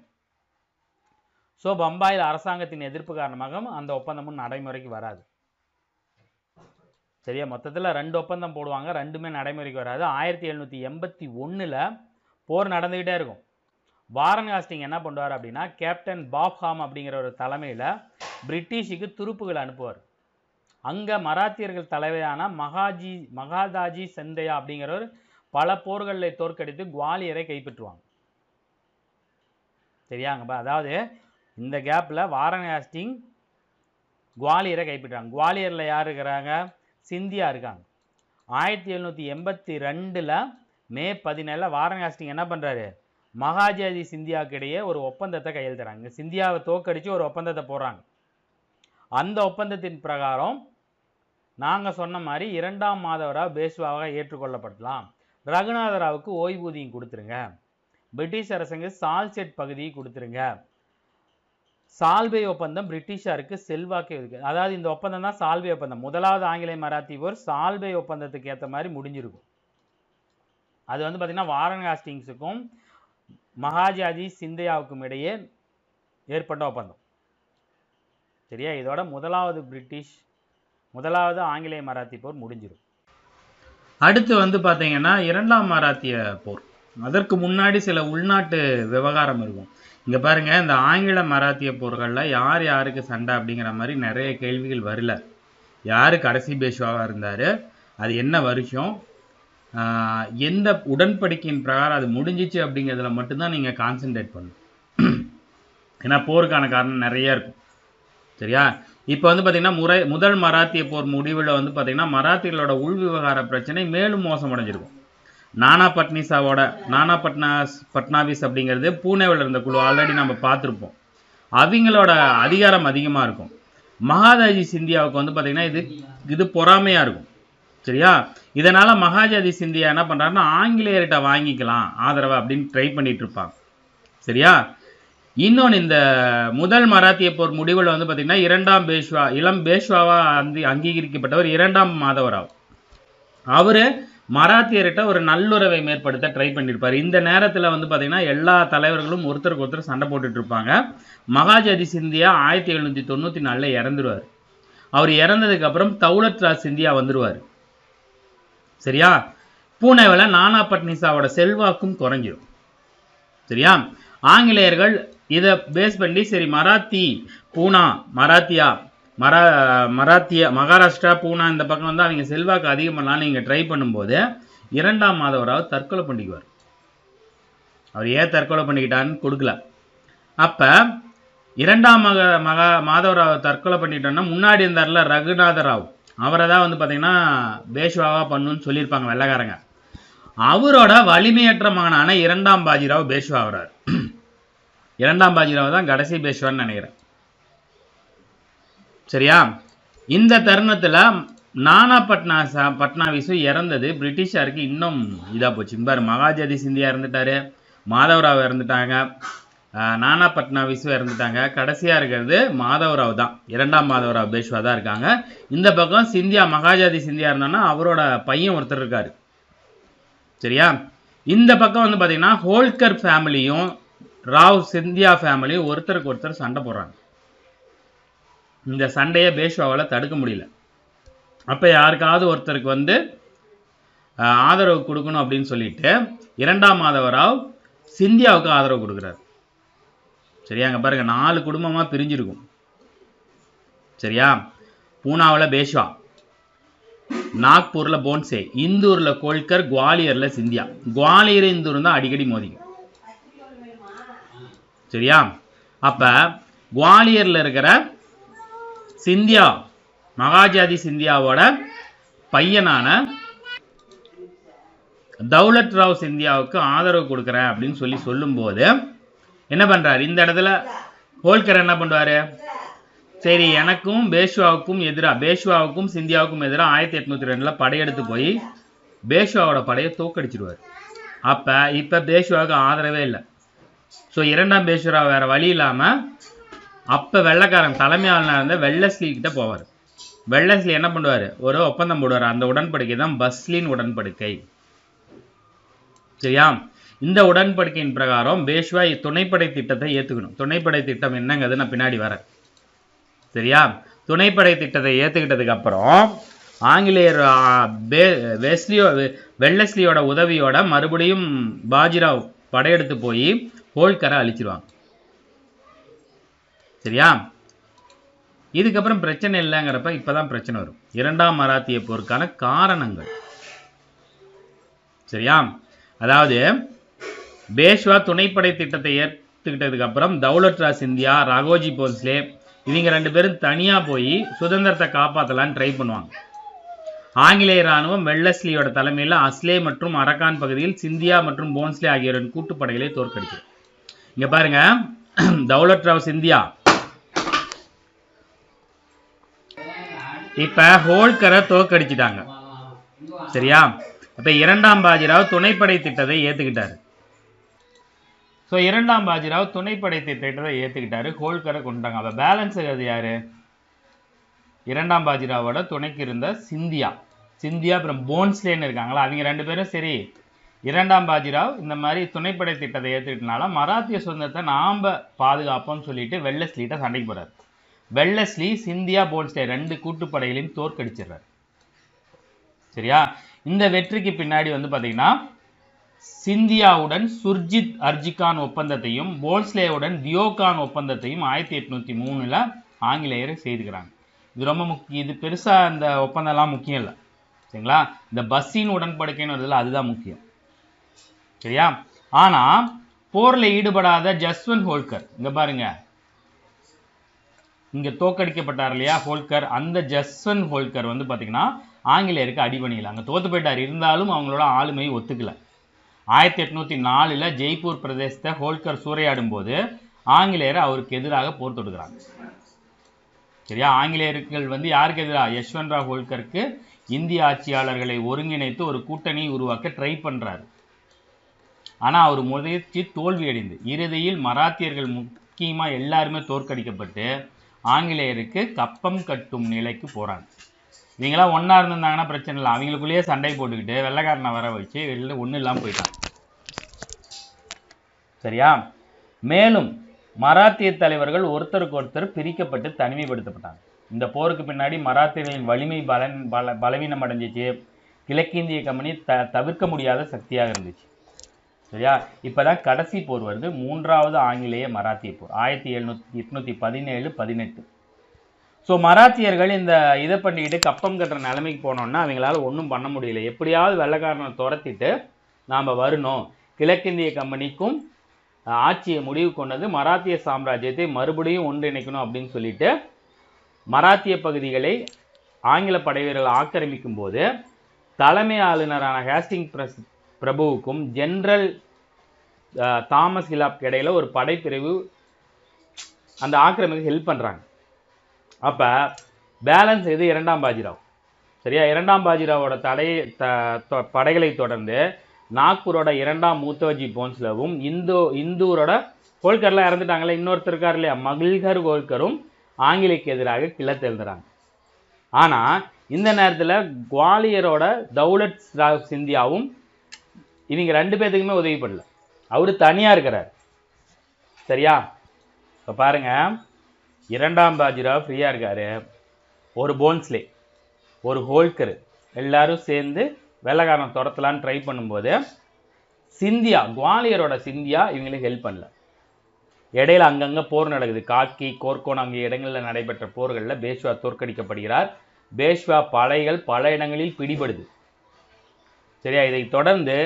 ஸோ பம்பாயில் அரசாங்கத்தின் எதிர்ப்பு காரணமாக அந்த ஒப்பந்தமும் நடைமுறைக்கு வராது. சரியா? மொத்தத்தில் 2 ஒப்பந்தம் போடுவாங்க, ரெண்டுமே நடைமுறைக்கு வராது. 1781 போர் நடந்துக்கிட்டே இருக்கும். வாரன் ஹாஸ்டிங் என்ன பண்ணுவார் அப்படின்னா கேப்டன் பாப்ஹாம் அப்படிங்கிற ஒரு தலைமையில் பிரிட்டிஷுக்கு துருப்புகள் அனுப்புவார். அங்கே மராத்தியர்கள் தலைவரான மகாதாஜி செந்தையா அப்படிங்கிறவர் பல போர்களில் தோற்கடித்து குவாலியரை கைப்பற்றுவாங்க. சரியாங்கப்பா? அதாவது இந்த கேப்பில் வாரன் ஹாஸ்டிங் குவாலியரை கைப்பற்றுறாங்க. குவாலியரில் யார் இருக்கிறாங்க? சிந்தியா இருக்காங்க. 1782 மே 17 வாரன் ஹாஸ்டிங் என்ன பண்ணுறாரு? மகாஜாதி சிந்தியாவுக்கு இடையே ஒரு ஒப்பந்தத்தை கையெழுத்துறாங்க. சிந்தியாவை தோற்கடித்து ஒரு ஒப்பந்தத்தை போடுறாங்க. அந்த ஒப்பந்தத்தின் பிரகாரம் நாங்கள் சொன்ன மாதிரி 2ஆம் மாதவராவ் பேஷ்வாவாக ஏற்றுக்கொள்ளப்படலாம். ரகுநாதராவுக்கு ஓய்வூதியம் கொடுத்துருங்க. பிரிட்டிஷ் அரசுக்கு சால்செட் பகுதியை கொடுத்துருங்க. சால்வே ஒப்பந்தம் பிரிட்டிஷாருக்கு செல்வாக்கு இருக்கு. அதாவது இந்த ஒப்பந்தம் தான் சால்வே ஒப்பந்தம். முதலாவது ஆங்கிலேய மராத்தி போர் சால்வே ஒப்பந்தத்துக்கு ஏற்ற மாதிரி முடிஞ்சிருக்கும். அது வந்து பார்த்திங்கன்னா வாரன் ஹாஸ்டிங்ஸுக்கும் மகாஜாதி சிந்தியாவுக்கும் இடையே ஏற்பட்ட ஒப்பந்தம். சரியா? இதோட முதலாவது ஆங்கிலேய மராத்தி போர் முடிஞ்சிடும். அடுத்து வந்து பார்த்தீங்கன்னா 2ஆம் மராத்திய போர். அதற்கு முன்னாடி சில உள்நாட்டு விவகாரம் இருக்கும். இங்கே பாருங்கள், இந்த ஆங்கில மராத்திய போர்களில் யார் யாருக்கு சண்டை அப்படிங்கிற மாதிரி நிறைய கேள்விகள் வரல. யார் கடைசி பேஷ்வாவாக இருந்தார், அது என்ன வருஷம், எந்த உடன்படிக்கையின் பிரகாரம் அது முடிஞ்சிச்சு அப்படிங்கிறதுல மட்டும்தான் நீங்கள் கான்சென்ட்ரேட் பண்ணணும். ஏன்னா போருக்கான காரணம் நிறைய இருக்கும். சரியா? இப்போ வந்து பார்த்திங்கன்னா முதல் மராத்திய போர் முடிவில் வந்து பார்த்திங்கன்னா மராத்தியர்களோட உள் விவகார பிரச்சனை மேலும் மோசமடைஞ்சிருக்கும். நானா பட்னாவிஸ் அப்படிங்கிறது பூனேவில் இருந்த குழு ஆல்ரெடி நம்ம பார்த்துருப்போம். அவங்களோட அதிகாரம் அதிகமாக இருக்கும். மகாதாஜி சிந்தியாவுக்கு வந்து பார்த்திங்கன்னா இது பொறாமையாக இருக்கும். சரியா? இதனால் மகாஜாதி சிந்தியா என்ன பண்ணுறாருன்னா ஆங்கிலேயர்கிட்ட வாங்கிக்கலாம் ஆதரவை அப்படின்னு ட்ரை பண்ணிட்டு இருப்பாங்க. சரியா? இன்னொன்று, இந்த முதல் மராத்திய போர் முடிவில் வந்து பார்த்திங்கன்னா இளம் பேஷ்வாவாக அங்கீகரிக்கப்பட்டவர் 2ஆம் மாதவராவ். அவர் மராத்தியர்கிட்ட ஒரு நல்லுறவை மேற்படுத்த ட்ரை பண்ணியிருப்பார். இந்த நேரத்தில் வந்து பார்த்திங்கன்னா எல்லா தலைவர்களும் ஒருத்தருக்கு ஒருத்தர் சண்டை போட்டுட்டு இருப்பாங்க. மகாஜாதி சிந்தியா 1794 இறந்துருவார். அவர் இறந்ததுக்கப்புறம் தௌலத் ராஜ் சிந்தியா வந்துடுவார். சரியா? பூனேவில் நானா பட்னிசாவோட செல்வாக்கும் குறைஞ்சிடும். சரியா? ஆங்கிலேயர்கள் இதை பேஸ் பண்ணி சரி மகாராஷ்டிரா பூனா இந்த பக்கம் வந்து அவங்க செல்வாக்கு அதிகம் பண்ணலான்னு நீங்கள் ட்ரை பண்ணும்போது 2ஆம் மாதவராவ் தற்கொலை பண்ணிக்குவார். அவர் ஏன் தற்கொலை பண்ணிக்கிட்டான்னு கொடுக்கல. அப்போ 2ஆம் மாதவராவ் தற்கொலை பண்ணிட்டோன்னா முன்னாடி இருந்தார்ல ரகுநாத ராவ், அவரை தான் வந்து பார்த்திங்கன்னா பேஷ்வாவா பண்ணுன்னு சொல்லியிருப்பாங்க வெள்ளைக்காரங்க. அவரோட வலிமையற்ற மகனான 2ஆம் பாஜிராவ் பேஷ்வா ஆகிறார். 2ஆம் பாஜிராவ் தான் கடைசி பேஷ்வான்னு நினைக்கிறேன். சரியா? இந்த தருணத்தில் நானா பட்னாவிஸு இறந்தது பிரிட்டிஷாருக்கு இன்னும் இதாக போச்சு. பாரு, மகாஜாதி சிந்தியா இறந்துட்டாரு, மாதவராவ் இறந்துட்டாங்க, நானா பட்னாவிஸும் இறந்துட்டாங்க. கடைசியாக இருக்கிறது மாதவராவ் தான். 2ஆம் மாதவராவ் பேஷ்வா தான் இருக்காங்க. இந்த பக்கம் மகாஜாதி சிந்தியா இருந்தான்னா அவரோட பையன் ஒருத்தர் இருக்காரு. சரியா? இந்த பக்கம் வந்து பார்த்தீங்கன்னா ஹோல்கர் ஃபேமிலியும் ராவ் சிந்தியா ஃபேமிலியும் ஒருத்தருக்கு ஒருத்தர் சண்டை போடுறாங்க. இந்த சண்டையை பேஷ்வாவால் தடுக்க முடியல. அப்போ யாருக்காவது ஒருத்தருக்கு வந்து ஆதரவு கொடுக்கணும் அப்படின்னு சொல்லிட்டு 2ஆம் மாதவராவ் சிந்தியாவுக்கு ஆதரவு கொடுக்குறாரு. சரியா? அங்கே பாருங்க, 4 குடும்பமாக பிரிஞ்சிருக்கும். சரியா? பூனாவில் பேஷ்வா, நாக்பூரில் போன்சே, இந்தூரில் கோல்கர், குவாலியரில் சிந்தியா. குவாலியர் இந்தூர் தான் அடிக்கடி மோதிக்கும். சரியா? அப்போ குவாலியரில் இருக்கிற சிந்தியா, மகாஜாதி சிந்தியாவோட பையனான தௌலத் ராவ் சிந்தியாவுக்கு ஆதரவு கொடுக்குறேன் அப்படின்னு சொல்லும்போது என்ன பண்ணுறாரு, இந்த இடத்துல ஹோல்கர் என்ன பண்ணுவார், சரி எனக்கும் பேஷ்வாவுக்கும் சிந்தியாவுக்கும் எதிராக 1802 படையெடுத்து போய் பேஷ்வாவோட படையை தோக்கடிச்சிடுவார். இப்போ பேஷ்வாவுக்கு ஆதரவே இல்லை. ஸோ இரண்டாம் பேஷ்வா வேற வழி இல்லாமல் அப்போ வெள்ளைக்காரன் தலைமை ஆளுநர் இருந்த வெல்லஸ்லி கிட்ட போவார். வெல்லஸ்லி என்ன பண்ணுவார், ஒரு ஒப்பந்தம் போடுவார். அந்த உடன்படிக்கை தான் பஸ்லின் உடன்படிக்கை. சரியா? இந்த உடன்படிக்கையின் பிரகாரம் பேஷ்வா துணைப்படை திட்டத்தை ஏற்றுக்கணும். துணைப்படை திட்டம் என்னங்கிறது நான் பின்னாடி வரேன். சரியா? துணைப்படை திட்டத்தை ஏற்றுக்கிட்டதுக்கு அப்புறம் ஆங்கிலேயர் வெல்லஸ்லியோட உதவியோட மறுபடியும் பாஜிராவ் படையெடுத்து போய் ஹோல்கரை அழிச்சிருவாங்க. சரியா? இதுக்கப்புறம் பிரச்சனை இல்லைங்கிறப்ப இப்பதான் பிரச்சனை வரும். இரண்டாம் மராத்திய போருக்கான காரணங்கள். சரியா? அதாவது பேஷ்வா துணைப்படை திட்டத்தை ஏற்றுக்கிட்டதுக்கு அப்புறம் தௌலத் ராவ் சிந்தியா, ராகோஜி போன்ஸ்லே இவங்க 2 பேரும் தனியா போய் சுதந்திரத்தை காப்பாற்றலான்னு ட்ரை பண்ணுவாங்க. ஆங்கிலேய ராணுவம் வெல்லஸ்லியோட தலைமையில் அஸ்லே மற்றும் அரக்கான் பகுதியில் சிந்தியா மற்றும் போன்ஸ்லே ஆகியோரின் கூட்டுப்படைகளை தோற்கடிச்சு. இங்க பாருங்க, தௌலத் ராவ் சிந்தியா இப்ப ஹோல்கரை தோற்கடிச்சிட்டாங்க. சரியா? அப்ப இரண்டாம் பாஜிராவ் துணைப்படை திட்டத்தை ஏத்துக்கிட்டாரு. ஸோ இரண்டாம் பாஜிராவ் துணைப்படை திட்டத்தை ஏற்றுக்கிட்டாரு, ஹோல்கரை கொண்டாங்க. அப்போ பேலன்ஸ் அது யாரு? இரண்டாம் பாஜிராவோட துணைக்கு இருந்த சிந்தியா அப்புறம் போன்ஸ்லேன்னு இருக்காங்களா, அவங்க 2 பேரும் சரி இரண்டாம் பாஜிராவ் இந்த மாதிரி துணைப்படை திட்டத்தை ஏற்றுக்கிட்டனால மராத்திய சுதந்திரத்தை நாம் பாதுகாப்போம்னு சொல்லிட்டு வெல்லஸ்லிகிட்ட சண்டைக்கு போறாரு. வெல்லஸ்லி சிந்தியா, போன்ஸ்லே 2 கூட்டுப்படைகளையும் தோற்கடிச்சிடுறாரு. சரியா? இந்த வெற்றிக்கு பின்னாடி பார்த்தீங்கன்னா சிந்தியாவுடன் சுர்ஜித் அர்ஜிகான் ஒப்பந்தத்தையும் போன்ஸ்லேவுடன் தியோகான் ஒப்பந்தத்தையும் 1803 ஆங்கிலேயர் செய்துக்கிறாங்க. இது ரொம்ப முக்கியம். இது பெருசா இந்த ஒப்பந்தம்லாம் முக்கியம் இல்லை. சரிங்களா? இந்த பஸ்ஸின் உடன்படிக்கைன்னு வருதுல, அதுதான் முக்கியம். சரியா? ஆனா போர்ல ஈடுபடாத ஜஸ்வந்த் ஹோல்கர், இங்க பாருங்க, இங்க தோக்கடிக்கப்பட்டார் இல்லையா ஹோல்கர், அந்த ஜஸ்வந்த் ஹோல்கர் பாத்தீங்கன்னா ஆங்கிலேயருக்கு அடிபணியில் அங்க தோத்து போயிட்டார். இருந்தாலும் அவங்களோட ஆளுமையை ஒத்துக்கல. 1804 ஜெய்ப்பூர் பிரதேசத்தை ஹோல்கர் சூறையாடும் போது ஆங்கிலேயர் அவருக்கு எதிராக போர் தொடுக்கிறாங்க. சரியா? ஆங்கிலேயர்கள் யாருக்கு எதிராக? யஷ்வந்த் ராவ் ஹோல்கருக்கு இந்திய ஆட்சியாளர்களை ஒருங்கிணைத்து ஒரு கூட்டணி உருவாக்க ட்ரை பண்றாரு. ஆனா அவர் முயற்சி தோல்வி அடைந்து இறுதியில் மராத்தியர்கள் முக்கியமா எல்லாருமே தோற்கடிக்கப்பட்டு ஆங்கிலேயருக்கு கப்பம் கட்டும் நிலைக்கு போறாங்க. இவங்களாம் ஒன்னா இருந்திருந்தாங்கன்னா பிரச்சனை இல்லை. அவங்களுக்குள்ளேயே சண்டை போட்டுக்கிட்டு வெள்ளைக்காரனை வர வச்சு ஒன்றும் இல்லாமல் போயிட்டாங்க. சரியா? மேலும் மராத்திய தலைவர்கள் ஒருத்தருக்கு ஒருத்தர் பிரிக்கப்பட்டு தனிமைப்படுத்தப்பட்டாங்க. இந்த போருக்கு பின்னாடி மராத்தியர்களின் வலிமை பலவீனம் அடைஞ்சிச்சு. கிழக்கிந்திய கம்பெனி தவிர்க்க முடியாத சக்தியாக இருந்துச்சு. சரியா? இப்பதான் கடைசி போர் வருது, 3வது ஆங்கிலேய மராத்திய போர் 1817-18. ஸோ மராத்தியர்கள் இந்த இதை பண்ணிக்கிட்டு கப்பம் கட்டுற நிலைமைக்கு போனோம்னா அவங்களால ஒன்றும் பண்ண முடியல. எப்படியாவது வெள்ளைக்காரனை துரத்திட்டு நாம் வரணும், கிழக்கிந்திய கம்பெனிக்கும் ஆட்சியை முடிவு கொண்டது மராத்திய சாம்ராஜ்யத்தை மறுபடியும் ஒன்றிணைக்கணும் அப்படின்னு சொல்லிட்டு மராத்திய பகுதிகளை ஆங்கில படைவீரர்கள் ஆக்கிரமிக்கும் போது தலைமை ஆளுநரான ஹேஸ்டிங் பிரபுவுக்கும் ஜெனரல் தாமஸ் ஹிலாப்க்கு இடையில ஒரு படைப்பிரிவு அந்த ஆக்கிரமிக்கு ஹெல்ப் பண்ணுறாங்க. அப்போ பேலன்ஸ் இது இரண்டாம் பாஜிராவ். சரியா? இரண்டாம் பாஜிராவோட படைகளை தொடர்ந்து நாக்பூரோட இரண்டாம் மூத்தவஜி போன்ஸ்லேவும் இந்தூரோட ஹோல்கர்லாம் இறந்துட்டாங்களே, இன்னொருத்தர் இருக்கார் இல்லையா மகிழ்கர் ஹோல்கரும் ஆங்கிலேயருக்கு எதிராக கிளத்தெழுந்துறாங்க. ஆனால் இந்த நேரத்தில் குவாலியரோட தௌலத் ராவ் சிந்தியாவும் இவங்க 2 பேர்த்துக்குமே உதவி பண்ணல. அவரு தனியாக இருக்கிறார். சரியா? இப்போ பாருங்க, இரண்டாம் பாஜிராவ் ஃப்ரீயாக இருக்காரு, ஒரு போன்ஸ்லே, ஒரு ஹோல்கர் எல்லாரும் சேர்ந்து வெள்ளைக்காரன் துரத்தலான்னு ட்ரை பண்ணும்போது சிந்தியா, குவாலியரோட சிந்தியா இவங்களுக்கு ஹெல்ப் பண்ணல. இடையில அங்கங்கே போர் நடக்குது. காக்கி, கோர்கோன் ஆகிய இடங்களில் நடைபெற்ற போர்களில் பேஷ்வா தோற்கடிக்கப்படுகிறார். பேஷ்வா படைகள் பல இடங்களில் பிடிபடுது. சரியா, இதை தொடர்ந்து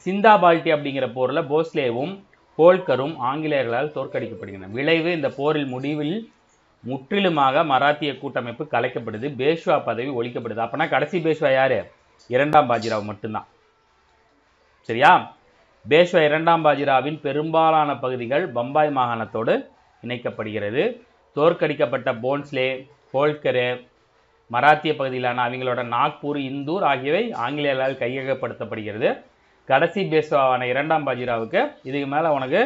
சிந்தாபால்டி அப்படிங்கிற போரில் போஸ்லேவும் ஹோல்கரும் ஆங்கிலேயர்களால் தோற்கடிக்கப்படுகின்றன. விளைவு, இந்த போரில் முடிவில் முற்றிலுமாக மராத்திய கூட்டமைப்பு கலைக்கப்படுது, பேஷ்வா பதவி ஒழிக்கப்படுது. அப்பனா கடைசி பேஷ்வா யாரு? இரண்டாம் பாஜிராவ் மட்டும்தான். சரியா, பேஷ்வா இரண்டாம் பாஜிராவின் பெரும்பாலான பகுதிகள் பம்பாய் மாகாணத்தோடு இணைக்கப்படுகிறது. தோற்கடிக்கப்பட்ட போன்ஸ்லே, ஹோல்கரு, மராத்திய பகுதியிலான அவங்களோட நாக்பூர், இந்தூர் ஆகியவை ஆங்கிலேயர்களால் கையகப்படுத்தப்படுகிறது. கடைசி பேஷ்வாவான இரண்டாம் பாஜிராவுக்கு இதுக்கு மேலே உனக்கு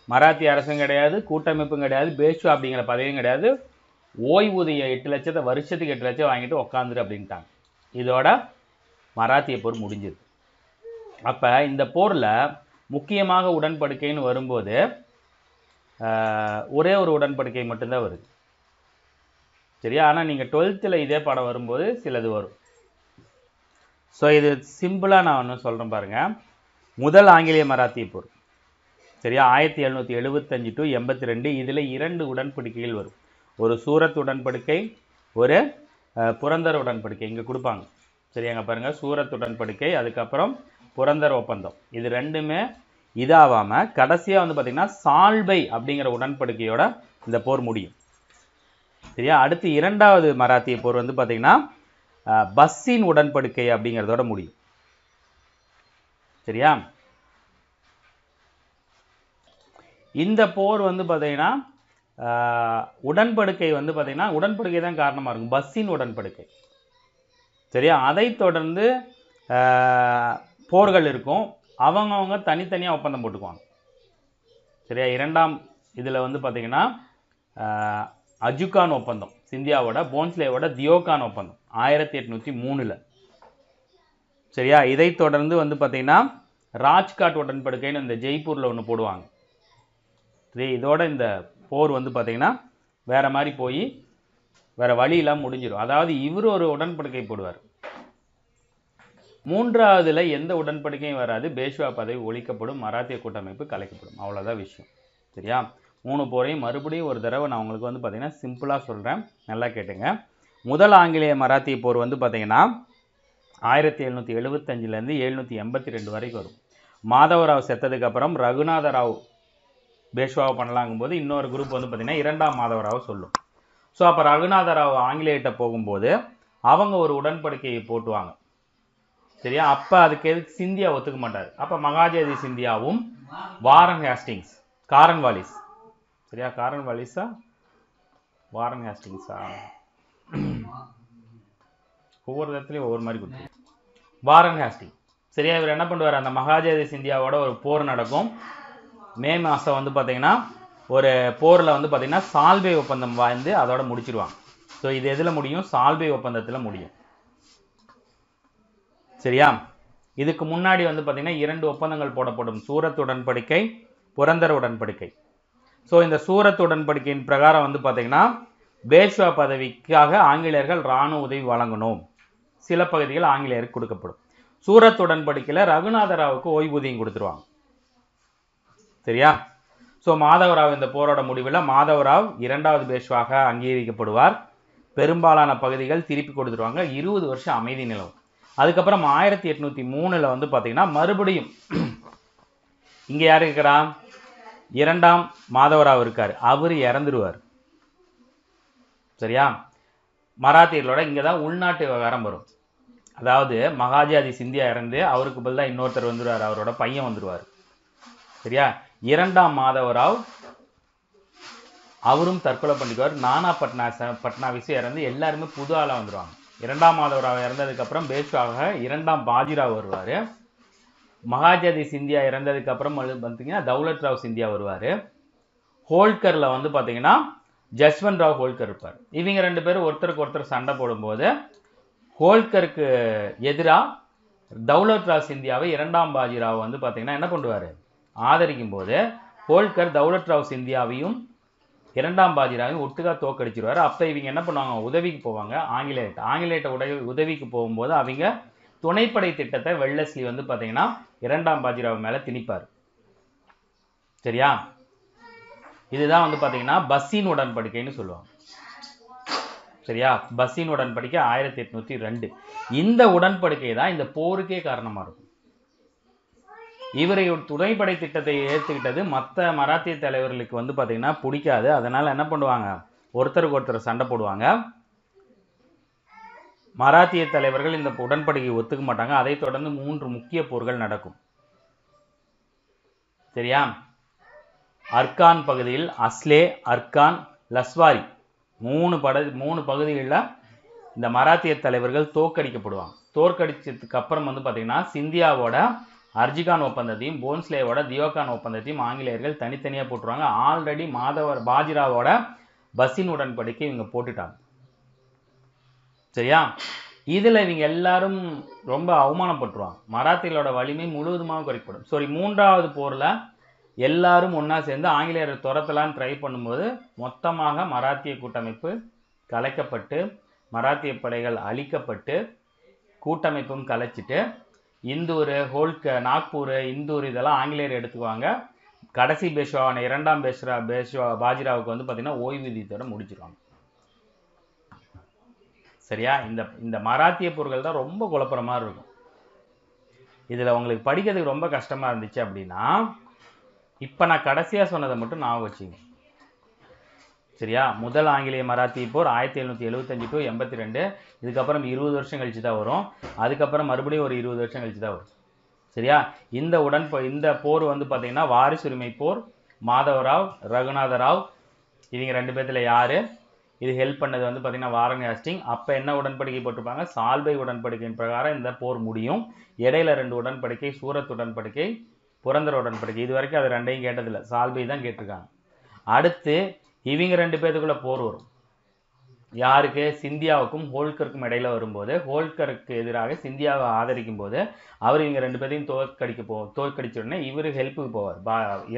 மராத்திய அரசும் கிடையாது, கூட்டமைப்பும் கிடையாது, பேஷ்வா அப்படிங்கிற பதவியும் கிடையாது, ஓய்வூதியம் 8 லட்சத்தை வருஷத்துக்கு 8 லட்சம் வாங்கிட்டு உக்காந்துரு அப்படின்ட்டாங்க. இதோட மராத்திய போர் முடிஞ்சது. அப்போ இந்த போரில் முக்கியமாக உடன்படிக்கைன்னு வரும்போது ஒரே ஒரு உடன்படிக்கை மட்டும்தான் வருது. சரியா, ஆனால் நீங்கள் 12th இதே பாடம் வரும்போது சிலது வரும். ஸோ இது சிம்பிளாக நான் ஒன்று சொல்கிறேன் பாருங்கள். முதல் ஆங்கிலேய மராத்திய போர், சரியா, 1775 to 82. இதில் 2 உடன்படிக்கைகள் வரும். ஒரு சூரத் உடன்படிக்கை, ஒரு புரந்தர் உடன்படிக்கை இங்கே கொடுப்பாங்க. சரியாங்க, பாருங்கள், சூரத் உடன்படிக்கை, அதுக்கப்புறம் புரந்தர் ஒப்பந்தம். இது ரெண்டுமே இதாகாமல் கடைசியாக வந்து பார்த்திங்கன்னா சால்பை அப்படிங்கிற உடன்படிக்கையோட இந்த போர் முடியும். சரியா, அடுத்து இரண்டாவது மராத்திய போர் வந்து பார்த்திங்கன்னா பஸ்ஸின் உடன்படிக்கை அப்படிங்கிறதோட முடியும். சரியா, இந்த போர் வந்து பார்த்திங்கன்னா உடன்படிக்கை வந்து பார்த்திங்கன்னா உடன்படிக்கை தான் காரணமாக இருக்கும், பஸ்ஸின் உடன்படிக்கை. சரியா, அதை தொடர்ந்து போர்கள் இருக்கும், அவங்கவுங்க தனித்தனியாக ஒப்பந்தம் போட்டுக்குவாங்க. சரியா, இரண்டாம் இதில் வந்து பார்த்திங்கன்னா அஜுகான் ஒப்பந்தம் சிந்தியாவோட, போன்ஸ்லேவோட தியோகான் ஒப்பந்தம் 1803. சரியா, இதை தொடர்ந்து வந்து பார்த்திங்கன்னா ராஜ்காட் உடன்படிக்கைன்னு இந்த ஜெய்ப்பூரில் ஒன்று போடுவாங்க. சரி, இதோட இந்த போர் வந்து பார்த்திங்கன்னா வேறு மாதிரி போய் வேறு வழியெல்லாம் முடிஞ்சிடும். அதாவது இவர் ஒரு உடன்படிக்கை போடுவார். மூன்றாவதுல எந்த உடன்படிக்கையும் வராது, பேஷ்வா பதவி ஒழிக்கப்படும், மராத்திய கூட்டமைப்பு கலைக்கப்படும். அவ்வளோதான் விஷயம். சரியா, 3 போரையும் மறுபடியும் ஒரு தடவை நான் உங்களுக்கு வந்து பார்த்திங்கன்னா சிம்பிளாக சொல்கிறேன், நல்லா கேட்டுங்க. முதல் ஆங்கிலேய மராத்திய போர் வந்து பார்த்திங்கன்னா 1775 1782 வரைக்கும் வரும். மாதவராவ் செத்ததுக்கப்புறம் ரகுநாதராவ் பேஷ்வாவை பண்ணலாங்கும்போது இன்னொரு குரூப் வந்து பார்த்திங்கன்னா இரண்டாம் மாதவராவை சொல்லும். ஸோ அப்போ ரகுநாதராவ் ஆங்கிலேயிட்ட போகும்போது அவங்க ஒரு உடன்படிக்கையை போட்டுவாங்க. சரியா, அப்போ அதுக்கு எதுக்கு சிந்தியா ஒத்துக்க மாட்டார். அப்போ மகாஜாதி சிந்தியாவும் வாரன் ஹேஸ்டிங்ஸ், காரன் வாலிஸ், சரியா, காரன் வாலிஸா வாரன் ஹேஸ்டிங்ஸா, ஒவ்வொரு இடத்துலையும் ஒவ்வொரு மாதிரி கொடுத்து வாரன் ஹேஸ்டிங். சரியா, இவர் என்ன பண்ணுவார், அந்த மகாஜாதி சிந்தியாவோட ஒரு போர் நடக்கும். மே மாதம் வந்து பார்த்திங்கன்னா ஒரு போரில் வந்து பார்த்திங்கன்னா சால்பை ஒப்பந்தம் வாழ்ந்து அதோட முடிச்சிருவாங்க. ஸோ இது எதில் முடியும், சால்பை ஒப்பந்தத்தில் முடியும். சரியா, இதுக்கு முன்னாடி வந்து பார்த்திங்கன்னா 2 ஒப்பந்தங்கள் போடப்படும், சூரத் உடன்படிக்கை, புரந்தர் உடன்படிக்கை. ஸோ இந்த சூரத் உடன்படிக்கையின் பிரகாரம் வந்து பார்த்திங்கன்னா பேஷ்வா பதவிக்காக ஆங்கிலேயர்கள் இராணுவ உதவி வழங்கணும், சில பகுதிகள் ஆங்கிலேயருக்கு கொடுக்கப்படும். சூரத் உடன்படிக்கையில் ரகுநாதராவுக்கு ஓய்வூதியம் கொடுத்துருவாங்க. சரியா, ஸோ மாதவராவ் இந்த போரோட முடிவில் மாதவராவ் 2வது பேஷ்வாக அங்கீகரிக்கப்படுவார். பெரும்பாலான பகுதிகள் திருப்பி கொடுத்துருவாங்க. 20 வருஷம் அமைதி நிலவும். அதுக்கப்புறம் 1803 வந்து பார்த்தீங்கன்னா மறுபடியும் இங்கே யார் இருக்கிறா, 2ஆம் மாதவராவ் இருக்கார், அவர் இறந்துருவார். சரியா, மராத்தியர்களோட இங்கே தான் உள்நாட்டு விவகாரம் வரும். அதாவது மகாஜாதி சிந்தியா இறந்து அவருக்கு பதிலாக இன்னொருத்தர் வந்துடுவார், அவரோட பையன் வந்துடுவார். சரியா, 2ஆம் மாதவராவ் அவரும் தற்கொலை பண்ணிக்குவார். நானா பட்னாவிஸ் இறந்து எல்லாருமே புது ஆளாக வந்துடுவாங்க. 2ஆம் மாதவராவ் இறந்ததுக்கப்புறம் பேஷ்வாக 2ஆம் பாஜிராவ் வருவார். மகாஜாதி சிந்தியா இறந்ததுக்கப்புறம் பார்த்தீங்கன்னா தௌலத் ராவ் சிந்தியா வருவார். ஹோல்கரில் வந்து பார்த்தீங்கன்னா ஜஸ்வந்த் ராவ் ஹோல்கர் இருப்பார். இவங்க 2 பேரும் ஒருத்தருக்கு ஒருத்தர் சண்டை போடும்போது ஹோல்கருக்கு எதிராக தௌலத் ராவ் சிந்தியாவை 2ஆம் பாஜிராவ் வந்து பார்த்தீங்கன்னா என்ன பண்ணுவார், ஆதரிக்கும் போது ஹோல்கர் தௌலத் ராவ் சிந்தியாவையும் 2ஆம் பாஜிராவையும் ஒட்டுக்கா தோக்கடிச்சிருவார். அப்போ இவங்க என்ன பண்ணுவாங்க, உதவிக்கு போவாங்க ஆங்கிலேயர்கிட்ட உதவிக்கு போகும்போது அவங்க துணைப்படை திட்டத்தை வெல்லஸ்லி வந்து பார்த்தீங்கன்னா 2ஆம் பாஜிராவ் மேலே திணிப்பார். சரியா, இதுதான் வந்து பார்த்தீங்கன்னா பஸ்ஸின் உடன்படிக்கைன்னு சொல்லுவாங்க. சரியா? பஸ்ஸின் உடன்படிக்கை 1802. இந்த உடன்படிக்கை தான் இந்த போருக்கே காரணமா இருக்கும். இவரை துணைப்படை திட்டத்தை ஏற்றுக்கிட்டது மற்ற மராத்திய தலைவர்களுக்கு வந்து பார்த்தீங்கன்னா பிடிக்காது. அதனால என்ன பண்ணுவாங்க, ஒருத்தருக்கு ஒருத்தர் சண்டை போடுவாங்க. மராத்திய தலைவர்கள் இந்த உடன்படிக்கை ஒத்துக்க மாட்டாங்க. அதை தொடர்ந்து 3 முக்கிய போர்கள் நடக்கும். சரியா? அர்கான் பகுதியில் அஸ்லே, அர்கான், லஸ்வாரி 3 பகுதிகளில் இந்த மராத்திய தலைவர்கள் தோற்கடிக்கப்படுவாங்க. தோற்கடிச்சதுக்கு அப்புறம் வந்து பார்த்தீங்கன்னா சிந்தியாவோட அர்ஜிகான் ஒப்பந்தத்தையும் போன்ஸ்லேவோட தியோகான் ஒப்பந்தத்தையும் ஆங்கிலேயர்கள் தனித்தனியாக போட்டுருவாங்க. ஆல்ரெடி பாஜிராவோட பஸ்ஸின் உடன்படிக்கை இவங்க போட்டுட்டாங்க. சரியா? இதில் இவங்க எல்லாரும் ரொம்ப அவமானப்பட்டுருவாங்க. மராத்தியர்களோட வலிமை முழுவதுமாக குறைக்கப்படும். 3வது போரில் எல்லாரும் ஒன்றா சேர்ந்து ஆங்கிலேயரை துரத்தலான்னு ட்ரை பண்ணும்போது மொத்தமாக மராத்திய கூட்டமைப்பு கலைக்கப்பட்டு மராத்திய படைகள் அழிக்கப்பட்டு கூட்டமைப்பும் கலைச்சிட்டு இந்தூர், நாக்பூர், இந்தூர் இதெல்லாம் ஆங்கிலேயர் எடுத்துக்குவாங்க. கடைசி பேஷ்வான 2ஆம் பாஜிராவுக்கு வந்து பார்த்தீங்கன்னா ஓய்வூதியத்தோட முடிச்சிருவாங்க. சரியா? இந்த மராத்திய போர்கள் தான் ரொம்ப குழப்பற மாதிரி இருக்கும். இதில் உங்களுக்கு படிக்கிறதுக்கு ரொம்ப கஷ்டமாக இருந்துச்சு அப்படின்னா இப்போ நான் கடைசியாக சொன்னதை மட்டும் ஞாபகம் வச்சுங்க. சரியா? முதல் ஆங்கிலேய மராத்திய போர் 1775 to 82. இதுக்கப்புறம் 20 வருஷம் கழிச்சு தான் வரும். அதுக்கப்புறம் மறுபடியும் ஒரு 20 வருஷம் கழிச்சு தான் வரும். சரியா? இந்த போர் வந்து பார்த்தீங்கன்னா வாரிசுரிமை போர். மாதவராவ், ரகுநாதராவ் இவங்க 2 பேர்த்துல யாரு இது ஹெல்ப் பண்ணது வந்து பார்த்தீங்கன்னா வாரன் ஹேஸ்டிங். அப்போ என்ன உடன்படிக்கை போட்டிருப்பாங்க, சால்பை உடன்படிக்கையின் பிரகாரம் இந்த போர் முடியும். இடையில 2 உடன்படிக்கை, சூரத் உடன்படிக்கை, புரந்தர உடன்படிக்கை. இது வரைக்கும் அது 2ஐயும் கேட்டதில்லை, சால்பை தான் கேட்டிருக்காங்க. அடுத்து இவங்க 2 பேருக்குள்ள போர் வரும். யாருக்கு? சிந்தியாவுக்கும் ஹோல்கருக்கும் இடையில வரும்போது ஹோல்கருக்கு எதிராக சிந்தியாவை ஆதரிக்கும் போது அவர் இவங்க 2 பேரையும் தோற்கடிச்ச உடனே இவர் ஹெல்ப்புக்கு போவார்.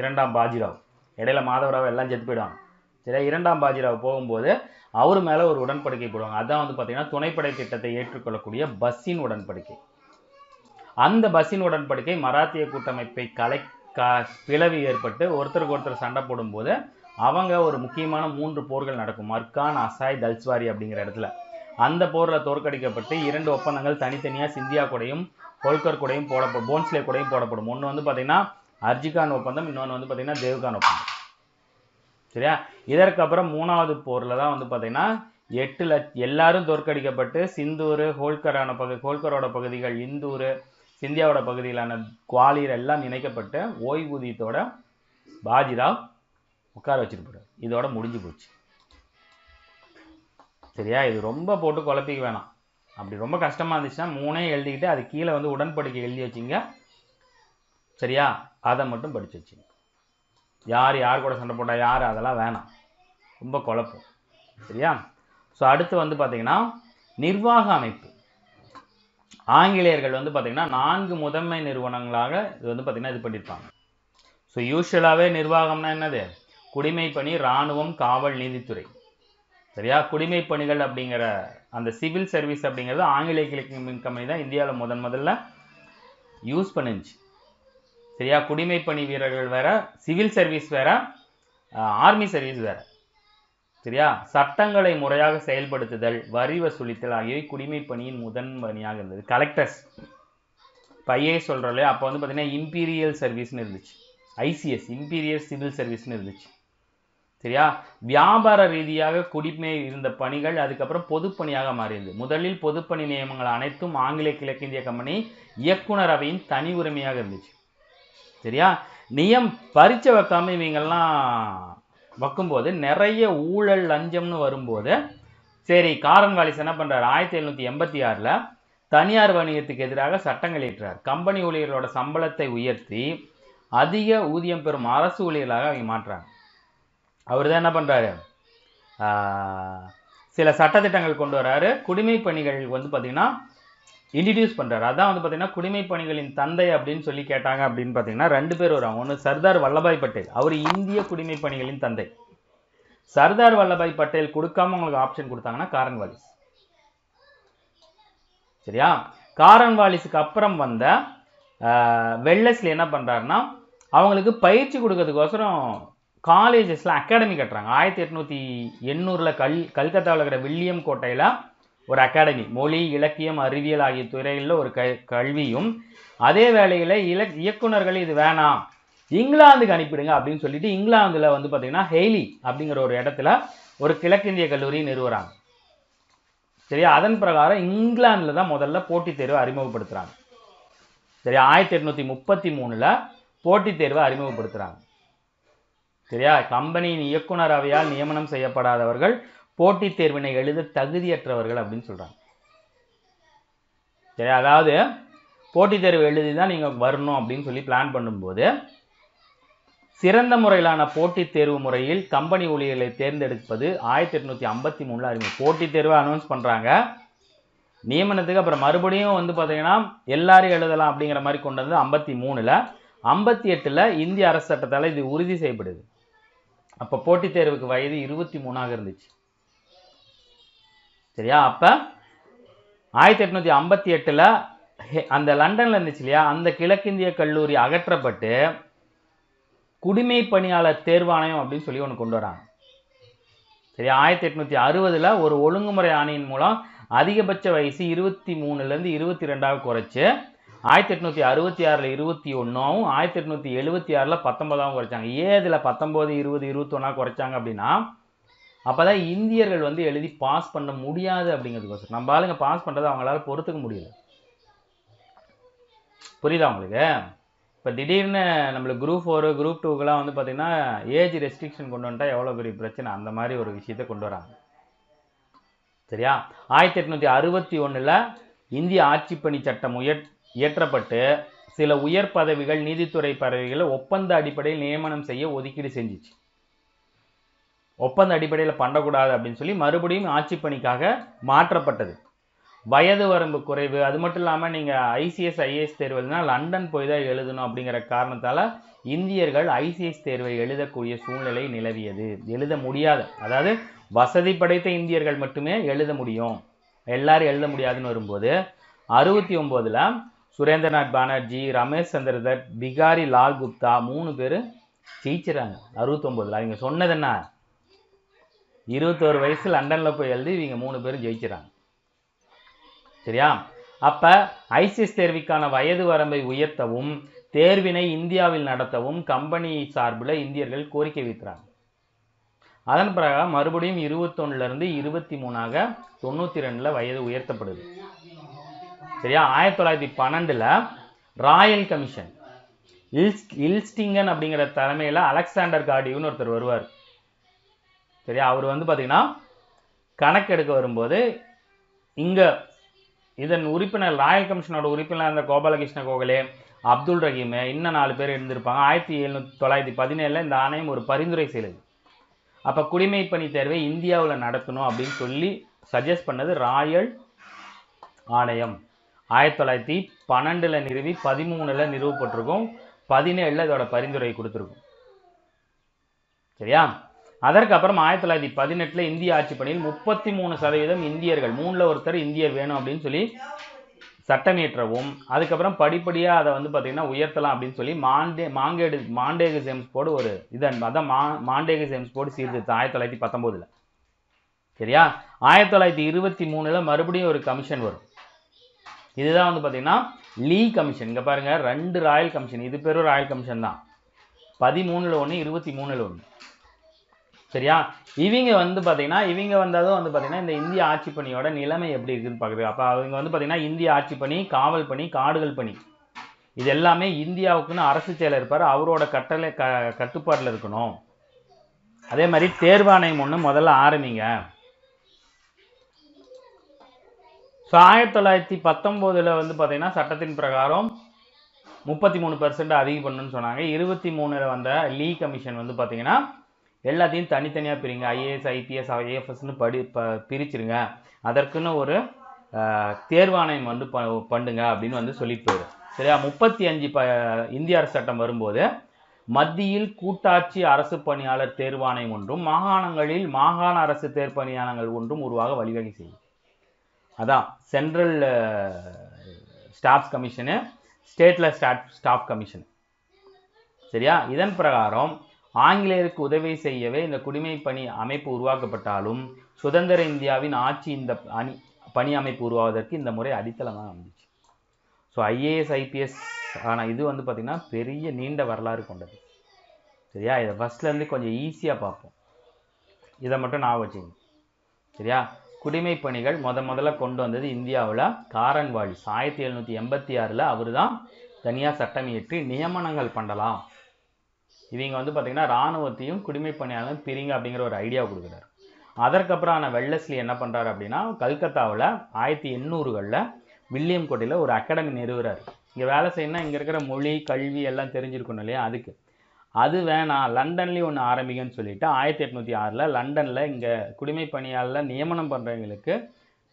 2ஆம் பாஜிராவ். இடையில மாதவராவ் எல்லாம் செத்து போயிடுவாங்க. சரியா? 2ஆம் பாஜிராவ் போகும்போது அவர் மேலே ஒரு உடன்படிக்கை போடுவாங்க. அதான் வந்து பார்த்தீங்கன்னா துணைப்படை திட்டத்தை ஏற்றுக்கொள்ளக்கூடிய பஸ்ஸின் உடன்படிக்கை. அந்த பஸ்ஸின் உடன்படிக்கை மராத்திய கூட்டமைப்பை பிளவு ஏற்பட்டு ஒருத்தருக்கு ஒருத்தர் சண்டை போடும்போது அவங்க ஒரு முக்கியமான 3 போர்கள் நடக்கும். மர்கான், அசாய், தல்ஸ்வாரி அப்படிங்கிற இடத்துல. அந்த போரில் தோற்கடிக்கப்பட்டு 2 ஒப்பந்தங்கள் தனித்தனியாக சிந்தியா கூடையும் ஹோல்கர் கூடையும் போடப்படும், போன்ஸ்லே கூடையும் போடப்படும். ஒன்று வந்து பார்த்தீங்கன்னா அர்ஜிகான் ஒப்பந்தம், இன்னொன்று வந்து பார்த்தீங்கன்னா தேவ்கான் ஒப்பந்தம். சரியா? இதற்கப்புறம் 3வது போரில் தான் வந்து பார்த்தீங்கன்னா 8 லட்சம் எல்லாரும் தோற்கடிக்கப்பட்டு சிந்தூர், ஹோல்கரோட பகுதிகள், இந்தூர், சிந்தியாவோட பகுதியிலான குவாலியர் எல்லாம் இணைக்கப்பட்டு ஓய்வூதியத்தோட பாஜிராவ் உட்கார வச்சுட்டு போறாரு. இதோட முடிஞ்சு போச்சு. சரியா? இது ரொம்ப போட்டு குழப்பிக்க வேணாம். அப்படி ரொம்ப கஷ்டமா இருந்துச்சுன்னா 3ஐயும் எழுதிக்கிட்டு அது கீழே வந்து உடன்படிக்கை எழுதி வச்சிங்க. சரியா? அதை மட்டும் படிச்சு வச்சுங்க. யார் கூட சண்டை போட்டா யார், அதெல்லாம் வேணாம், ரொம்ப குழப்பம். சரியா? ஸோ அடுத்து வந்து பார்த்தீங்கன்னா நிர்வாக அமைப்பு. ஆங்கிலேயர்கள் வந்து பார்த்தீங்கன்னா 4 முதன்மை நிறுவனங்களாக இது வந்து பார்த்தீங்கன்னா இது பண்ணியிருப்பாங்க. ஸோ யூஸ்வலாகவே நிர்வாகம்னா என்னது? குடிமைப்பணி, இராணுவம், காவல், நீதித்துறை. சரியா? குடிமைப்பணிகள் அப்படிங்கிற அந்த சிவில் சர்வீஸ் அப்படிங்கிறது ஆங்கிலேய கிழக்கு கம்பெனி தான் இந்தியாவில் முதல்ல யூஸ் பண்ணிச்சு. சரியா? குடிமைப்பணி வீரர்கள் வேற, சிவில் சர்வீஸ் வேற, ஆர்மி சர்வீஸ் வேற. சரியா? சட்டங்களை முறையாக செயல்படுத்துதல், வரி வசூலித்தல் ஆகியவை குடிமைப்பணியின் முதன்மையாக இருந்தது. கலெக்டர்ஸ் பையே சொல்கிறோம், அப்போ வந்து பார்த்தீங்கன்னா இம்பீரியல் சர்வீஸ்னு இருந்துச்சு. ICS இம்பீரியல் சிவில் சர்வீஸ்னு இருந்துச்சு. சரியா? வியாபார ரீதியாக குடிமை இருந்த பணிகள் அதுக்கப்புறம் பொதுப்பணியாக மாறியது. முதலில் பொதுப்பணி நியமங்கள் அனைத்தும் ஆங்கிலேய கிழக்கிந்திய கம்பெனி இயக்குனர் அவையின் தனி உரிமையாக இருந்துச்சு. சரியா? பரீட்சை வைக்காம இவங்கெல்லாம் வைக்கும்போது நிறைய ஊழல் லஞ்சம்னு வரும்போது சரி காரன்வாலிஸ் என்ன பண்றாரு, 1786 தனியார் வணிகத்துக்கு எதிராக சட்டங்கள் இயற்றார். கம்பெனி ஊழியர்களோட சம்பளத்தை உயர்த்தி அதிக ஊதியம் பெறும் அரசு ஊழியர்களாக அவங்க மாற்றுறாங்க. அவர் தான் என்ன பண்றாரு, சில சட்டத்திட்டங்கள் கொண்டு வராரு. குடிமை பணிகள் வந்து பார்த்தீங்கன்னா இன்ட்ரடியூஸ் பண்றாரு. அதான் வந்து பார்த்தீங்கன்னா குடிமை பணிகளின் தந்தை அப்படின்னு சொல்லி கேட்டாங்க அப்படின்னு பார்த்தீங்கன்னா 2 பேர் வராங்க. ஒன்று சர்தார் வல்லபாய் பட்டேல், அவர் இந்திய குடிமை பணிகளின் தந்தை. சர்தார் வல்லபாய் பட்டேல் கொடுக்காம உங்களுக்கு ஆப்ஷன் கொடுத்தாங்கன்னா காரன்வாலிஸ். சரியா? காரன்வாலிஸுக்கு அப்புறம் வந்த வெல்லஸ்லி என்ன பண்றாருன்னா அவங்களுக்கு பயிற்சி கொடுக்கறதுக்கோசரம் காலேஜஸ்ல அகாடமி கட்டுறாங்க. 1880 கல்கத்தாவில் இருக்கிற வில்லியம் கோட்டையில் ஒரு அகாடமி, மொழி, இலக்கியம், அறிவியல் ஆகிய துறைகளில் ஒரு கல்வியும், அதே வேளையில் இயக்குனர்கள் இது வேணாம் இங்கிலாந்துக்கு அனுப்பிடுங்க அப்படின்னு சொல்லிட்டு இங்கிலாந்துல வந்து பார்த்தீங்கன்னா ஹெய்லி அப்படிங்கிற ஒரு இடத்துல ஒரு கிழக்கிந்திய கல்லூரி நிறுவுறாங்க. சரியா, அதன் பிரகாரம் இங்கிலாந்துல தான் முதல்ல போட்டித் தேர்வை அறிமுகப்படுத்துறாங்க. சரியா, 1833 போட்டித் தேர்வை அறிமுகப்படுத்துறாங்க. சரியா, கம்பெனியின் இயக்குனர் அவையால் நியமனம் செய்யப்படாதவர்கள் போட்டித் தேர்வினை எழுத தகுதியற்றவர்கள் அப்படின்னு சொல்றாங்க. சரியா, அதாவது போட்டித் தேர்வு எழுதி தான் நீங்க வரணும் அப்படின்னு சொல்லி பிளான் பண்ணும்போது சிறந்த முறையிலான போட்டித் தேர்வு முறையில் கம்பெனி ஊழியர்களை தேர்ந்தெடுப்பது 1853 அறிமுகம். போட்டித் தேர்வை அனௌன்ஸ் பண்றாங்க, நியமனத்துக்கு அப்புறம் மறுபடியும் வந்து பார்த்தீங்கன்னா எல்லாரும் எழுதலாம் அப்படிங்கிற மாதிரி கொண்டு வந்து 53ல் 58ல் இந்திய அரசு சட்டத்தால் இது உறுதி செய்யப்படுது. அப்போ போட்டித் தேர்வுக்கு வயது 23ஆக இருந்துச்சு. சரியா, அப்போ 1858ல் அந்த லண்டன்ல இருந்துச்சு இல்லையா, அந்த கிழக்கிந்திய கல்லூரி அகற்றப்பட்டு குடிமை பணியாளர் தேர்வாணையம் அப்படின்னு சொல்லி ஒன்று கொண்டு வராங்க. சரியா, 1860ல் ஒரு ஒழுங்குமுறை ஆணையின் மூலம் அதிகபட்ச வயசு 23லேருந்து 22ஆக குறைச்சு 1866ல் 21ஆகவும் 1876ல் 19ஆகவும் குறைச்சாங்க. ஏன் இதில் 19, 20, 21 குறைச்சாங்க அப்படின்னா அப்போதான் இந்தியர்கள் வந்து எழுதி பாஸ் பண்ண முடியாது அப்படிங்கிறதுக்கோசரம். நம்ம ஆளுங்க பாஸ் பண்ணுறதை அவங்களால பொறுத்துக்க முடியல. புரியுதா உங்களுக்கு? இப்போ திடீர்னு நம்மளுக்கு குரூப் 4 குரூப் 2க்கெலாம் வந்து பார்த்தீங்கன்னா ஏஜ் ரெஸ்ட்ரிக்ஷன் கொண்டு வந்துட்டா எவ்வளோ பெரிய பிரச்சனை, அந்த மாதிரி ஒரு விஷயத்தை கொண்டு வராங்க. சரியா, 1861ல் இந்திய ஆட்சிப்பணி சட்டம் இயற்றப்பட்டு சில உயர் பதவிகள், நீதித்துறை பதவிகளை ஒப்பந்த அடிப்படையில் நியமனம் செய்ய ஒதுக்கீடு செஞ்சிச்சு. ஒப்பந்த அடிப்படையில் பண்ணக்கூடாது அப்படின்னு சொல்லி மறுபடியும் ஆட்சிப்பணிக்காக மாற்றப்பட்டது. வயது வரம்பு குறைவு, அது மட்டும் இல்லாமல் நீங்கள் ICS IAS தேர்வுனா லண்டன் போய் தான் எழுதணும் அப்படிங்கிற காரணத்தால் இந்தியர்கள் ICS தேர்வை எழுதக்கூடிய சூழ்நிலை நிலவியது. எழுத முடியாது, அதாவது வசதி படைத்த இந்தியர்கள் மட்டுமே எழுத முடியும், எல்லாரும் எழுத முடியாதுன்னு வரும்போது 69ல் சுரேந்திரநாத் பானர்ஜி, ரமேஷ் சந்திர தத், பிகாரி லால் குப்தா 3 பேர் ஜெயிச்சிடறாங்க. 69ல் அவங்க சொன்னது என்ன, 21 வயசு லண்டனில் போய் எழுதி இவங்க 3 பேரும் ஜெயிச்சிடறாங்க. சரியா, அப்ப ICS தேர்விற்கான வயது வரம்பை உயர்த்தவும் தேர்வினை இந்தியாவில் நடத்தவும் கம்பெனி சார்பில் இந்தியர்கள் கோரிக்கை வைக்கிறாங்க. அதன் பிறகு மறுபடியும் 21லேருந்து 23ஆக 92ல் வயது உயர்த்தப்படுது. சரியா, 1912ல் ராயல் கமிஷன் இல்ஸ்டிங்கன் அப்படிங்கிற தலைமையில் அலெக்சாண்டர் கார்டியூன்னு ஒருத்தர் வருவார். சரியா, அவர் வந்து பார்த்தீங்கன்னா கணக்கெடுக்க வரும்போது இங்கே இதன் உறுப்பினர், ராயல் கமிஷனோட உறுப்பினர் இருந்த கோபாலகிருஷ்ண கோகலே, அப்துல் ரஹீம், இன்னும் 4 பேர் இருந்திருப்பாங்க. 1917ல் இந்த ஆணையம் ஒரு பரிந்துரை செய்தது. அப்போ குடிமை பணி தேர்வை இந்தியாவில் நடத்தணும் அப்படின்னு சொல்லி சஜஸ்ட் பண்ணது ராயல் ஆணையம். 1912ல் நிறுவி 13ல் நிறுவப்பட்டிருக்கும், 17ல் இதோட பரிந்துரை கொடுத்துருக்கும். சரியா, அதற்கப்புறம் 1918ல் இந்திய ஆட்சி பணியில் 33% இந்தியர்கள், 3ல் ஒருத்தர் இந்தியர் வேணும் அப்படின்னு சொல்லி சட்டம் இயற்றவும், அதுக்கப்புறம் படிப்படியாக அதை வந்து பார்த்தீங்கன்னா உயர்த்தலாம் அப்படின்னு சொல்லி மாண்டேகு ஜேம்ஸ் போர்டு ஒரு அதான் மாண்டேகு ஜேம்ஸ் போர்டு சீர்திருத்தம் 1919ல். சரியா, 1923ல் மறுபடியும் ஒரு கமிஷன் வரும். இதுதான் வந்து பார்த்தீங்கன்னா லீ கமிஷன். இங்கே பாருங்க, 2 ராயல் கமிஷன், இது பேரும் ராயல் கமிஷன் தான். 13ல் 1, 23ல் 1. சரியா, இவங்க வந்து பார்த்தீங்கன்னா இவங்க வந்ததும் வந்து பார்த்தீங்கன்னா இந்த இந்திய ஆட்சி பணியோட நிலைமை எப்படி இருக்குன்னு பார்க்குறது. அப்போ அவங்க வந்து பார்த்தீங்கன்னா இந்திய ஆட்சி பணி, காவல் பணி, காடுகள் பணி, இது எல்லாமே இந்தியாவுக்குன்னு அரசு செயலர் இருப்பார், அவரோட கட்டுப்பாட்டில் இருக்கணும். அதே மாதிரி தேர்வாணையம் ஒன்று முதல்ல ஆரம்பிங்க. ஸோ 1919ல் வந்து பார்த்தீங்கன்னா சட்டத்தின் பிரகாரம் 33% அதிகம் பண்ணணும்னு சொன்னாங்க. 23ல் வந்த லீ கமிஷன் வந்து பார்த்தீங்கன்னா எல்லாத்தையும் தனித்தனியாக பிரிங்க, IAS IPS IFSன்னு பிரிச்சிருங்க, அதற்குன்னு ஒரு தேர்வாணையம் வந்து பண்ணுங்க அப்படின்னு வந்து சொல்லிட்டு போயிரு. சரியா, 35 இந்திய அரசு சட்டம் வரும்போது மத்தியில் கூட்டாட்சி அரசு பணியாளர் தேர்வாணையம் ஒன்றும் மாகாணங்களில் மாகாண அரசு தேர்ப்பணியாளர்கள் ஒன்றும் உருவாக வழிவகை செய்யும். அதான் சென்ட்ரல் ஸ்டாஃப் கமிஷனு, ஸ்டேட்டில் ஸ்டாஃப் கமிஷன். சரியா, இதன் பிரகாரம் ஆங்கிலேயருக்கு உதவி செய்யவே இந்த குடிமைப்பணி அமைப்பு உருவாக்கப்பட்டாலும் சுதந்திர இந்தியாவின் ஆட்சி இந்த பணி அமைப்பு உருவாவதற்கு இந்த முறை அடித்தளமாக அமைஞ்சிச்சு. ஸோ ஐஏஎஸ் ஐபிஎஸ் ஆனால் இது வந்து பார்த்திங்கன்னா பெரிய நீண்ட வரலாறு கொண்டது. சரியா, இதை ஃபஸ்ட்லேருந்து கொஞ்சம் ஈஸியாக பார்ப்போம். இதை மட்டும் நான் வச்சுங்க. சரியா, குடிமை பணிகள் முதல்ல கொண்டு வந்தது இந்தியாவில் காரன் வாலிஸ் 1786 அவர் தான் தனியாக சட்டம் இயற்றி நியமனங்கள் பண்ணலாம். இவங்க வந்து பார்த்திங்கன்னா இராணுவத்தையும் குடிமை பணியாளரும் பிரிங்க அப்படிங்கிற ஒரு ஐடியா கொடுக்குறாரு. அதற்கப்புறம் வெல்லஸ்லி என்ன பண்ணுறாரு அப்படின்னா கல்கத்தாவில் 1800களில் வில்லியம் கோட்டையில் ஒரு அகாடமி நிறுவுறாரு. இங்கே வேலை செய்யணும்னா இங்கே இருக்கிற மொழி கல்வி எல்லாம் தெரிஞ்சிருக்கணும் இல்லையா, அதுக்கு அது வேணாம் லண்டன்லேயும் ஒன்று ஆரம்பிங்கன்னு சொல்லிட்டு 1806 லண்டனில் இங்கே குடிமை பணியாளர் நியமனம் பண்ணுறவங்களுக்கு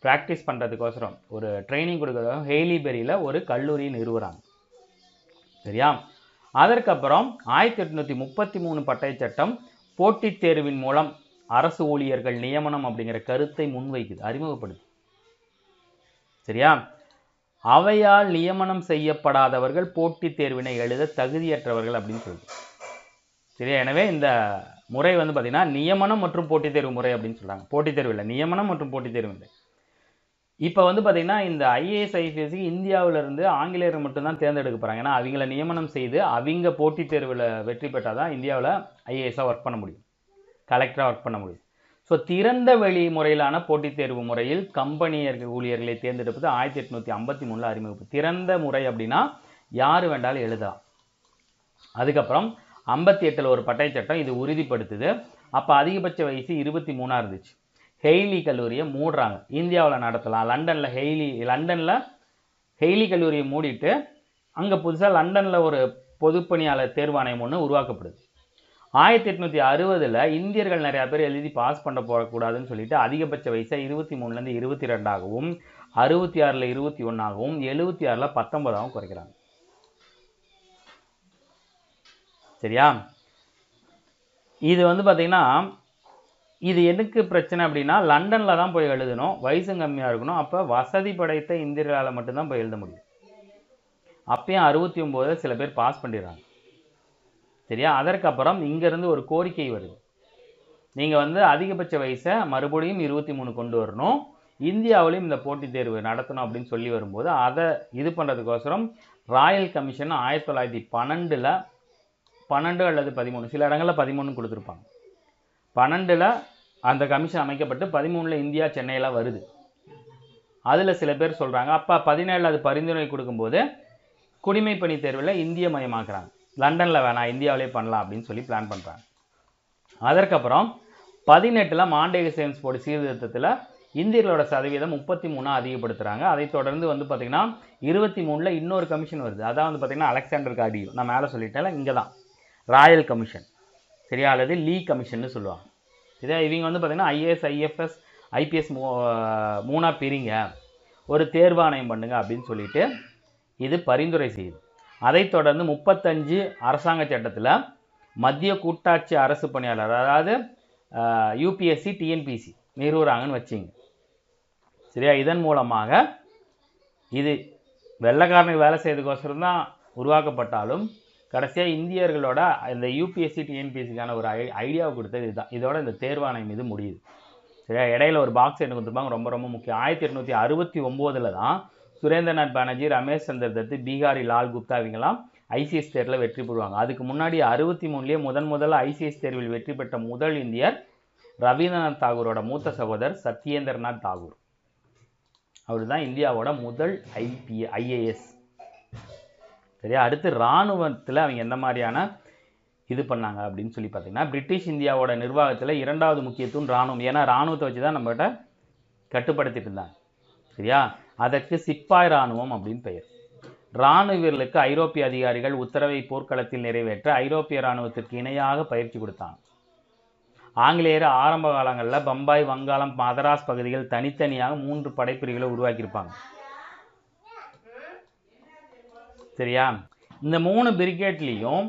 ப்ராக்டிஸ் பண்ணுறதுக்கோசரம் ஒரு ட்ரைனிங் கொடுக்குறதும் ஹெய்லிபெரியில் ஒரு கல்லூரியை நிறுவுறாங்க. சரியா, அதற்கப்புறம் 1833 பட்டய சட்டம் போட்டித் தேர்வின் மூலம் அரசு ஊழியர்கள் நியமனம் அப்படிங்கிற கருத்தை முன்வைக்குது, அறிமுகப்படுது. சரியா, அவையால் நியமனம் செய்யப்படாதவர்கள் போட்டித் தேர்வினை எழுத தகுதியற்றவர்கள் அப்படின்னு சொல்லுது. சரியா, எனவே இந்த முறை வந்து பார்த்திங்கன்னா நியமனம் மற்றும் போட்டித் தேர்வு முறை அப்படின்னு சொல்கிறாங்க. போட்டித் தேர்வு இல்லை, நியமனம் மற்றும் போட்டித் தேர்வு இல்லை. இப்போ வந்து பார்த்திங்கன்னா இந்த ஐஏஎஸ் ஐபிஎஸ்க்கு இந்தியாவிலிருந்து ஆங்கிலேயர் மட்டும்தான் தேர்ந்தெடுக்க போகிறாங்க. ஏன்னா அவங்கள நியமனம் செய்து அவங்க போட்டித் தேர்வில் வெற்றி பெற்றால் தான் இந்தியாவில் ஐஏஎஸ்ஸாக ஒர்க் பண்ண முடியும், கலெக்டராக ஒர்க் பண்ண முடியும். ஸோ திறந்த வெளி முறையிலான போட்டித் தேர்வு முறையில் கம்பெனியர் ஊழியர்களை தேர்ந்தெடுப்பது 1853 அறிமுகம். திறந்த முறை அப்படின்னா யார் வேண்டாலும் எழுதலாம். அதுக்கப்புறம் 58 ஒரு பட்டய சட்டம் இது உறுதிப்படுத்துது. அப்போ அதிகபட்ச வயசு 23 இருந்துச்சு. ஹெய்லி கல்லூரியை மூடுறாங்க, இந்தியாவில் நடத்தலாம். லண்டனில் ஹெய்லி கல்லூரியை மூடிட்டு அங்கே புதுசாக லண்டனில் ஒரு பொதுப்பணியாளர் தேர்வாணையம் ஒன்று உருவாக்கப்படுது. 1860 இந்தியர்கள் நிறையா பேர் எழுதி பாஸ் பண்ண போகக்கூடாதுன்னு சொல்லிட்டு அதிகபட்ச வயசை 23லேருந்து 22ஆகவும் 66 21ஆகவும் 76 19ஆகவும் குறைக்கிறாங்க. சரியா, இது வந்து பார்த்திங்கன்னா இது எனக்கு பிரச்சனை அப்படின்னா லண்டனில் தான் போய் எழுதணும், வயசும் கம்மியாக இருக்கணும். அப்போ வசதி படைத்த இந்தியர்களால் மட்டும்தான் போய் எழுத முடியும். அப்பயும் 69 சில பேர் பாஸ் பண்ணிடுறாங்க. சரியா, அதற்கப்புறம் இங்கேருந்து ஒரு கோரிக்கை வருது, நீங்கள் வந்து அதிகபட்ச வயசை மறுபடியும் 23 கொண்டு வரணும், இந்தியாவிலையும் இந்த போட்டித் தேர்வு நடத்தணும் அப்படின்னு சொல்லி வரும்போது அதை இது பண்ணுறதுக்கோசரம் ராயல் கமிஷன் 1912 12 அல்லது 13 சில இடங்களில் 13 கொடுத்துருப்பாங்க. 12 அந்த கமிஷன் அமைக்கப்பட்டு 13 இந்தியா சென்னையில் வருது. அதில் சில பேர் சொல்கிறாங்க அப்போ 17 அது பரிந்துரை கொடுக்கும்போது குடிமை பணி தேர்வில் இந்திய மயமாக்குறாங்க. லண்டனில் வேணாம் இந்தியாவிலே பண்ணலாம் அப்படின்னு சொல்லி பிளான் பண்ணுறாங்க. அதற்கப்புறம் 18 மாண்டேகசன்ஸ் போர்டு சீர்திருத்தத்தில் இந்தியர்களோட சதவீதம் 33 அதிகப்படுத்துகிறாங்க. அதை தொடர்ந்து வந்து பார்த்திங்கன்னா 23 இன்னொரு கமிஷன் வருது. அதான் வந்து பார்த்திங்கன்னா அலெக்சாண்டர் கார்டியோ, நான் மேலே சொல்லிட்டேன், இங்கே தான் ராயல் கமிஷன். சரியா, அல்லது லீ கமிஷன்னு சொல்லுவாங்க. சரியா, இவங்க வந்து பார்த்திங்கன்னா ஐஏஎஸ் ஐஎஃப்எஸ் ஐபிஎஸ் மூணாக பிரிங்க, ஒரு தேர்வாணையம் பண்ணுங்க அப்படின்னு சொல்லிட்டு இது பரிந்துரை செய்யுது. அதை தொடர்ந்து 35 அரசாங்க சட்டத்தில் மத்திய கூட்டாட்சி அரசு பணியாளர் அதாவது யூபிஎஸ்சி டிஎன்பிசி நிறுவுறாங்கன்னு வச்சிங்க. சரியா, இதன் மூலமாக இது வெள்ளைக்காரனுக்கு வேலை செய்யறதுக்கோசரம் தான் உருவாக்கப்பட்டாலும் கடைசியாக இந்தியர்களோட இந்த யூபிஎஸ்சி டிஎன்பிஎஸ்சிக்கான ஒரு ஐடியாவை கொடுத்தது இதுதான். இதோட இந்த தேர்வாணையம் இது முடியுது. சரியா, இடையில ஒரு பாக்ஸ் எனக்கு கொடுத்துருப்பாங்க, ரொம்ப ரொம்ப முக்கியம். 1869 தான் சுரேந்திரநாத் பானர்ஜி, ரமேஷ் சந்திர தத், பீகாரி லால் குப்தா இவங்கெல்லாம் ஐசிஎஸ் தேர்வில் வெற்றி பெறுவாங்க. அதுக்கு முன்னாடி 63 முதல்ல ஐசிஎஸ் தேர்வில் வெற்றி பெற்ற முதல் இந்தியர் ரவீந்திரநாத் தாகூரோட மூத்த சகோதரர் சத்யேந்திரநாத் தாகூர். அவர் தான் இந்தியாவோட முதல் ஐஏஎஸ். சரியா, அடுத்து இராணுவத்தில் அவங்க எந்த மாதிரியான இது பண்ணாங்க அப்படின்னு சொல்லி பார்த்தீங்கன்னா பிரிட்டிஷ் இந்தியாவோட நிர்வாகத்தில் 2வது முக்கியத்துவம் இராணுவம். ஏன்னா இராணுவத்தை வச்சு தான் நம்மகிட்ட கட்டுப்படுத்திட்டு இருந்தாங்க. சரியா, அதற்கு சிப்பாய் இராணுவம் அப்படின்னு பெயர். இராணுவ வீரர்களுக்கு ஐரோப்பிய அதிகாரிகள் உத்தரவை போர்க்களத்தில் நிறைவேற்ற ஐரோப்பிய இராணுவத்திற்கு இணையாக பயிற்சி கொடுத்தாங்க. ஆங்கிலேயர் ஆரம்ப காலங்களில் பம்பாய், வங்காளம், மதராஸ் பகுதிகள் தனித்தனியாக 3 படைப்பிரிவுகளை உருவாக்கியிருப்பாங்க. சரியா, இந்த 3 பிரிகேட்லேயும்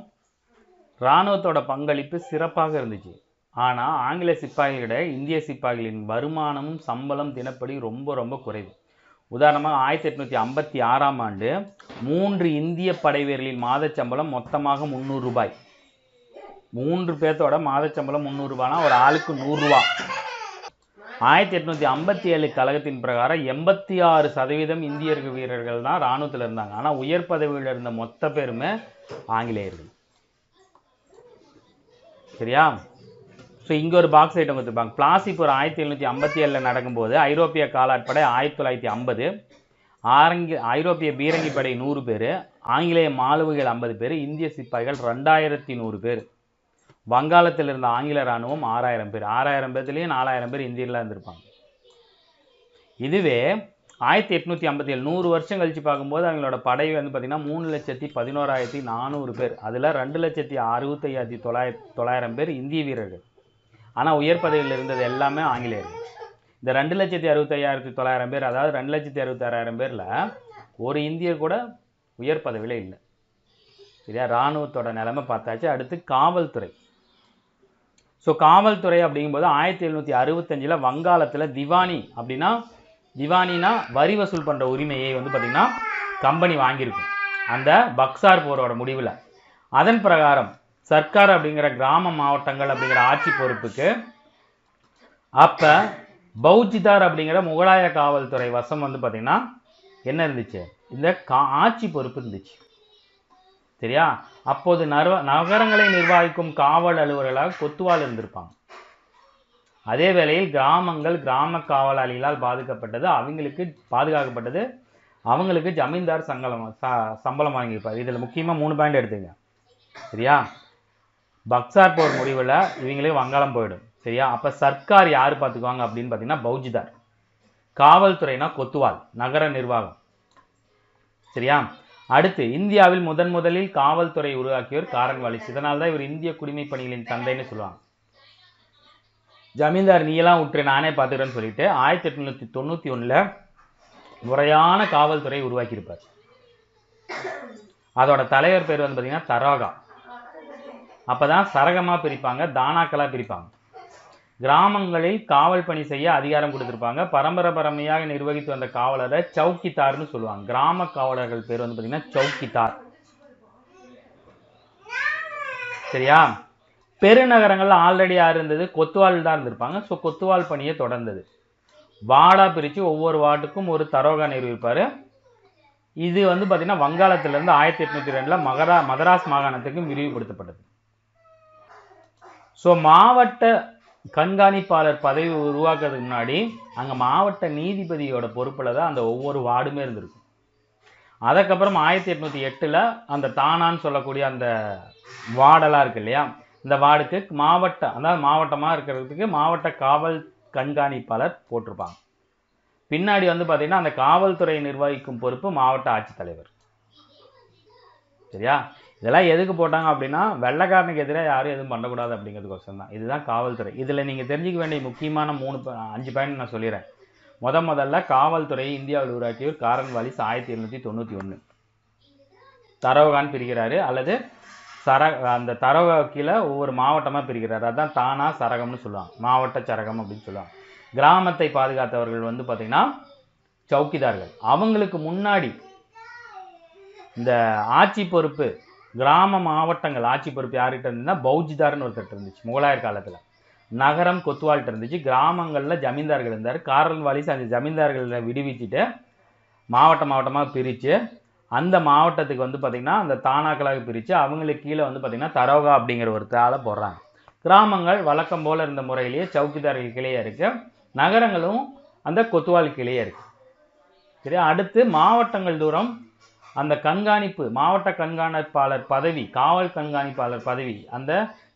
இராணுவத்தோட பங்களிப்பு சிறப்பாக இருந்துச்சு. ஆனால் ஆங்கில சிப்பாய்களிட இந்திய சிப்பாய்களின் வருமானமும் சம்பளம் தினப்படி ரொம்ப ரொம்ப குறைவு. உதாரணமாக 1856ஆம் ஆண்டு 3 இந்திய படை வீரர்களின் மாத சம்பளம் மொத்தமாக 300 ரூபாய். 3 பேர்த்தோட மாத சம்பளம் 300 ரூபானா ஒரு ஆளுக்கு 100 ரூபா. 1857 கழகத்தின் பிரகாரம் 86% இந்திய வீரர்கள் தான் இராணுவத்தில் இருந்தாங்க. ஆனால் உயர் பதவியில் இருந்த மொத்த பேருமே ஆங்கிலேயர்கள். சரியா? ஸோ இங்கே ஒரு பாக்ஸ் ஐட்டம் கொடுத்துருப்பாங்க. பிளாசி போர் 1757 நடக்கும்போது ஐரோப்பிய காலாட்படை 1950, ஐரோப்பிய பீரங்கி படை 100 பேர், ஆங்கிலேய மாலுமிகள் 50 பேர், இந்திய சிப்பாய்கள் 2100 பேர். வங்காளத்தில் இருந்த ஆங்கில இராணுவம் 6000 பேர். 6000 பேர்த்துலேயும் 4000 பேர் இந்தியர்களாக இருந்திருப்பாங்க. இதுவே 1857 100 வருஷம் கழிச்சு பார்க்கும்போது அவங்களோட படை வந்து பார்த்திங்கன்னா 3,11,400 பேர். அதில் 2,65,900 பேர் இந்திய வீரர்கள். ஆனால் உயர் பதவியில் இருந்தது எல்லாமே ஆங்கிலேயர்கள். இந்த 2,65,900 பேர், அதாவது 2,66,000 பேரில் ஒரு இந்தியர் கூட உயர் பதவியில் இல்லை. சரியா? இராணுவத்தோட நிலைமை பார்த்தாச்சு. அடுத்து காவல்துறை. ஸோ காவல்துறை அப்படிங்கும்போது 1765 வங்காளத்தில் திவானி அப்படின்னா, திவானினா வரி வசூல் பண்ணுற உரிமையை வந்து பார்த்திங்கன்னா கம்பெனி வாங்கியிருக்கும் அந்த பக்சார் போரோட முடிவில். அதன் பிரகாரம் சர்க்கார் அப்படிங்கிற கிராம மாவட்டங்கள் அப்படிங்கிற ஆட்சி பொறுப்புக்கு அப்போ பௌஜிதார் அப்படிங்கிற முகலாய காவல்துறை வசம் வந்து பார்த்திங்கன்னா என்ன இருந்துச்சு, இந்த ஆட்சி பொறுப்பு இருந்துச்சு. சரியா? அப்போது நகரங்களை நிர்வகிக்கும் காவல் அலுவலர்களாக கொத்துவால் இருந்திருப்பாங்க. அதே வேளையில் கிராமங்கள் கிராம காவலாளிகளால் பாதுகாக்கப்பட்டது. அவங்களுக்கு ஜமீன்தார் சம்பளம் வாங்கியிருப்பார். இதில் முக்கியமாக 3 பாயிண்ட் எடுத்துங்க. சரியா? பக்சார் போர் முடிவில் இவங்களே வங்காளம் போயிடும். சரியா? அப்போ சர்க்கார் யார் பார்த்துக்குவாங்க அப்படின்னு பார்த்தீங்கன்னா பௌஜிதார். காவல்துறைனா கொத்துவால், நகர நிர்வாகம். சரியா? அடுத்து இந்தியாவில் முதலில் காவல்துறை உருவாக்கியவர் காரன் வாலிஸ். இதனால தான் இவர் இந்திய குடிமை பணிகளின் தந்தைன்னு சொல்லுவாங்க. ஜமீன்தார் நீயெல்லாம் விட்டு நானே பார்த்துக்கிறேன்னு சொல்லிட்டு 1891 முறையான காவல்துறை உருவாக்கியிருப்பார். அதோட தலைவர் பேர் வந்து பார்த்தீங்கன்னா தரோகா. அப்போதான் சரகமாக பிரிப்பாங்க, தானாக்களாக பிரிப்பாங்க. கிராமங்களில் காவல் பணி செய்ய அதிகாரம் கொடுத்துருப்பாங்க. பரம்பரையாக நிர்வகித்து வந்த காவலரை சௌக்கிதார்னு சொல்லுவாங்க. கிராம காவலர்கள் பேர் வந்து பார்த்தீங்கன்னா சௌக்கிதார். சரியா? பெருநகரங்கள்ல ஆல்ரெடி யார் இருந்தது, கொத்துவால் தான் இருந்திருப்பாங்க. ஸோ கொத்துவால் பணியை தொடர்ந்தது. வார்டா பிரித்து ஒவ்வொரு வார்டுக்கும் ஒரு தரோகா நிர்வகிப்பார். இது வந்து பார்த்தீங்கன்னா வங்காளத்திலிருந்து 1802 மதராஸ் மாகாணத்துக்கு விரிவுபடுத்தப்பட்டது. ஸோ மாவட்ட கண்காணிப்பாளர் பதவி உருவாக்குறதுக்கு முன்னாடி அங்கே மாவட்ட நீதிபதியோட பொறுப்பில் தான் அந்த ஒவ்வொரு வார்டுமே இருந்திருக்கும். அதுக்கப்புறம் 1808 அந்த தானான்னு சொல்லக்கூடிய அந்த வார்டெல்லாம் இருக்கு இல்லையா, இந்த வார்டுக்கு மாவட்டமாக இருக்கிறதுக்கு மாவட்ட காவல் கண்காணிப்பாளர் போட்டிருப்பாங்க. பின்னாடி வந்து பார்த்தீங்கன்னா அந்த காவல்துறையை நிர்வகிக்கும் பொறுப்பு மாவட்ட ஆட்சித்தலைவர். சரியா? இதெல்லாம் எதுக்கு போட்டாங்க அப்படின்னா வெள்ளைக்காரனுக்கு எதிராக யாரும் எதுவும் பண்ணக்கூடாது அப்படிங்கிறதுக்கோசரம் தான். இதுதான் காவல்துறை. இதில் நீங்கள் தெரிஞ்சிக்க வேண்டிய முக்கியமான 5 பாயிண்ட் நான் சொல்லிடுறேன். முதல்ல காவல்துறையை இந்தியாவில் உருவாக்கியவர் காரன் வாலிஸ் 1791. தரோகான்னு பிரிக்கிறாரு, அல்லது அந்த தரோகா கீழே ஒவ்வொரு மாவட்டமாக பிரிக்கிறாரு. அதுதான் தானா சரகம்னு சொல்லுவாங்க, மாவட்ட சரகம் அப்படின்னு சொல்லுவாங்க. கிராமத்தை பாதுகாத்தவர்கள் வந்து பார்த்தீங்கன்னா சௌக்கிதார்கள். அவங்களுக்கு முன்னாடி இந்த ஆட்சி பொறுப்பு கிராம மாவட்டங்கள் ஆட்சி பொறுப்பு யார்கிட்ட இருந்துச்சுன்னா பௌஜிதார்னு ஒருத்தர் இருந்துச்சு முகலாயர் காலத்தில். நகரம் கொத்துவால்கிட்ட இருந்துச்சு. கிராமங்களில் ஜமீன்தார்கள் இருந்தார். காரன் வாலிஸ் அந்த ஜமீன்தார்களை விடுவிச்சுட்டு மாவட்டமாக பிரித்து அந்த மாவட்டத்துக்கு வந்து பார்த்திங்கன்னா அந்த தானாக்களாக பிரித்து அவங்களுக்கு கீழே வந்து பார்த்திங்கன்னா தரோகா அப்படிங்கிற ஒரு தாளை போடுறாங்க. கிராமங்கள் வழக்கம் போல் இருந்த முறையிலேயே சௌக்கிதார்கள் கிளையே இருக்குது. நகரங்களும் அந்த கொத்துவால் கிளையே இருக்குது. சரியா? அடுத்து மாவட்டங்கள் தூரம் அந்த மாவட்ட கண்காணிப்பாளர் பதவி, காவல் கண்காணிப்பாளர் பதவி, அந்த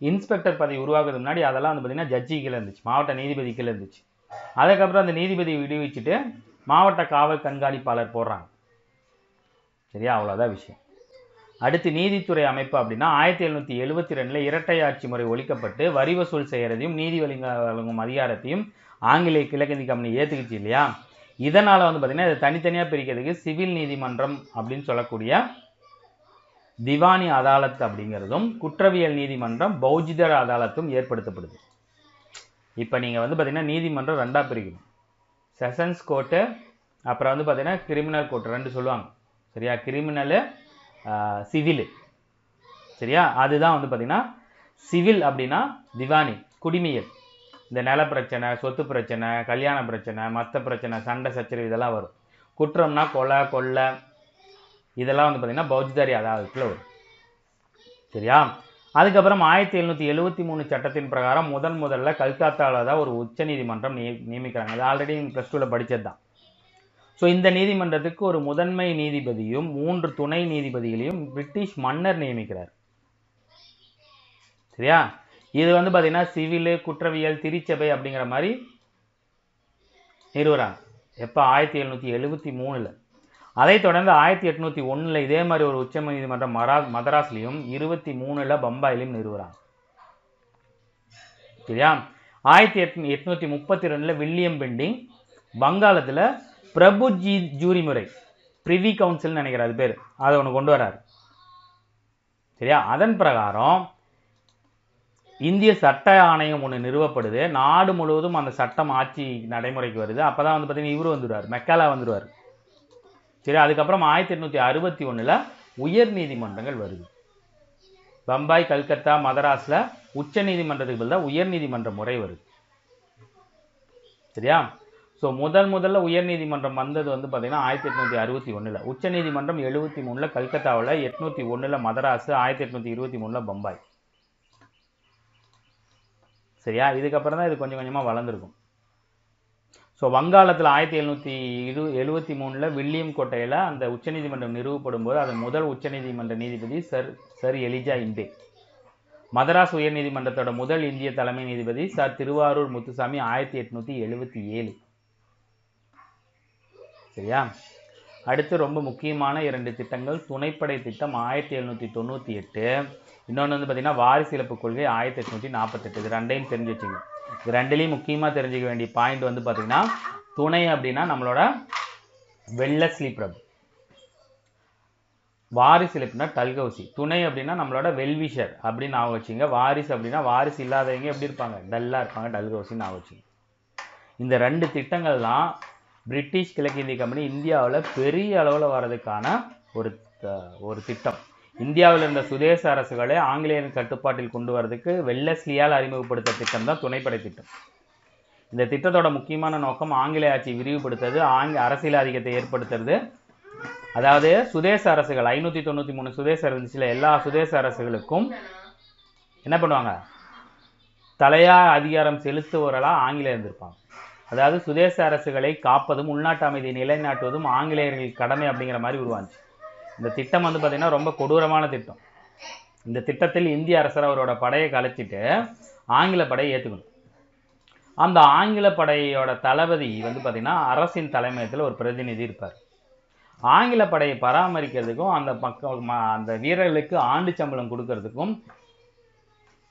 இன்ஸ்பெக்டர் பதவி உருவாக்குறதுக்கு முன்னாடி அதெல்லாம் வந்து பார்த்திங்கன்னா ஜட்ஜி கீழே இருந்துச்சு, மாவட்ட நீதிபதி கீழே இருந்துச்சு. அதுக்கப்புறம் அந்த நீதிபதியை விடுவிச்சுட்டு மாவட்ட காவல் கண்காணிப்பாளர் போடுறாங்க. சரியா? அவ்வளோதான் விஷயம். அடுத்து நீதித்துறை அமைப்பு அப்படின்னா 1772 இரட்டை ஆட்சி முறை ஒழிக்கப்பட்டு வரி வசூல் செய்கிறதையும் நீதி வழங்கும் அதிகாரத்தையும் ஆங்கிலேய கிழக்கிந்திய கம்பெனி ஏற்றுக்குச்சு இல்லையா. இதனால் வந்து பார்த்திங்கன்னா இதை தனித்தனியாக பிரிக்கிறதுக்கு சிவில் நீதிமன்றம் அப்படின்னு சொல்லக்கூடிய திவானி அதாலத் அப்படிங்கிறதும் குற்றவியல் நீதிமன்றம் பௌஜிதர் அதாலத்தும் ஏற்படுத்தப்படுது. இப்போ நீங்கள் வந்து பார்த்திங்கன்னா நீதிமன்றம் 2ஆக பிரிக்கணும். செஷன்ஸ் கோர்ட்டு, அப்புறம் வந்து பார்த்திங்கன்னா கிரிமினல் கோர்ட்டு 2 சொல்லுவாங்க. சரியா? Criminal civil. சரியா? அதுதான் வந்து பார்த்திங்கன்னா சிவில் அப்படின்னா திவானி, குடிமையல். இந்த நில பிரச்சனை, சொத்து பிரச்சனை, கல்யாண பிரச்சனை, மற்ற பிரச்சனை, சண்டை சச்சரவு இதெல்லாம் வரும். குற்றம்னா கொலை, கொள்ளை, இதெல்லாம் வந்து பார்த்தீங்கன்னா பௌஜ்தாரி அதாலத்தில் வரும். சரியா? அதுக்கப்புறம் 1773 சட்டத்தின் பிரகாரம் முதல்ல கல்கத்தாவில் தான் ஒரு உச்ச நீதிமன்றம் நியமிக்கிறாங்க. அது ஆல்ரெடி +2 படித்தது தான். ஸோ இந்த நீதிமன்றத்துக்கு ஒரு முதன்மை நீதிபதியும் 3 துணை நீதிபதிகளையும் பிரிட்டிஷ் மன்னர் நியமிக்கிறார். சரியா? இது வந்து பார்த்தீங்கன்னா சிவில், குற்றவியல், திருச்சபை அப்படிங்கிற மாதிரி நிறுவுறாங்க. எப்போ? 1773. அதைத் தொடர்ந்து 1801 இதே மாதிரி ஒரு உச்ச நீதிமன்றம் மதராஸ்லையும் 23 பம்பாயிலையும் நிறுவுறாங்க. சரியா? 1832 வில்லியம் பெண்டிங் வங்காளத்தில் பிரபு ஜூரி முறை, பிரிவி கவுன்சில் நினைக்கிற அது பேர், அதை ஒன்று கொண்டு வராரு. சரியா? அதன் பிரகாரம் இந்திய சட்ட ஆணையம் ஒன்று நிறுவப்படுது. நாடு முழுவதும் அந்த சட்டம் ஆட்சி நடைமுறைக்கு வருது. அப்போதான் வந்து பார்த்தீங்கன்னா இவரு வந்துடுவார், மெக்காலா வந்துடுவார். சரி, அதுக்கப்புறம் 1861 உயர் நீதிமன்றங்கள் வருது. பம்பாய், கல்கத்தா, மதராஸில் உச்ச நீதிமன்றத்துக்கு பதிலாக உயர் நீதிமன்ற முறை வருது. சரியா? ஸோ முதல்ல உயர் நீதிமன்றம் வந்தது வந்து பார்த்தீங்கன்னா 1861. உச்ச நீதிமன்றம் 73 கல்கத்தாவில், 801 மதராஸ், 1823 பம்பாய். சரியா? இதுக்கப்புறம் தான் இது கொஞ்சம் கொஞ்சமாக வளர்ந்துருக்கும். ஸோ வங்காளத்தில் 1773 வில்லியம் கோட்டையில் அந்த உச்சநீதிமன்றம் நிறுவப்படும் போது அது முதல் உச்சநீதிமன்ற நீதிபதி சர் எலிஜா இம்பே. மதராஸ் உயர்நீதிமன்றத்தோட முதல் இந்திய தலைமை நீதிபதி சர் திருவாரூர் முத்துசாமி 1877. சரியா? அடுத்து ரொம்ப முக்கியமான 2 திட்டங்கள். துணைப்படை திட்டம் 1798, இன்னொன்று வந்து பார்த்தீங்கன்னா வாரிசு இழப்பு கொள்கை 1848. இது ரெண்டையும் தெரிஞ்சு வச்சுங்க. இது ரெண்டுலேயும் முக்கியமாக தெரிஞ்சுக்க வேண்டிய பாயிண்ட் வந்து பார்த்தீங்கன்னா, துணை அப்படின்னா நம்மளோட வெல்லஸ்லி பிரபு, வாரிசு இழப்புனா டல்கௌசி, துணை அப்படின்னா நம்மளோட வெல்விஷர் அப்படின்னு ஆக வச்சுங்க. வாரிசு அப்படின்னா வாரிசு இல்லாதவங்க எப்படி இருப்பாங்க? டல்லாக இருப்பாங்க, டல்கௌசின்னு ஆக வச்சுங்க. இந்த 2 திட்டங்கள் தான் பிரிட்டிஷ் கிழக்கிந்திய கம்பெனி இந்தியாவில் பெரிய அளவில் வர்றதுக்கான ஒரு திட்டம். இந்தியாவில் இருந்த சுதேச அரசுகளை ஆங்கிலேயரின் கட்டுப்பாட்டில் கொண்டு வரதுக்கு வெல்லஸ்லியால் அறிமுகப்படுத்த திட்டம் தான் துணைப்படை திட்டம். இந்த திட்டத்தோட முக்கியமான நோக்கம் ஆங்கிலேய ஆட்சி விரிவுபடுத்துறது, அரசியல் ஆதிக்கத்தை ஏற்படுத்துறது. அதாவது சுதேச அரசுகள் 593 சுதேச இருந்துச்சுல, எல்லா சுதேச அரசுகளுக்கும் என்ன பண்ணுவாங்க? தலையா அதிகாரம் செலுத்துவவர்களாக ஆங்கிலேயர் இருந்திருப்பாங்க. அதாவது சுதேச அரசுகளை காப்பதும் உள்நாட்டு அமைதியை நிலைநாட்டுவதும் ஆங்கிலேயர்கள் கடமை அப்படிங்கிற மாதிரி உருவாச்சு. இந்த திட்டம் வந்து பார்த்தீங்கன்னா ரொம்ப கொடூரமான திட்டம். இந்த திட்டத்தில் இந்திய அரசர் அவரோட படையை கலைச்சிட்டு ஆங்கில படையை ஏற்றுக்கணும். அந்த ஆங்கில படையோட தளபதி வந்து பார்த்தீங்கன்னா அரசின் தலைமையத்தில் ஒரு பிரதிநிதி இருப்பார். ஆங்கில படையை பராமரிக்கிறதுக்கும் அந்த வீரர்களுக்கு ஆண்டு சம்பளம் கொடுக்கறதுக்கும்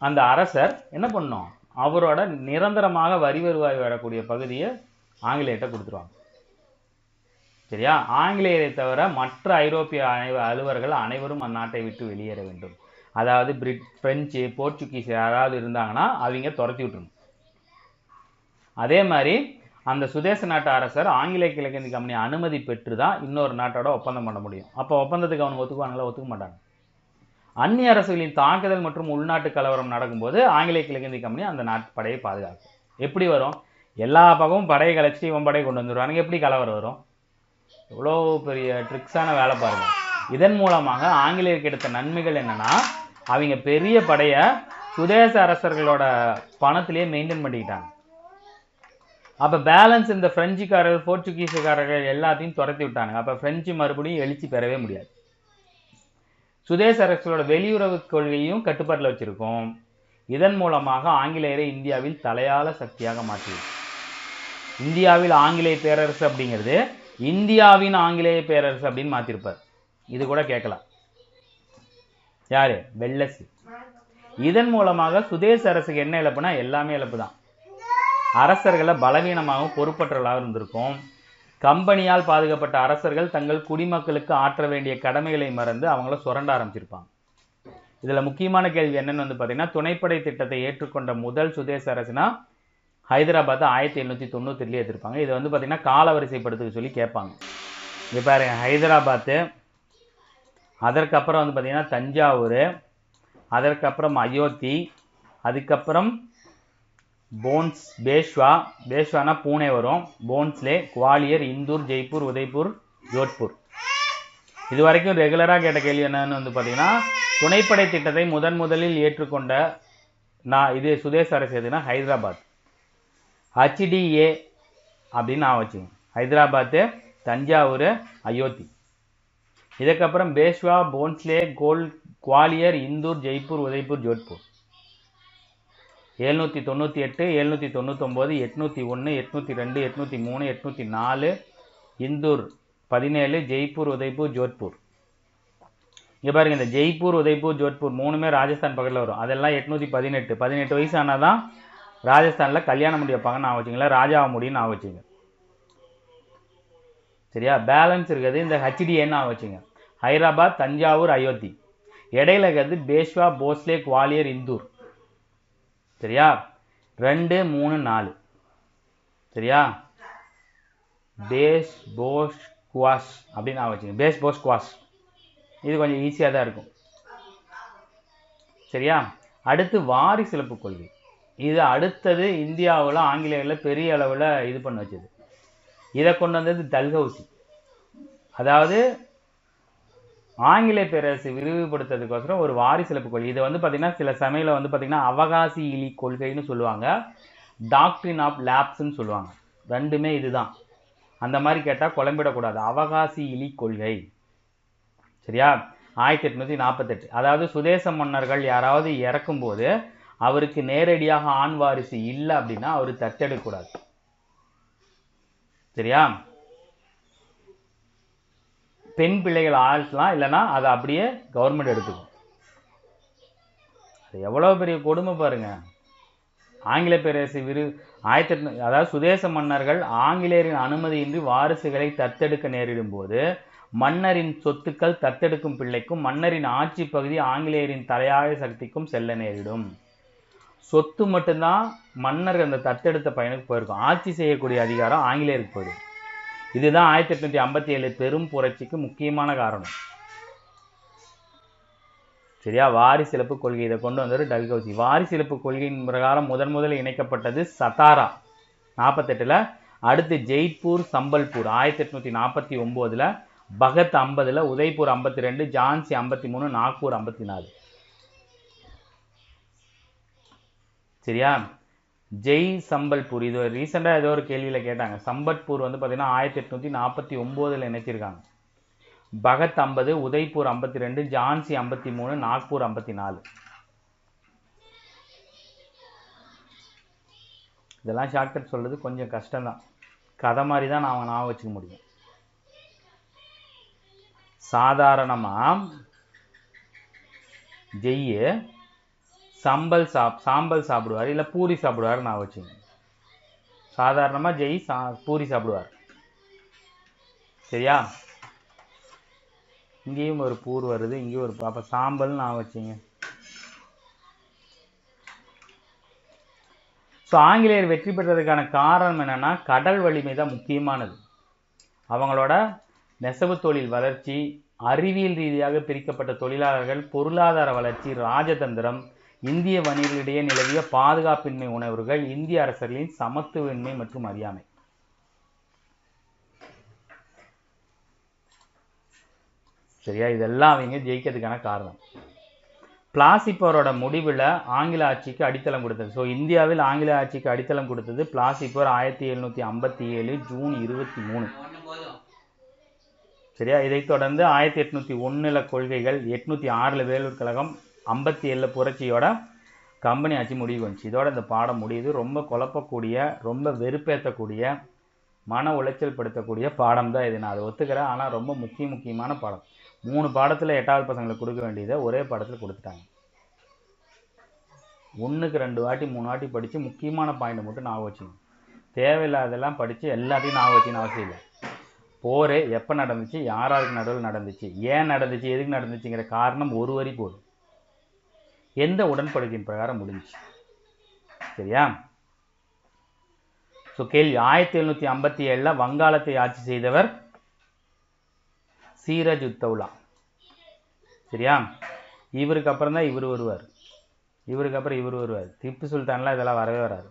அந்த அரசர் என்ன பண்ணணும்? அவரோட நிரந்தரமாக வரி வருவாய் வரக்கூடிய பகுதியை ஆங்கிலேயர்கிட்ட கொடுத்துருவாங்க. சரியா? ஆங்கிலேயரை தவிர மற்ற ஐரோப்பிய அலுவலர்கள் அனைவரும் அந்நாட்டை விட்டு வெளியேற வேண்டும். அதாவது பிரெஞ்சு, போர்ச்சுகீஸ் யாராவது இருந்தாங்கன்னா அவங்க துரத்தி விட்டுருணும். அதே மாதிரி அந்த சுதேச நாட்டு அரசர் ஆங்கிலேய கிழக்கிந்திய கம்பெனி அனுமதி பெற்று தான் இன்னொரு நாட்டோட ஒப்பந்தம் பண்ண முடியும். அப்போ ஒப்பந்தத்துக்கு அவங்க ஒத்துக்குவாங்களா? ஒத்துக்க மாட்டாங்க. அந்நிய அரசுகளின் தாக்குதல் மற்றும் உள்நாட்டு கலவரம் நடக்கும்போது ஆங்கிலேய கிழக்கிந்திய கம்பெனி அந்த நாட்டு படையை பாதுகாக்கும். எப்படி வரும்? எல்லா பக்கமும் படையை கலைச்சிட்டு இவன் படையை கொண்டு வந்துடுவானுங்க. எப்படி கலவரம் வரும்? எவ்வளோ பெரிய ட்ரிக்ஸான வேலை பாருங்க. இதன் மூலமாக ஆங்கிலேயருக்கு எடுத்த நன்மைகள் என்னன்னா, அவங்க பெரிய படையை சுதேச அரசர்களோட பணத்திலேயே மெயின்டைன் பண்ணிக்கிட்டாங்க. அப்போ பேலன்ஸ் இந்த பிரெஞ்சுக்காரர்கள், போர்ச்சுகீஸுக்காரர்கள் எல்லாத்தையும் துரத்தி விட்டாங்க. அப்போ பிரெஞ்சு மறுபடியும் எழுச்சி பெறவே முடியாது. சுதேச அரசுகளோட வெளியுறவு கொள்கையும் கட்டுப்பாட்டில் வச்சிருக்கோம். இதன் மூலமாக ஆங்கிலேயரை இந்தியாவில் தலையாள சக்தியாக மாற்றியது. இந்தியாவில் ஆங்கிலேய பேரரசு அப்படிங்கிறது இந்தியாவின் ஆங்கிலேய பேரரசு அப்படின்னு மாற்றிருப்பார். இது கூட கேட்கலாம். யாரு? வெல்லஸ்லி. இதன் மூலமாக சுதேச அரசுக்கு என்ன இழப்புனா எல்லாமே இழப்பு தான். அரசர்களை பலவீனமாகவும் பொறுப்பற்றலாக இருந்திருக்கும். கம்பெனியால் பாதுகாக்கப்பட்ட அரசர்கள் தங்கள் குடிமக்களுக்கு ஆற்ற வேண்டிய கடமைகளை மறந்து அவங்கள சுரண்ட ஆரம்பிச்சிருப்பாங்க. இதில் முக்கியமான கேள்வி என்னன்னு வந்து பார்த்தீங்கன்னா, துணைப்படை திட்டத்தை ஏற்றுக்கொண்ட முதல் சுதேச அரசுனா ஹைதராபாத்தை 1792 ஏற்றிருப்பாங்க. இதை வந்து பார்த்தீங்கன்னா காலவரிசைப்படுத்த சொல்லி கேட்பாங்க. இங்கே பாருங்க, ஹைதராபாத்து, அதற்கப்புறம் வந்து பார்த்தீங்கன்னா தஞ்சாவூர், அதற்கப்புறம் அயோத்தி, அதுக்கப்புறம் போன்ஸ் பேஷ்வானா பூனே வரும், போன்ஸ்லே, குவாலியர், இந்தூர், ஜெய்ப்பூர், உதய்பூர், ஜோத்பூர். இது வரைக்கும் ரெகுலராக கேட்ட கேள்வி என்னன்னு வந்து பார்த்தீங்கன்னா, துணைப்படை திட்டத்தை முதலில் ஏற்றுக்கொண்ட இது சுதேச அரசு எதுனா ஹைதராபாத். HDA அப்படின்னு நான் வச்சுங்க. ஹைதராபாத்து, தஞ்சாவூர், அயோத்தி. இதுக்கப்புறம் பேஷ்வா, போன்ஸ்லே, குவாலியர், இந்தூர், ஜெய்ப்பூர், உதய்பூர், ஜோத்பூர். 798, 799, 801, 802, 803, 804, இந்தூர் 17, ஜெய்ப்பூர், உதய்பூர், ஜோத்பூர். இங்கே பாருங்க, இந்த ஜெய்ப்பூர், உதய்பூர், ஜோத்பூர் மூணுமே ராஜஸ்தான் பக்கத்தில் வரும். அதெல்லாம் 818. 18 வயசு ஆனால் தான் ராஜஸ்தானில் கல்யாணம் பண்ணி வைப்பாங்கன்னு நான் வச்சுங்களா, ராஜாவை முடின்னு நான் வச்சுங்க. சரியா? பேலன்ஸ் இருக்கிறது இந்த HDAன்னு நான் வச்சுங்க. ஹைதராபாத், தஞ்சாவூர், அயோத்தி. இடையில இருக்கிறது பேஷ்வா, போஸ்லே, குவாலியர், இந்தூர். சரியா? 2, 3, 4. சரியா? பேஸ் போஸ் குவாஷ் அப்படின்னு நான் வச்சுங்க. பேஸ் போஸ் குவாஷ். இது கொஞ்சம் ஈஸியாக தான் இருக்கும். சரியா? அடுத்து வாரிசிலப்பு கொள்கை. இது அடுத்தது இந்தியாவில் ஆங்கிலேயரில் பெரிய அளவில் இது பண்ண வச்சது. இதை கொண்டு வந்தது டல்ஹவுசி. அதாவது ஆங்கிலேய பேரரசு விரிவுபடுத்துறதுக்கோசரம் ஒரு வாரிசிலப்பு கொள்கை. இதை வந்து பார்த்தீங்கன்னா சில சமயம் வந்து பார்த்தீங்கன்னா அவகாசி இலி கொள்கைன்னு சொல்லுவாங்க, டாக்ட்ரின் ஆஃப் லேப்ஸ்ன்னு சொல்லுவாங்க. ரெண்டுமே இதுதான். அந்த மாதிரி கேட்டால் குழம்பிடக்கூடாது. அவகாசி இலி கொள்கை. சரியா? 1848. அதாவது சுதேச மன்னர்கள் யாராவது இறக்கும்போது அவருக்கு நேரடியாக ஆண் வாரிசு இல்லை அப்படின்னா அவர் தத்தெடுக்கக்கூடாது. சரியா? பெண் பிள்ளைகள் ஆழ்த்தலாம், இல்லைன்னா அதை அப்படியே கவர்மெண்ட் எடுத்துக்கும். அது எவ்வளோ பெரிய கொடுமை பாருங்க. ஆங்கில பேரரசு அதாவது சுதேச மன்னர்கள் ஆங்கிலேயரின் அனுமதியின்றி வாரிசுகளை தத்தெடுக்க நேரிடும் போது மன்னரின் சொத்துக்கள் தத்தெடுக்கும் பிள்ளைக்கும் மன்னரின் ஆட்சி பகுதி ஆங்கிலேயரின் தலையாய சக்திக்கும் செல்ல நேரிடும். சொத்து மட்டும்தான் மன்னர் அந்த தத்தெடுத்த பையனுக்கு போயிருக்கும். ஆட்சி செய்யக்கூடிய அதிகாரம் ஆங்கிலேயருக்கு போயிடும். இதுதான் 1857 பெரும் புரட்சிக்கு முக்கியமான காரணம். சரியா? வாரிசிலப்பு கொள்கை. இதை கொண்டு வந்தது டல்ஹவுசி. வாரிசிலப்பு கொள்கையின் பிரகாரம் முதலில் இணைக்கப்பட்டது சத்தாரா 48. அடுத்து ஜெய்ப்பூர், சம்பல்பூர் 1849, பகத் 50, உதய்பூர் 52, ஜான்சி 53, நாக்பூர் 54. சரியா? ஜெய் சம்பல்பூர் இது ரீசெண்டாக ஏதோ ஒரு கேள்வியில் கேட்டாங்க. சம்பல்பூர் வந்து பார்த்தீங்கன்னா 1849 இணைச்சிருக்காங்க. பகத் 50, உதய்பூர் 52, ஜான்சி 53, நாக்பூர் 54. இதெல்லாம் ஷார்ட்கட் சொல்றது கொஞ்சம் கஷ்டம்தான். கதை மாதிரி தான் நான் வச்சுக்க முடியும். சாதாரணமாக ஜெய்யு சாம்பல் சாப்பிடுவார், இல்லை பூரி சாப்பிடுவார் நான் வச்சுங்க. சாதாரணமாக ஜெய் பூரி சாப்பிடுவார். சரியா? இங்கேயும் ஒரு பூர் வருது, இங்கேயும் ஒரு அப்போ சாம்பல் நான் வச்சுங்க. ஸோ ஆங்கிலேயர் வெற்றி பெற்றதுக்கான காரணம் என்னன்னா கடல் வலிமை தான் முக்கியமானது. அவங்களோட நெசவு தொழில் வளர்ச்சி, அறிவியல் ரீதியாக பிரிக்கப்பட்ட தொழிலாளர்கள், பொருளாதார வளர்ச்சி, ராஜதந்திரம், இந்திய வணிகர்களிடையே நிலவிய பாதுகாப்பின்மை உணர்வுகள், இந்திய அரசர்களின் சமத்துவமின்மை மற்றும் அறியாமை. சரியா? இதெல்லாம் அவங்க ஜெயிக்கிறதுக்கான காரணம். பிளாசிப்போரோட முடிவில் ஆங்கில ஆட்சிக்கு அடித்தளம் கொடுத்தது. ஸோ இந்தியாவில் ஆங்கில ஆட்சிக்கு அடித்தளம் கொடுத்தது பிளாசிப்போர் 1757 ஜூன் 23. சரியா? இதைத் தொடர்ந்து 1801 கொள்கைகள், 806 வேலூர் கழகம், 57 புரட்சியோட கம்பெனி ஆட்சி முடிவு வந்துச்சு. இதோட இந்த பாடம் முடியுது. ரொம்ப குழப்பக்கூடிய, ரொம்ப வெறுப்பேற்றக்கூடிய, மன உளைச்சல் படுத்தக்கூடிய பாடம் தான் இது. நான் அதை ஒத்துக்கிறேன். ஆனால் ரொம்ப முக்கியமான பாடம். 3 பாடத்தில் 8வது பசங்களுக்கு கொடுக்க வேண்டியதை ஒரே பாடத்தில் கொடுத்துட்டாங்க. 1க்கு 2 வாட்டி 3 வாட்டி படித்து முக்கியமான பாயிண்ட் மட்டும் ஞாபகம் வச்சுங்க. தேவையில்லாதெல்லாம் படித்து எல்லாத்தையும் ஞாபகம் வச்சுன்னு அவசியம் இல்லை. போர் எப்போ நடந்துச்சு, யாராருக்கு நடுவில் நடந்துச்சு, ஏன் நடந்துச்சு, எதுக்கு நடந்துச்சுங்கிற காரணம் ஒரு வரி போதும். எந்த உடன்படிக்கையின் பிரகாரம் முடிஞ்சிச்சு. சரியா? ஸோ கேள்வி 1757 வங்காளத்தை ஆட்சி செய்தவர் சீரஜ் உத்தவ்லா. சரியா? இவருக்கு அப்புறம் தான் இவர் வருவார். இவருக்கு அப்புறம் இவர் வருவார். திப்பு சுல்தான்லாம் இதெல்லாம் வரவே வராது.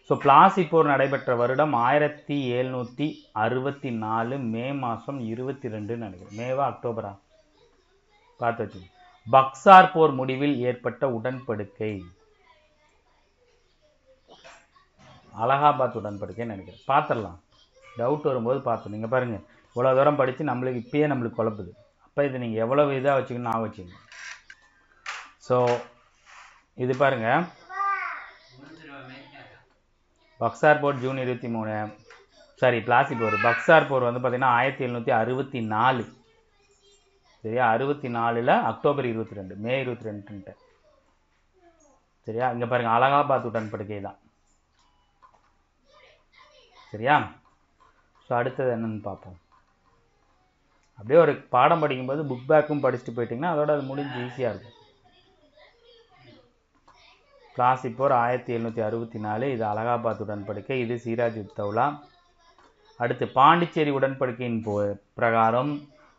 ஸோ பிளாசி போர் நடைபெற்ற வருடம் 1764 மே மாதம் 22 நினைக்கிறேன். மேவா அக்டோபரா பார்த்து வச்சு. பக்சார் போர் முடிவில் ஏற்பட்ட உடன்படிக்கை அலகாபாத் உடன்படிக்கை நினைக்கிறேன். பார்த்துடலாம், டவுட் வரும்போது பார்த்து. நீங்கள் பாருங்கள், இவ்வளோ தூரம் படித்து நம்மளுக்கு குழப்புது. அப்போ இது நீங்கள் எவ்வளவு இதாக வச்சுக்கணும் நான் வச்சுக்கணும். ஸோ இது பாருங்க, பக்சார் போர் ஜூன் 23, சாரி பிளாசி போர். பக்சார் போர் வந்து பார்த்தீங்கன்னா 1764, சரியா? 64ல் அக்டோபர் 22, மே 22, சரியா? இங்கே பாருங்கள், அலகாபாத் உடன்படிக்கை தான், சரியா? ஸோ அடுத்தது என்னன்னு பார்ப்போம். அப்படியே ஒரு பாடம் படிக்கும்போது புக் பேக்கும் படிச்சுட்டு போயிட்டிங்கன்னா அதோட அது முடிஞ்சு ஈஸியாக இருக்கும். பிளாசி போர் 1764, இது அலகாபாத் உடன்படிக்கை, இது சிராஜ் உத் தௌலா. அடுத்து பாண்டிச்சேரி உடன்படிக்கையின் பிரகாரம்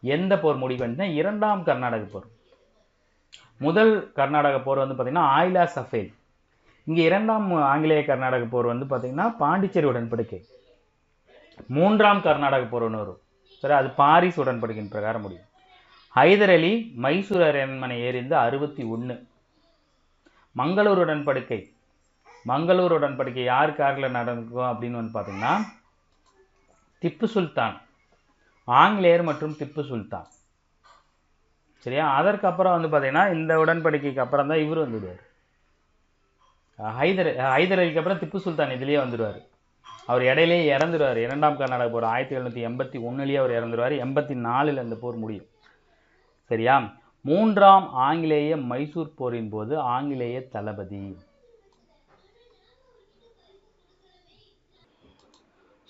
எந்த போர் முடிவுன்னா இரண்டாம் கர்நாடக போர். முதல் கர்நாடக போர் வந்து பார்த்தீங்கன்னா ஆயிலா சஃபேல். இங்கே இரண்டாம் ஆங்கிலேய கர்நாடக போர் வந்து பார்த்தீங்கன்னா பாண்டிச்சேரி உடன்படிக்கை. மூன்றாம் கர்நாடக போர் ஒன்று வரும், சரி, அது பாரிஸ் உடன்படிக்கையின் பிரகாரம் முடியும். ஹைதர் அலி மைசூர் அரண்மனை ஏறிந்து 61. மங்களூர் உடன்படிக்கை, மங்களூர் உடன்படிக்கை யாருக்கு யாரில் நடக்கும் அப்படின்னு வந்து பார்த்தீங்கன்னா திப்பு சுல்தான், ஆங்கிலேயர் மற்றும் திப்பு சுல்தான், சரியா? அதற்கப்புறம் வந்து பார்த்தீங்கன்னா இந்த உடன்படிக்கைக்கு அப்புறம் தான் இவர் வந்துடுவார். ஹைதர் அலிக்கு அப்புறம் திப்பு சுல்தான் இதுலேயே வந்துடுவார். அவர் இடையிலேயே இறந்துடுவார். இரண்டாம் கர்நாடக போர் 1781 அவர் இறந்துடுவார். 84 அந்த போர் முடியும், சரியா? மூன்றாம் ஆங்கிலேய மைசூர் போரின் போது ஆங்கிலேய தளபதி.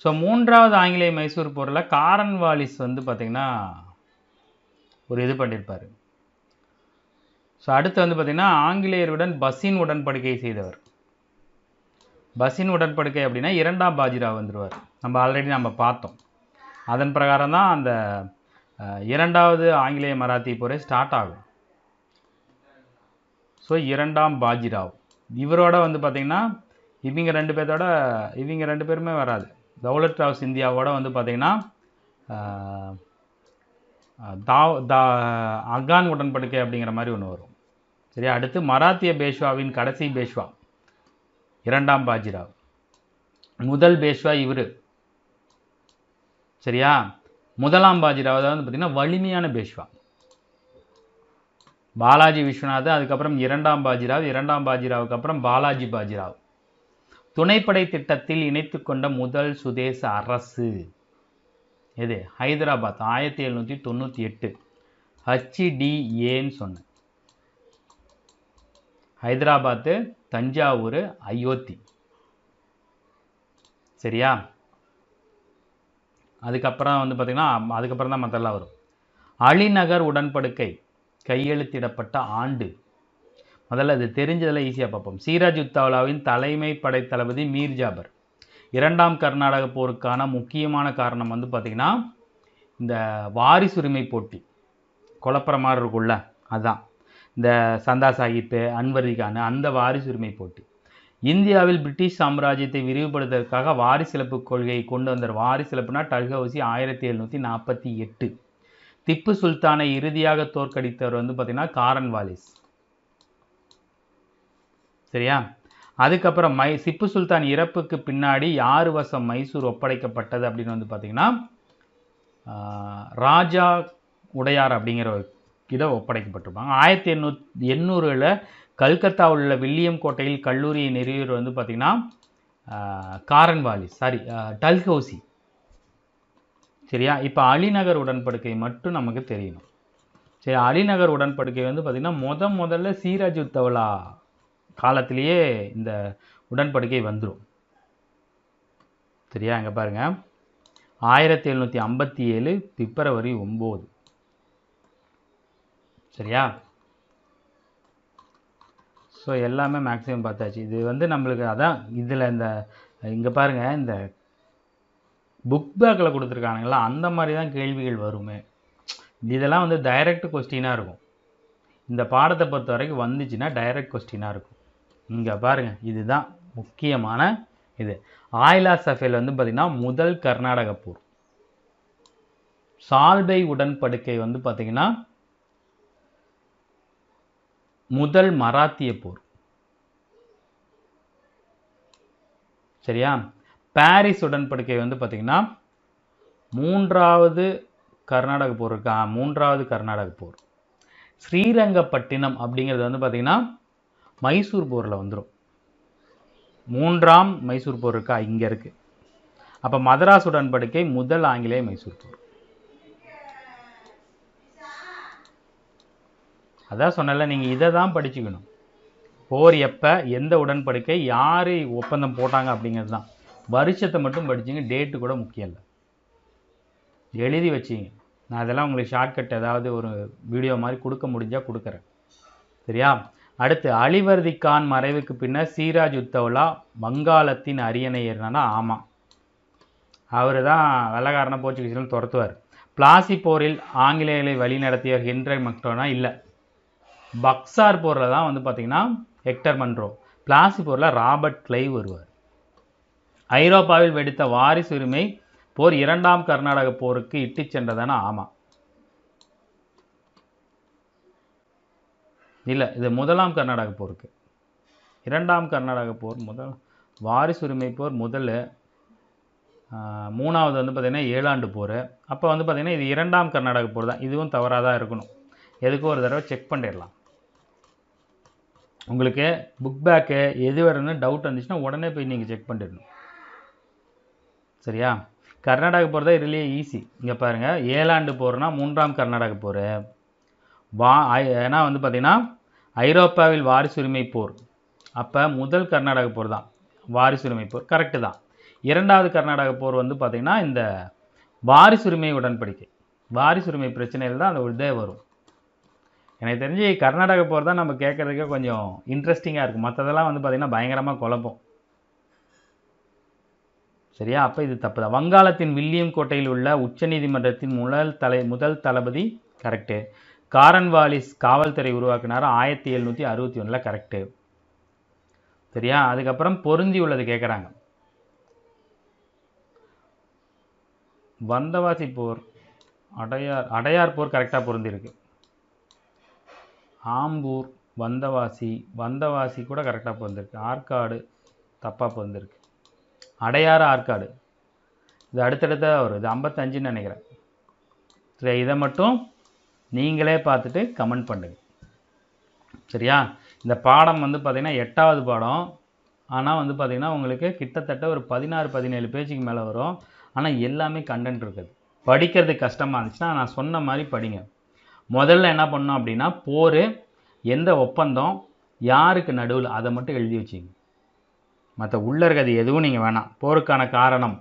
ஸோ மூன்றாவது ஆங்கிலேய மைசூர் போரில் காரன்வாலிஸ் வந்து பார்த்திங்கன்னா ஒரு இது பண்ணியிருப்பார். ஸோ அடுத்து வந்து பார்த்திங்கன்னா ஆங்கிலேயருடன் பசின் உடன்படிக்கை செய்தவர். பசின் உடன்படிக்கை அப்படின்னா இரண்டாம் பாஜிராவ் வந்துடுவார். ஆல்ரெடி நம்ம பார்த்தோம். அதன் பிரகாரம் தான் அந்த இரண்டாவது ஆங்கிலேய மராத்திய போரே ஸ்டார்ட் ஆகும். ஸோ இரண்டாம் பாஜிராவ் இவரோட வந்து பார்த்திங்கன்னா இவங்க ரெண்டு பேருமே வராது. தௌலத் ராவ் சிந்தியாவோட வந்து பார்த்திங்கன்னா அகான் உடன்படிக்கை அப்படிங்கிற மாதிரி ஒன்று வரும், சரியா? அடுத்து மராத்திய பேஷ்வாவின் கடைசி பேஷ்வா இரண்டாம் பாஜிராவ். முதல் பேஷ்வா இவர், சரியா? முதலாம் பாஜிராவ் தான் வந்து பார்த்திங்கன்னா வலிமையான பேஷ்வா பாலாஜி விஸ்வநாத். அதுக்கப்புறம் இரண்டாம் பாஜிராவுக்கு அப்புறம் பாலாஜி பாஜிராவ். துணைப்படை திட்டத்தில் இணைத்து கொண்ட முதல் சுதேச அரசு எது? ஹைதராபாத் 1798. HDAன்னு சொன்னேன். ஹைதராபாத்து, தஞ்சாவூர், அயோத்தி, சரியா? அதுக்கப்புறம் வந்து பார்த்திங்கன்னா அதுக்கப்புறம் தான் மற்றெல்லாம் வரும். அலிநகர் உடன்படிக்கை கையெழுத்திடப்பட்ட ஆண்டு முதல்ல அது தெரிஞ்சதில் ஈஸியாக பார்ப்போம். சிராஜ் உத் தௌலாவின் தலைமை படை தளபதி மீர் ஜாபர். இரண்டாம் கர்நாடக போருக்கான முக்கியமான காரணம் வந்து பார்த்திங்கன்னா இந்த வாரிசுரிமை போட்டி குழப்பற மாதிரி இருக்குல்ல, அதுதான் இந்த சந்தா சாஹிப்பு, அன்வரி கான், அந்த வாரிசுரிமை போட்டி. இந்தியாவில் பிரிட்டிஷ் சாம்ராஜ்யத்தை விரிவுபடுத்துவதற்காக வாரிசிலப்பு கொள்கையை கொண்டு வந்தார். வாரிசிலப்புனா டல்ஹவுசி 1748. திப்பு சுல்தானை இறுதியாக தோற்கடித்தவர் வந்து பார்த்திங்கன்னா காரன்வாலிஸ், சரியா? அதுக்கப்புறம் திப்பு சுல்தான் இறப்புக்கு பின்னாடி யார் வசம் மைசூர் ஒப்படைக்கப்பட்டது அப்படின்னு வந்து பார்த்திங்கன்னா ராஜா உடையார் அப்படிங்கிற இதை ஒப்படைக்கப்பட்டிருப்பாங்க. 1880 கல்கத்தாவில் உள்ள வில்லியம் கோட்டையில் கல்லூரியை நிறுவியவர் வந்து பார்த்திங்கன்னா காரன்வாலிஸ், டல்ஹவுசி, சரியா? இப்போ அலிநகர் உடன்படிக்கை மட்டும் நமக்கு தெரியணும், சரி? அலிநகர் உடன்படிக்கை வந்து பார்த்திங்கன்னா முதல்ல சிராஜ் உத் தௌலா காலத்திலேயே இந்த உடன்படிக்கை வந்துடும், சரியா? இங்கே பாருங்கள், 1757 பிப்ரவரி 9, சரியா? ஸோ எல்லாமே மேக்ஸிமம் பார்த்தாச்சு. இது வந்து நம்மளுக்கு அதான் இதில் இங்கே பாருங்கள், இந்த புக் பேக்கில் கொடுத்துருக்கானுங்களா அந்த மாதிரி தான் கேள்விகள் வருமே. இதெல்லாம் வந்து டைரக்ட் கொஸ்டினாக இருக்கும். இந்த பாடத்தை பொறுத்த வரைக்கும் வந்துச்சுன்னா டைரக்ட் கொஸ்டினாக இருக்கும். இங்கே பாருங்கள், இதுதான் முக்கியமான இது. ஆயிலா சஃபேல் வந்து பார்த்திங்கன்னா முதல் கர்நாடக போர். சால்பை உடன்படிக்கை வந்து பார்த்திங்கன்னா முதல் மராத்திய போர். சரியா? பாரிஸ் உடன்படிக்கை வந்து பார்த்திங்கன்னா மூன்றாவது கர்நாடக போர் இருக்கா, மூன்றாவது கர்நாடக போர். ஸ்ரீரங்கப்பட்டினம் அப்படிங்கிறது வந்து பார்த்திங்கன்னா மைசூர் போரில் வந்துடும். மூன்றாம் மைசூர் போர் இருக்கா, இங்கே இருக்குது. அப்போ மதராஸ் உடன்படிக்கை முதல் ஆங்கிலேய மைசூர் போர். அதான் சொன்னல, நீங்கள் இதை தான் படிச்சுக்கணும். போர் எப்போ, எந்த உடன்படிக்கை, யார் ஒப்பந்தம் போட்டாங்க அப்படிங்கிறது தான். வருஷத்தை மட்டும் படிச்சிங்க, டேட்டு கூட முக்கியம் இல்லை, எழுதி வச்சிங்க. நான் அதெல்லாம் உங்களுக்கு ஷார்ட்கட் ஏதாவது ஒரு வீடியோ மாதிரி கொடுக்க முடிஞ்சால் கொடுக்குறேன். சரியா? அடுத்து, அலிவர்தி கான் மறைவுக்கு பின்னர் சிராஜ் உத்தவ்லா வங்காளத்தின் அரியணை ஏறினா? ஆமாம், அவர் தான் வெள்ளக்காரனை போர்ச்சுகீஸ்லாம் துரத்துவார். பிளாசி போரில் ஆங்கிலேயர்களை வழி நடத்தியவர் ஹென்ரி மக்டோனா? இல்லை, பக்சார் போரில் தான் வந்து பார்த்திங்கன்னா ஹெக்டர் மன்ரோ. பிளாசி போரில் ராபர்ட் கிளைவ் வருவார். ஐரோப்பாவில் வெடித்த வாரிசு உரிமை போர் இரண்டாம் கர்நாடக போருக்கு இட்டு சென்றதானா? ஆமாம். இல்லை, இது முதலாம் கர்நாடக போருக்கு. இரண்டாம் கர்நாடக போர் முதல், வாரிசு உரிமை போர் முதல், மூணாவது வந்து பார்த்திங்கன்னா 7 ஆண்டு போர். அப்போ வந்து பார்த்திங்கன்னா இது இரண்டாம் கர்நாடக போர் தான். இதுவும் தவறாக தான் இருக்கணும். எதுக்கும் ஒரு தடவை செக் பண்ணிடலாம். உங்களுக்கு புக் பேக்கு எது வரும்னு டவுட் வந்துச்சுன்னா உடனே போய் நீங்கள் செக் பண்ணிடணும். சரியா? கர்நாடக போர் தான் இதுலேயே ஈஸி. இங்கே பாருங்கள், 7 ஆண்டு போர்னா மூன்றாம் கர்நாடக போர். ஏன்னா வந்து பார்த்திங்கன்னா ஐரோப்பாவில் வாரிசுரிமை போர், அப்போ முதல் கர்நாடக போர் தான் வாரிசுரிமை போர். கரெக்டு தான். இரண்டாவது கர்நாடக போர் வந்து பார்த்திங்கன்னா இந்த வாரிசுரிமை உடன்படிக்கை, வாரிசுரிமை பிரச்சனையில் தான் அந்த இதே வரும். எனக்கு தெரிஞ்சு கர்நாடக போர் தான் நம்ம கேட்குறதுக்கே கொஞ்சம் இன்ட்ரெஸ்டிங்காக இருக்குது. மற்றதெல்லாம் வந்து பார்த்திங்கன்னா பயங்கரமாக குழப்பம். சரியா? அப்போ இது தப்பு தான். வங்காளத்தின் வில்லியம் கோட்டையில் உள்ள உச்சநீதிமன்றத்தின் முதல் தளபதி கரெக்டு. காரன்வாலிஸ் காவல்துறை உருவாக்கினார் 1761. கரெக்டு. சரியா? அதுக்கப்புறம் பொருந்தி உள்ளது கேட்குறாங்க. வந்தவாசி போர், அடையார் போர் கரெக்டாக பொருந்திருக்கு. ஆம்பூர், வந்தவாசி கூட கரெக்டாக பொருந்திருக்கு. ஆற்காடு தப்பாக பொருந்திருக்கு. அடையாறு, ஆற்காடு இது அடுத்தடுத்த வரும். இது 55ன்னு நினைக்கிறேன். சரி, இதை மட்டும் நீங்களே பார்த்துட்டு கமெண்ட் பண்ணுங்கள். சரியா? இந்த பாடம் வந்து பார்த்திங்கன்னா 8வது பாடம். ஆனால் வந்து பார்த்திங்கன்னா உங்களுக்கு கிட்டத்தட்ட ஒரு 16-17 பேஜுக்கு மேலே வரும். ஆனால் எல்லாமே கண்டென்ட் இருக்குது. படிக்கிறது கஷ்டமாக இருந்துச்சுன்னா நான் சொன்ன மாதிரி படிங்க. முதல்ல என்ன பண்ணோம் அப்படின்னா, போர், எந்த ஒப்பந்தம், யாருக்கு நடுவில், அதை மட்டும் எழுதி வச்சிங்க. மற்ற உள்ள இருக்கிறது எதுவும் நீங்கள் வேணாம். போருக்கான காரணம்,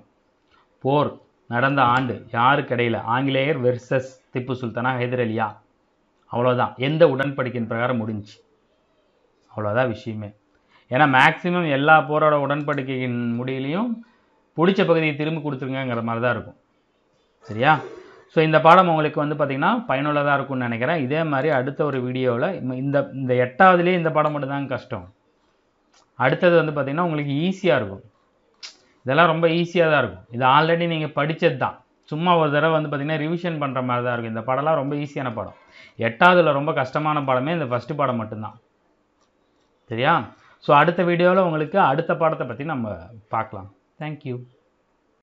போர் நடந்த ஆண்டு, யாருக்கு இடையில், ஆங்கிலேயர் வெர்சஸ் திப்பு சுல்தானா ஹைதர் அலியா, அவ்வளோதான். எந்த உடன்படிக்கையின் பிரகாரம் முடிஞ்சு, அவ்வளோதான் விஷயமே. ஏன்னா மேக்சிமம் எல்லா போரோட உடன்படிக்கையின் முடியிலையும் பிடிச்ச பகுதியை திரும்பி கொடுத்துருங்கிற மாதிரி தான் இருக்கும். சரியா? ஸோ இந்த பாடம் உங்களுக்கு வந்து பார்த்திங்கன்னா பயனுள்ளதாக இருக்கும்னு நினைக்கிறேன். இதே மாதிரி அடுத்த ஒரு வீடியோவில் இந்த 8வதுலேயே இந்த பாடம் மட்டும் தாங்க கஷ்டம். அடுத்தது வந்து பார்த்திங்கன்னா உங்களுக்கு ஈஸியாக இருக்கும். இதெல்லாம் ரொம்ப ஈஸியாக தான் இருக்கும். இது ஆல்ரெடி நீங்கள் படித்தது தான். சும்மா ஒரு தடவை வந்து பார்த்திங்கன்னா ரிவிஷன் பண்ணுற மாதிரி தான் இருக்கும். இந்த பாடம்லாம் ரொம்ப ஈஸியான பாடம். 8வதுல ரொம்ப கஷ்டமான பாடமே இந்த ஃபஸ்ட்டு பாடம் மட்டும்தான். சரியா? ஸோ அடுத்த வீடியோவில் உங்களுக்கு அடுத்த பாடத்தை பற்றி நம்ம பார்க்கலாம். தேங்க்யூ.